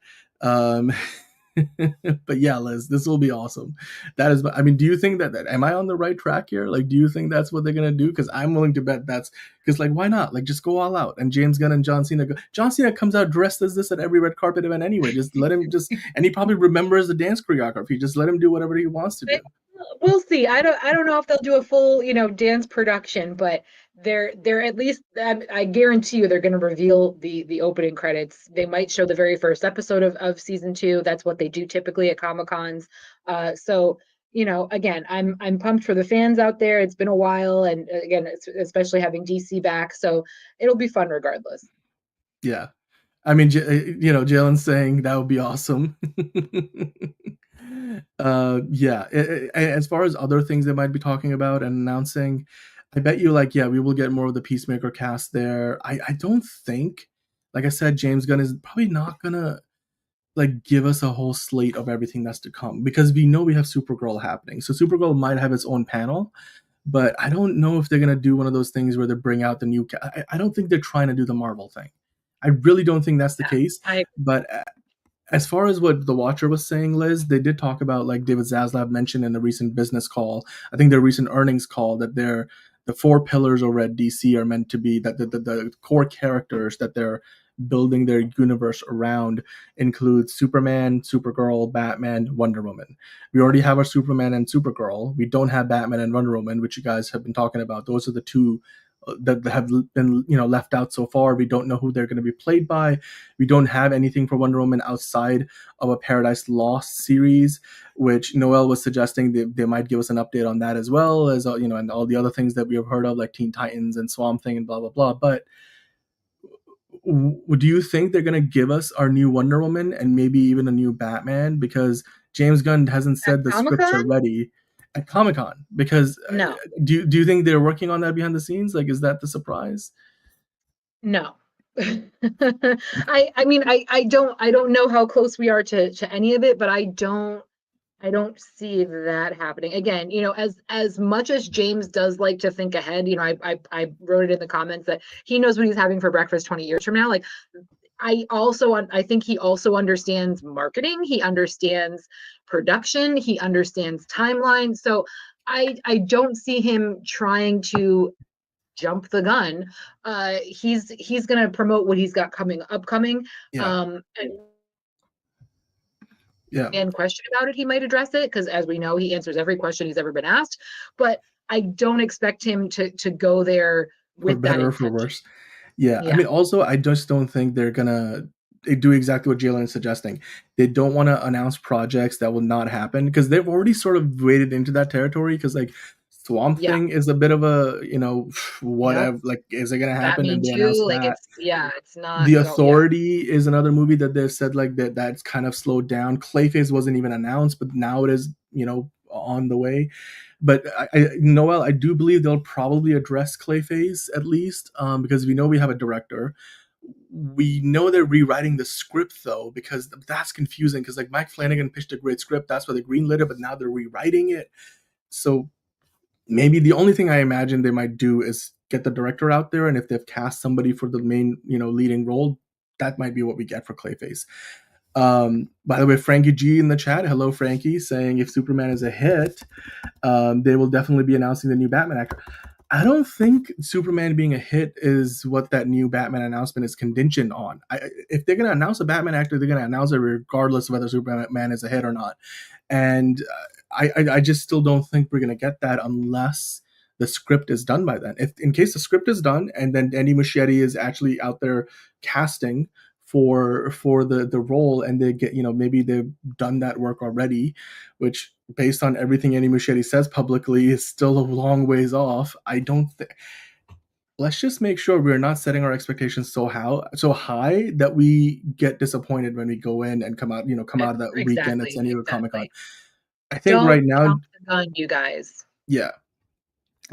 [SPEAKER 1] But yeah, Liz, this will be awesome. That is, I mean, do you think that am I on the right track here? Like, do you think that's what they're going to do? Because I'm willing to bet that's, because like, why not? Like, just go all out. And James Gunn and John Cena John Cena comes out dressed as this at every red carpet event anyway. Just let him and he probably remembers the dance choreography. Just let him do whatever he wants to do.
[SPEAKER 9] We'll see. I don't know if they'll do a full, dance production, but they're at least, I guarantee you they're going to reveal the opening credits. They might show the very first episode of season 2. That's what they do typically at Comic-Cons. So, again, I'm pumped for the fans out there. It's been a while, and again, especially having DC back, so it'll be fun regardless.
[SPEAKER 1] Yeah. I mean, Jalen's saying that would be awesome. As far as other things they might be talking about and announcing, I bet you we will get more of the Peacemaker cast there. I don't think, like I said, James Gunn is probably not gonna give us a whole slate of everything that's to come, because we know we have Supergirl happening. So Supergirl might have its own panel, but I don't know if they're gonna do one of those things where they bring out the new. I don't think they're trying to do the Marvel thing. I really don't think that's the case. But as far as what The Watcher was saying, Liz, they did talk about, like David Zaslav mentioned in the recent business call, I think their recent earnings call, that the 4 pillars over at DC are meant to be that the core characters that they're building their universe around includes Superman, Supergirl, Batman, Wonder Woman. We already have our Superman and Supergirl. We don't have Batman and Wonder Woman, which you guys have been talking about. Those are the two that have been left out so far. We don't know who they're going to be played by. We don't have anything for Wonder Woman outside of a Paradise Lost series, which Noel was suggesting they might give us an update on that, as well as and all the other things that we have heard of, like Teen Titans and Swamp Thing and blah blah blah. But do you think they're going to give us our new Wonder Woman and maybe even a new Batman? Because James Gunn hasn't said the scripts are ready at Comic-Con. Because
[SPEAKER 9] No.
[SPEAKER 1] Do you think they're working on that behind the scenes? Like, is that the surprise?
[SPEAKER 9] No. I mean, I don't know how close we are to any of it, but I don't see that happening. Again, as much as James does like to think ahead, I wrote it in the comments that he knows what he's having for breakfast 20 years from now. Like, I think he also understands marketing. He understands production. He understands timeline. So I don't see him trying to jump the gun. He's going to promote what he's got upcoming.
[SPEAKER 1] Yeah.
[SPEAKER 9] And question about it, he might address it, because as we know, he answers every question he's ever been asked. But I don't expect him to go there with
[SPEAKER 1] for better
[SPEAKER 9] that
[SPEAKER 1] or for worse. Yeah. I mean, also, I just don't think they're gonna do exactly what Jalen is suggesting. They don't want to announce projects that will not happen, because they've already sort of waded into that territory. Because like Swamp Thing is a bit of a whatever. Like, is it gonna happen? And they announced that.
[SPEAKER 9] It's not.
[SPEAKER 1] The Authority is another movie that they've said like that's kind of slowed down. Clayface wasn't even announced, but now it is on the way. But Noel, I do believe they'll probably address Clayface at least, because we know we have a director. We know they're rewriting the script though, because that's confusing. Because like Mike Flanagan pitched a great script, that's why they greenlit it, but now they're rewriting it. So maybe the only thing I imagine they might do is get the director out there, and if they've cast somebody for the main leading role, that might be what we get for Clayface. By the way, Frankie G in the chat, hello Frankie, saying if Superman is a hit, they will definitely be announcing the new Batman actor. I don't think Superman being a hit is what that new Batman announcement is contingent on. If they're going to announce a Batman actor, they're going to announce it regardless of whether Superman is a hit or not. And I just still don't think we're going to get that unless the script is done by then. If in case the script is done and then Andy Muschietti is actually out there casting for the role, and they get maybe they've done that work already, which based on everything Andy Muschietti says publicly is still a long ways off. I don't think. Let's just make sure we're not setting our expectations so high that we get disappointed when we go in and come out of that weekend at San Diego Comic-Con. I think right now,
[SPEAKER 9] jump the gun, you guys.
[SPEAKER 1] Yeah.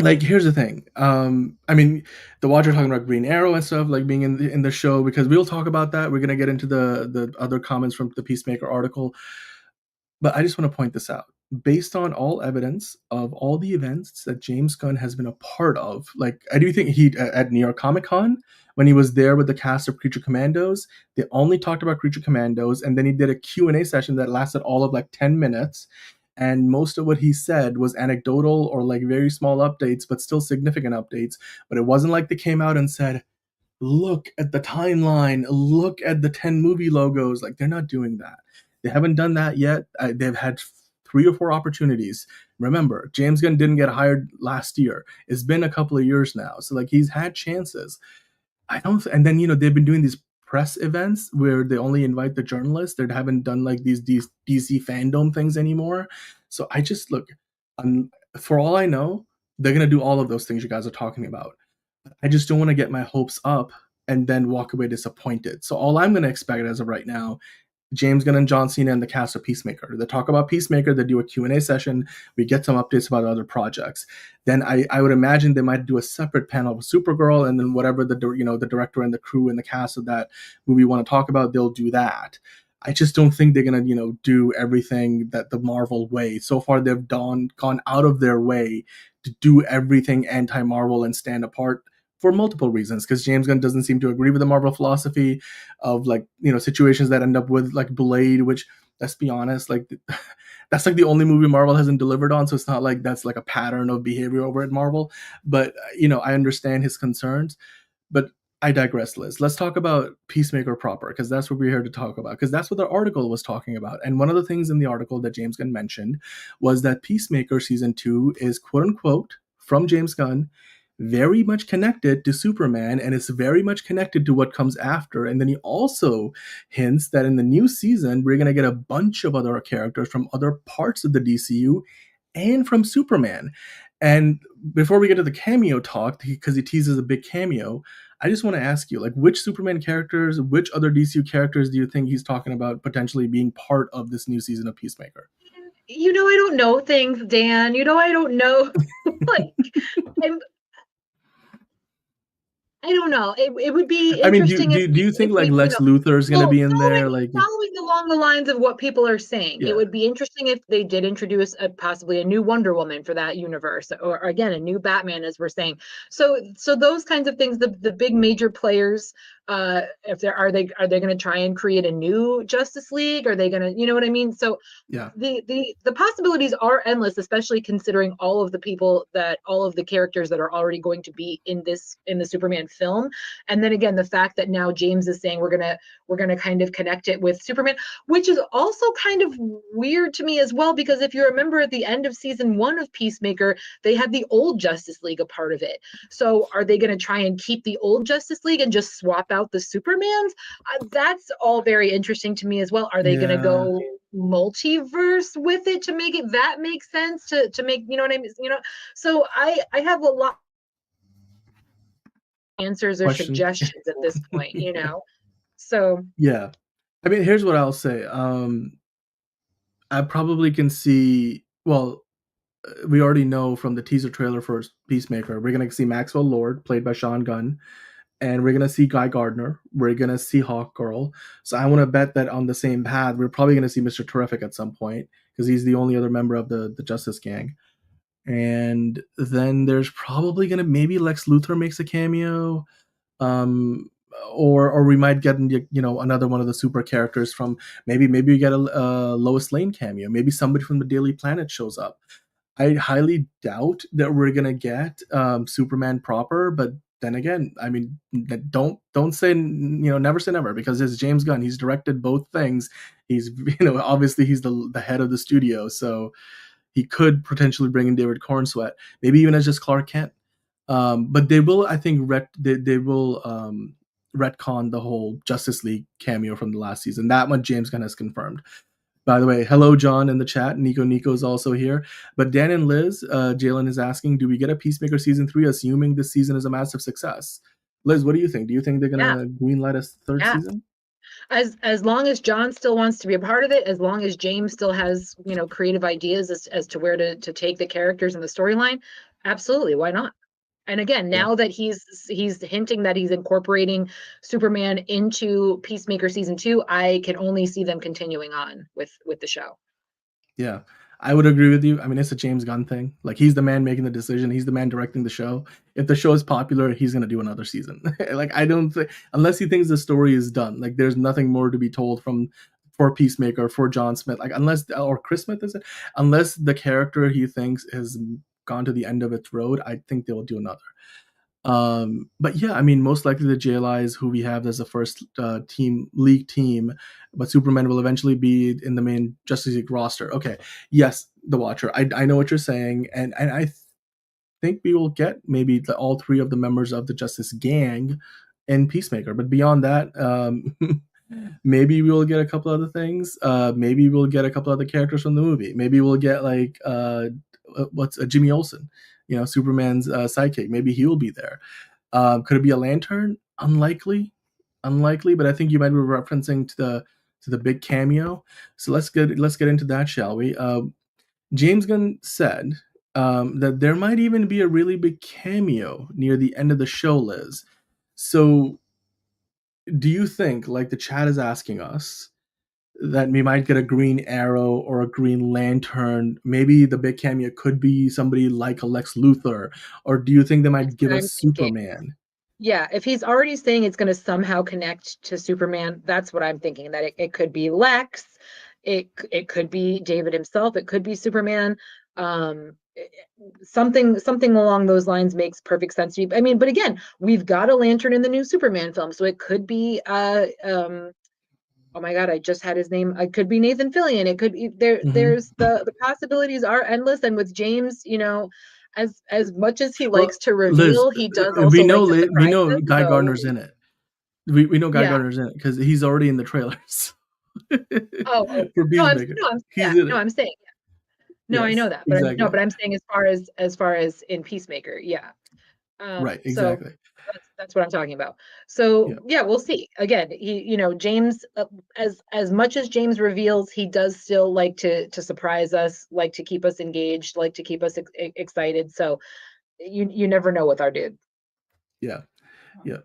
[SPEAKER 1] Like, here's the thing. I mean, the Watcher talking about Green Arrow and stuff, like being in the show, because we'll talk about that. We're gonna get into the other comments from the Peacemaker article, but I just want to point this out. Based on all evidence of all the events that James Gunn has been a part of, like I do think he at New York Comic-Con when he was there with the cast of Creature Commandos, they only talked about Creature Commandos, and then he did a Q&A session that lasted all of like 10 minutes. And most of what he said was anecdotal or like very small updates, but still significant updates. But it wasn't like they came out and said, look at the timeline, look at the 10 movie logos. Like, they're not doing that. They haven't done that yet. They've had 3 or 4 opportunities. Remember, James Gunn didn't get hired last year. It's been a couple of years now. So like he's had chances. And then, they've been doing these press events where they only invite the journalists. They haven't done like these DC fandom things anymore. So I just for all I know, they're going to do all of those things you guys are talking about. I just don't want to get my hopes up and then walk away disappointed. So all I'm going to expect as of right now, James Gunn and John Cena and the cast of Peacemaker. They talk about Peacemaker, they do a Q&A session, we get some updates about other projects. Then I would imagine they might do a separate panel with Supergirl, and then whatever the director and the crew and the cast of that movie want to talk about, they'll do that. I just don't think they're going to, do everything that the Marvel way. So far, they've gone out of their way to do everything anti-Marvel and stand apart for multiple reasons, because James Gunn doesn't seem to agree with the Marvel philosophy of situations that end up with like Blade, which, let's be honest, like that's like the only movie Marvel hasn't delivered on. So it's not like that's like a pattern of behavior over at Marvel. But I understand his concerns. But I digress, Liz. Let's talk about Peacemaker proper, because that's what we're here to talk about, because that's what the article was talking about. And one of the things in the article that James Gunn mentioned was that Peacemaker Season 2 is, quote unquote, from James Gunn, very much connected to Superman, and it's very much connected to what comes after. And then he also hints that in the new season, we're going to get a bunch of other characters from other parts of the DCU and from Superman. And before we get to the cameo talk, because he teases a big cameo, I just want to ask you, like, which Superman characters, which other DCU characters do you think he's talking about potentially being part of this new season of Peacemaker?
[SPEAKER 9] I don't know things, Dan. I don't know. Like, I don't know. It would be interesting.
[SPEAKER 1] Do you think like Lex Luthor is going to be in there? Like
[SPEAKER 9] following along the lines of what people are saying,
[SPEAKER 1] Yeah.
[SPEAKER 9] It would be interesting if they did introduce possibly a new Wonder Woman for that universe, or again a new Batman, as we're saying. So those kinds of things. The big major players. If there are they going to try and create a new Justice League? Are they going to, you know what I mean? So
[SPEAKER 1] yeah,
[SPEAKER 9] the possibilities are endless, especially considering all of the characters that are already going to be in the Superman film. And then again, the fact that now James is saying we're gonna kind of connect it with Superman, which is also kind of weird to me as well, because if you remember at the end of season 1 of Peacemaker, they had the old Justice League a part of it. So are they going to try and keep the old Justice League and just swap out the Supermans? That's all very interesting to me as well. Are they going to go multiverse with it to make it that make sense, to make, you know what I mean? So I have a lot of answers or suggestions at this point, so
[SPEAKER 1] yeah. I mean, here's what I'll say. I probably can see, well, we already know from the teaser trailer for Peacemaker, we're going to see Maxwell Lord, played by Sean Gunn, and we're going to see Guy Gardner. We're going to see Hawkgirl. So I want to bet that on the same path, we're probably going to see Mr. Terrific at some point, because he's the only other member of the Justice Gang. And then there's probably going to, maybe Lex Luthor makes a cameo. Or we might get another one of the super characters from maybe we get a Lois Lane cameo. Maybe somebody from the Daily Planet shows up. I highly doubt that we're gonna get Superman proper, but then again, I mean, don't say never say never, because it's James Gunn. He's directed both things. He's obviously he's the head of the studio, so he could potentially bring in David Cornsweet, maybe even as just Clark Kent. But they will, I think, they will retcon the whole Justice League cameo from the last season. That one James Gunn has confirmed. By the way, hello, John, in the chat. Nico is also here. But Dan and Liz, Jalen is asking, do we get a Peacemaker Season 3, assuming this season is a massive success? Liz, what do you think? Do you think they're going to greenlight a third season?
[SPEAKER 9] As long as John still wants to be a part of it, as long as James still has, creative ideas as to where to take the characters and the storyline, absolutely, why not? And again, now that he's hinting that he's incorporating Superman into Peacemaker Season 2, I can only see them continuing on with the show.
[SPEAKER 1] Yeah, I would agree with you. I mean, it's a James Gunn thing. Like, he's the man making the decision. He's the man directing the show. If the show is popular, he's going to do another season. Like, I don't think, unless he thinks the story is done, like, there's nothing more to be told for Peacemaker, for John Smith, like, or Chris Smith, is it? Unless the character he thinks has gone to the end of its road, I think they will do another. But yeah, I mean, most likely the JLI is who we have as the first league team, but Superman will eventually be in the main Justice League roster. Okay, yes, the Watcher. I know what you're saying, and I think we will get maybe all 3 of the members of the Justice Gang in Peacemaker. But beyond that, maybe we'll get a couple other things. Maybe we'll get a couple other characters from the movie. Maybe we'll get like Jimmy Olsen, Superman's sidekick. Maybe he will be there. Could it be a Lantern? Unlikely, but I think you might be referencing to the big cameo. So let's get into that, shall we? James Gunn said that there might even be a really big cameo near the end of the show, Liz. So do you think, like the chat is asking us, that we might get a Green Arrow or a Green Lantern? Maybe the big cameo could be somebody like a Lex Luthor, or do you think they might give us Superman?
[SPEAKER 9] Yeah, if he's already saying it's going to somehow connect to Superman, that's what I'm thinking, that it could be Lex, it could be David himself, it could be Superman. Something along those lines makes perfect sense to me. I mean, but again, we've got a Lantern in the new Superman film, so it could be oh my God, I just had his name. It could be Nathan Fillion. It could be there's the possibilities are endless. And with James, as much as he likes to
[SPEAKER 1] Liz,
[SPEAKER 9] reveal, he does also like to surprise
[SPEAKER 1] we know
[SPEAKER 9] us,
[SPEAKER 1] Guy
[SPEAKER 9] so
[SPEAKER 1] Gardner's in it. We know Guy
[SPEAKER 9] yeah.
[SPEAKER 1] Gardner's in it because he's already in the trailers.
[SPEAKER 9] Oh,
[SPEAKER 1] For
[SPEAKER 9] no,
[SPEAKER 1] Peacemaker. He's in it.
[SPEAKER 9] I'm saying, no, I
[SPEAKER 1] Yes,
[SPEAKER 9] know that, but
[SPEAKER 1] exactly.
[SPEAKER 9] I'm saying as far as in Peacemaker, yeah.
[SPEAKER 1] Right,
[SPEAKER 9] So
[SPEAKER 1] exactly.
[SPEAKER 9] that's what I'm talking about. So
[SPEAKER 1] Yeah.
[SPEAKER 9] yeah, we'll see. Again, James, as much as James reveals, he does still like to surprise us, like to keep us engaged, like to keep us excited. So you never know with our dude.
[SPEAKER 1] Yeah. Yeah.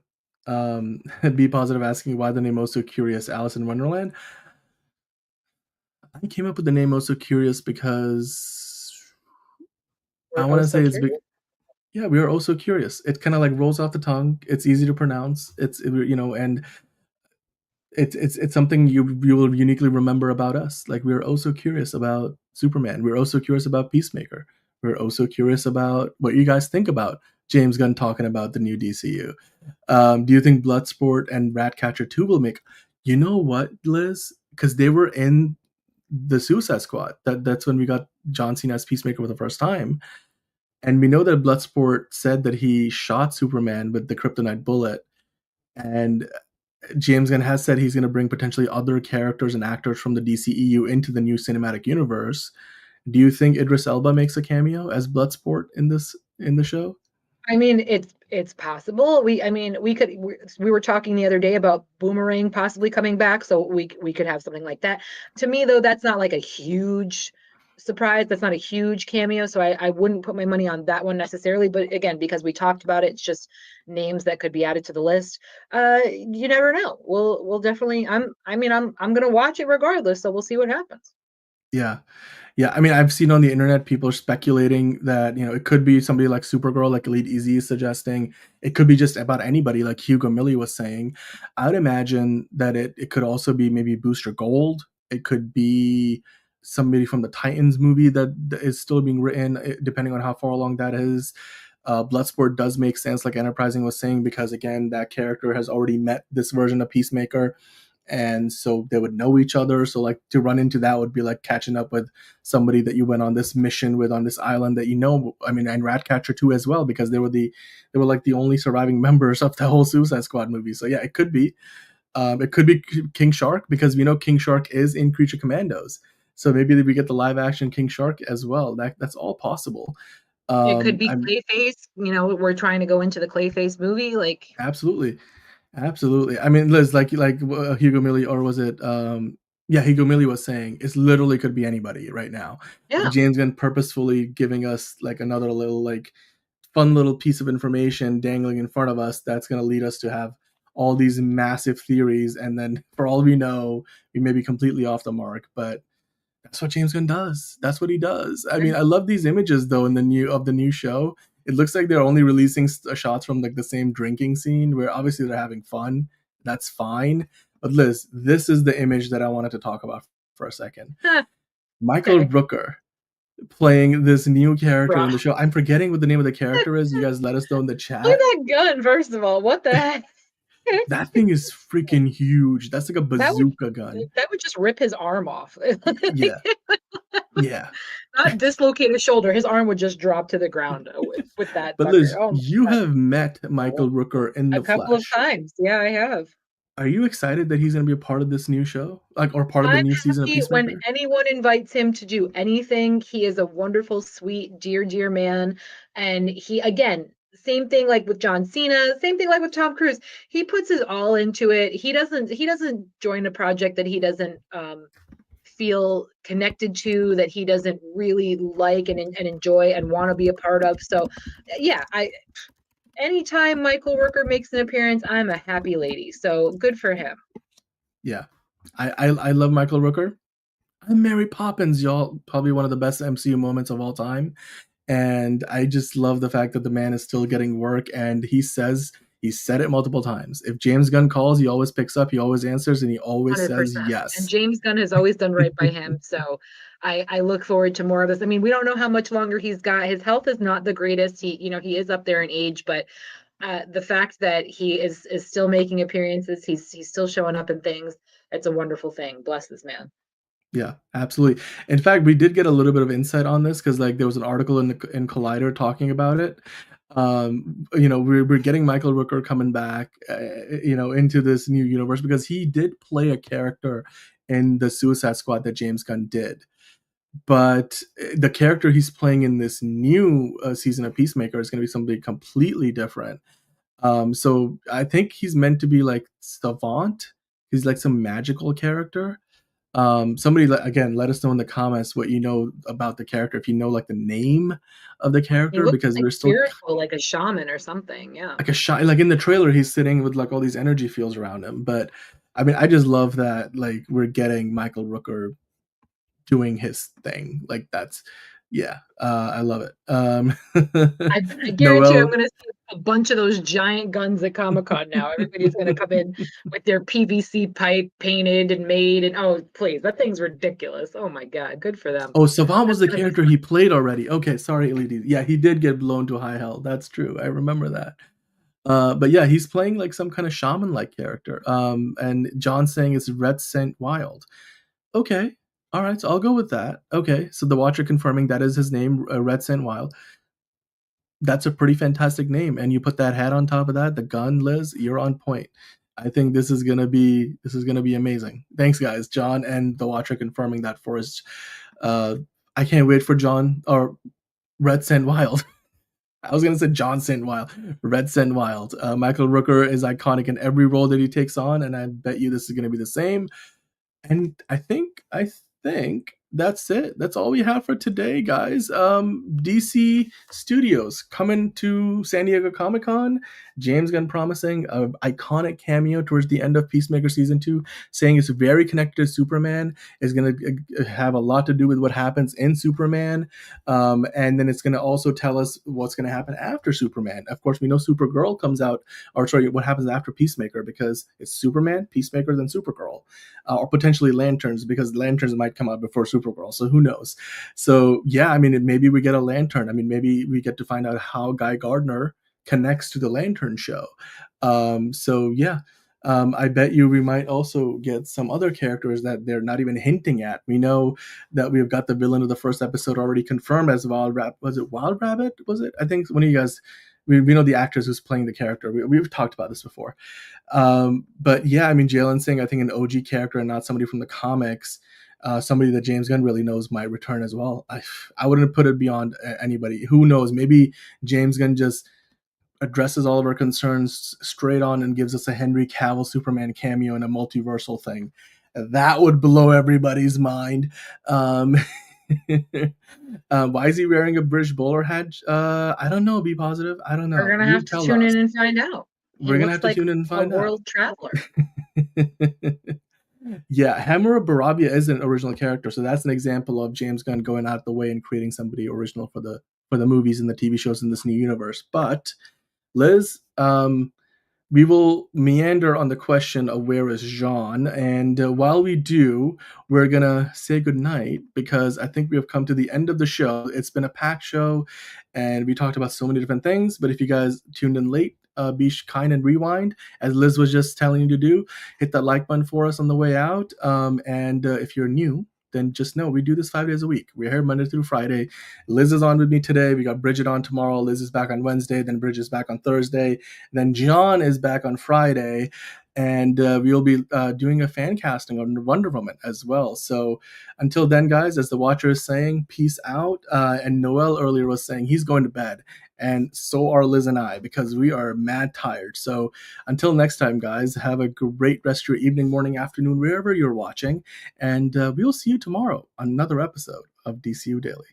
[SPEAKER 1] Be Positive asking why the name Also Curious, Alice in Wonderland. I came up with the name Also Curious because I want to say it's big. Yeah, we are also curious. It kind of like rolls off the tongue. It's easy to pronounce. And it's something you will uniquely remember about us. Like we're also curious about Superman. We're also curious about Peacemaker. We're also curious about what you guys think about James Gunn talking about the new DCU. Do you think Bloodsport and Ratcatcher 2 will make? You know what, Liz? Because they were in the Suicide Squad. That's when we got John Cena as Peacemaker for the first time. And we know that Bloodsport said that he shot Superman with the kryptonite bullet. And James Gunn has said he's going to bring potentially other characters and actors from the DCEU into the new cinematic universe. Do you think Idris Elba makes a cameo as Bloodsport in the show?
[SPEAKER 9] I mean, it's possible. We were talking the other day about Boomerang possibly coming back, so we could have something like that. To me, though, that's not like a huge surprise. That's not a huge cameo, so I wouldn't put my money on that one necessarily. But again, because we talked about it, it's just names that could be added to the list. You never know. We'll definitely. I'm gonna watch it regardless, so we'll see what happens.
[SPEAKER 1] Yeah. Yeah, I mean, I've seen on the internet people speculating that, it could be somebody like Supergirl, like Elite Easy is suggesting. It could be just about anybody, like Hugo Millie was saying. I would imagine that it could also be maybe Booster Gold. It could be somebody from the Titans movie that is still being written, depending on how far along that is. Bloodsport does make sense, like Enterprising was saying, because, again, that character has already met this version of Peacemaker. And so they would know each other. So like to run into that would be like catching up with somebody that you went on this mission with on this island that and Ratcatcher 2 as well, because they were like the only surviving members of the whole Suicide Squad movie. So yeah, it could be. It could be King Shark, because we know King Shark is in Creature Commandos. So maybe we get the live action King Shark as well. That's all possible.
[SPEAKER 9] It could be Clayface. We're trying to go into the Clayface movie. Like
[SPEAKER 1] absolutely. I mean, Liz, like Hugo Millie, or was it? Hugo Millie was saying it's literally could be anybody right now.
[SPEAKER 9] Yeah.
[SPEAKER 1] James Gunn purposefully giving us like another little like fun little piece of information dangling in front of us that's going to lead us to have all these massive theories, and then for all we know, we may be completely off the mark. But that's what James Gunn does. That's what he does. I mean, I love these images though in the new show. It looks like they're only releasing shots from like the same drinking scene, where obviously they're having fun. That's fine. But Liz, this is the image that I wanted to talk about for a second. Michael Rooker playing this new character in the show. I'm forgetting what the name of the character is. You guys let us know in the chat.
[SPEAKER 9] Look at that gun, first of all. What the heck?
[SPEAKER 1] That thing is freaking huge. That's like a bazooka gun.
[SPEAKER 9] That would just rip his arm off.
[SPEAKER 1] Yeah. Yeah.
[SPEAKER 9] Not dislocate his shoulder. His arm would just drop to the ground with that.
[SPEAKER 1] But Liz, you have met Michael Rooker in the flesh.
[SPEAKER 9] A couple of times. Yeah, I have.
[SPEAKER 1] Are you excited that he's going to be a part of this new show? Or part of the new season of Peacemaker?
[SPEAKER 9] When anyone invites him to do anything, he is a wonderful, sweet, dear man. And he, again, same thing like with John Cena, same thing like with Tom Cruise. He puts his all into it. He doesn't join a project that he doesn't feel connected to, that he doesn't really like and enjoy and want to be a part of. So yeah, anytime Michael Rooker makes an appearance, I'm a happy lady. So good for him.
[SPEAKER 1] Yeah. I love Michael Rooker. I'm Mary Poppins, y'all. Probably one of the best MCU moments of all time. And I just love the fact that the man is still getting work, and he said it multiple times. If James Gunn calls, he always picks up, he always answers, and he always 100%. Says yes.
[SPEAKER 9] And James Gunn has always done right by him. So I look forward to more of this. I mean, we don't know how much longer he's got. His health is not the greatest. He is up there in age, but the fact that he is still making appearances, he's still showing up in things. It's a wonderful thing. Bless this man.
[SPEAKER 1] Yeah, absolutely. In fact, we did get a little bit of insight on this because like there was an article in Collider talking about it. We're getting Michael Rooker coming back, into this new universe because he did play a character in the Suicide Squad that James Gunn did. But the character he's playing in this new season of Peacemaker is going to be something completely different. So I think he's meant to be like savant. He's like some magical character. Somebody again, let us know in the comments what you know about the character. If you know like the name of the character, because
[SPEAKER 9] like
[SPEAKER 1] we're still
[SPEAKER 9] spiritual, like a shaman or something. Yeah,
[SPEAKER 1] like like in the trailer, he's sitting with like all these energy fields around him. But I mean, I just love that like we're getting Michael Rooker doing his thing. Like that's I love it.
[SPEAKER 9] I guarantee you I'm going to see a bunch of those giant guns at Comic-Con now. Everybody's going to come in with their PVC pipe painted and made. And oh, please, that thing's ridiculous. Oh my God, good for them.
[SPEAKER 1] Oh, Savant was the character he played already. Okay, sorry, LED. Yeah, he did get blown to high hell. That's true. I remember that. But yeah, he's playing like some kind of shaman-like character. And John's saying it's Red Scent Wild. Okay. All right, so I'll go with that. Okay, so the Watcher confirming that is his name, Red Scent Wild. That's a pretty fantastic name, and you put that hat on top of that, the gun, Liz, you're on point. I think this is gonna be amazing. Thanks, guys. John and the Watcher confirming that for us. I can't wait for John or Red Scent Wild. I was gonna say John Scent Wild, Red Scent Wild. Michael Rooker is iconic in every role that he takes on, and I bet you this is gonna be the same. And I think that's it. That's all we have for today, guys. DC Studios coming to San Diego Comic-Con. James Gunn promising an iconic cameo towards the end of Peacemaker Season 2, saying it's very connected to Superman, is going to have a lot to do with what happens in Superman, and then it's going to also tell us what's going to happen after Superman. Of course, we know Supergirl comes out, or sorry, what happens after Peacemaker, because it's Superman, Peacemaker, then Supergirl, or potentially Lanterns, because Lanterns might come out before Supergirl, so who knows? So yeah, I mean, maybe we get a Lantern. I mean, maybe we get to find out how Guy Gardner connects to the Lantern show. So yeah, I bet you we might also get some other characters that they're not even hinting at. We know that we've got the villain of the first episode already confirmed as Wild Rabbit. Was it Wild Rabbit? Was it? I think one of you guys, we know the actors who's playing the character. We've talked about this before. But yeah, I mean, Jalen Singh, I think an OG character and not somebody from the comics. Somebody that James Gunn really knows might return as well. I wouldn't put it beyond anybody. Who knows? Maybe James Gunn just addresses all of our concerns straight on and gives us a Henry Cavill Superman cameo in a multiversal thing. That would blow everybody's mind. Why is he wearing a British bowler hat? I don't know. Be positive. I don't know.
[SPEAKER 9] We're gonna have to tune in and find out.
[SPEAKER 1] We're gonna have to tune in and find out.
[SPEAKER 9] A world traveler.
[SPEAKER 1] Yeah, Hammer Barabia is an original character, so that's an example of James Gunn going out the way and creating somebody original for the movies and the TV shows in this new universe. But Liz, we will meander on the question of where is Jean, and while we do, we're gonna say goodnight because I think we have come to the end of the show. It's been a packed show, and we talked about so many different things. But if you guys tuned in late, be kind and rewind, as Liz was just telling you to do. Hit that like button for us on the way out. And if you're new, then just know we do this 5 days a week. We're here Monday through Friday. Liz is on with me today. We got Bridget on tomorrow. Liz is back on Wednesday. Then Bridget is back on Thursday. Then John is back on Friday. And we'll be doing a fan casting on Wonder Woman as well. So until then, guys, as the Watcher is saying, peace out. And Noel earlier was saying he's going to bed. And so are Liz and I, because we are mad tired. So until next time, guys, have a great rest of your evening, morning, afternoon, wherever you're watching. And we will see you tomorrow on another episode of DCU Daily.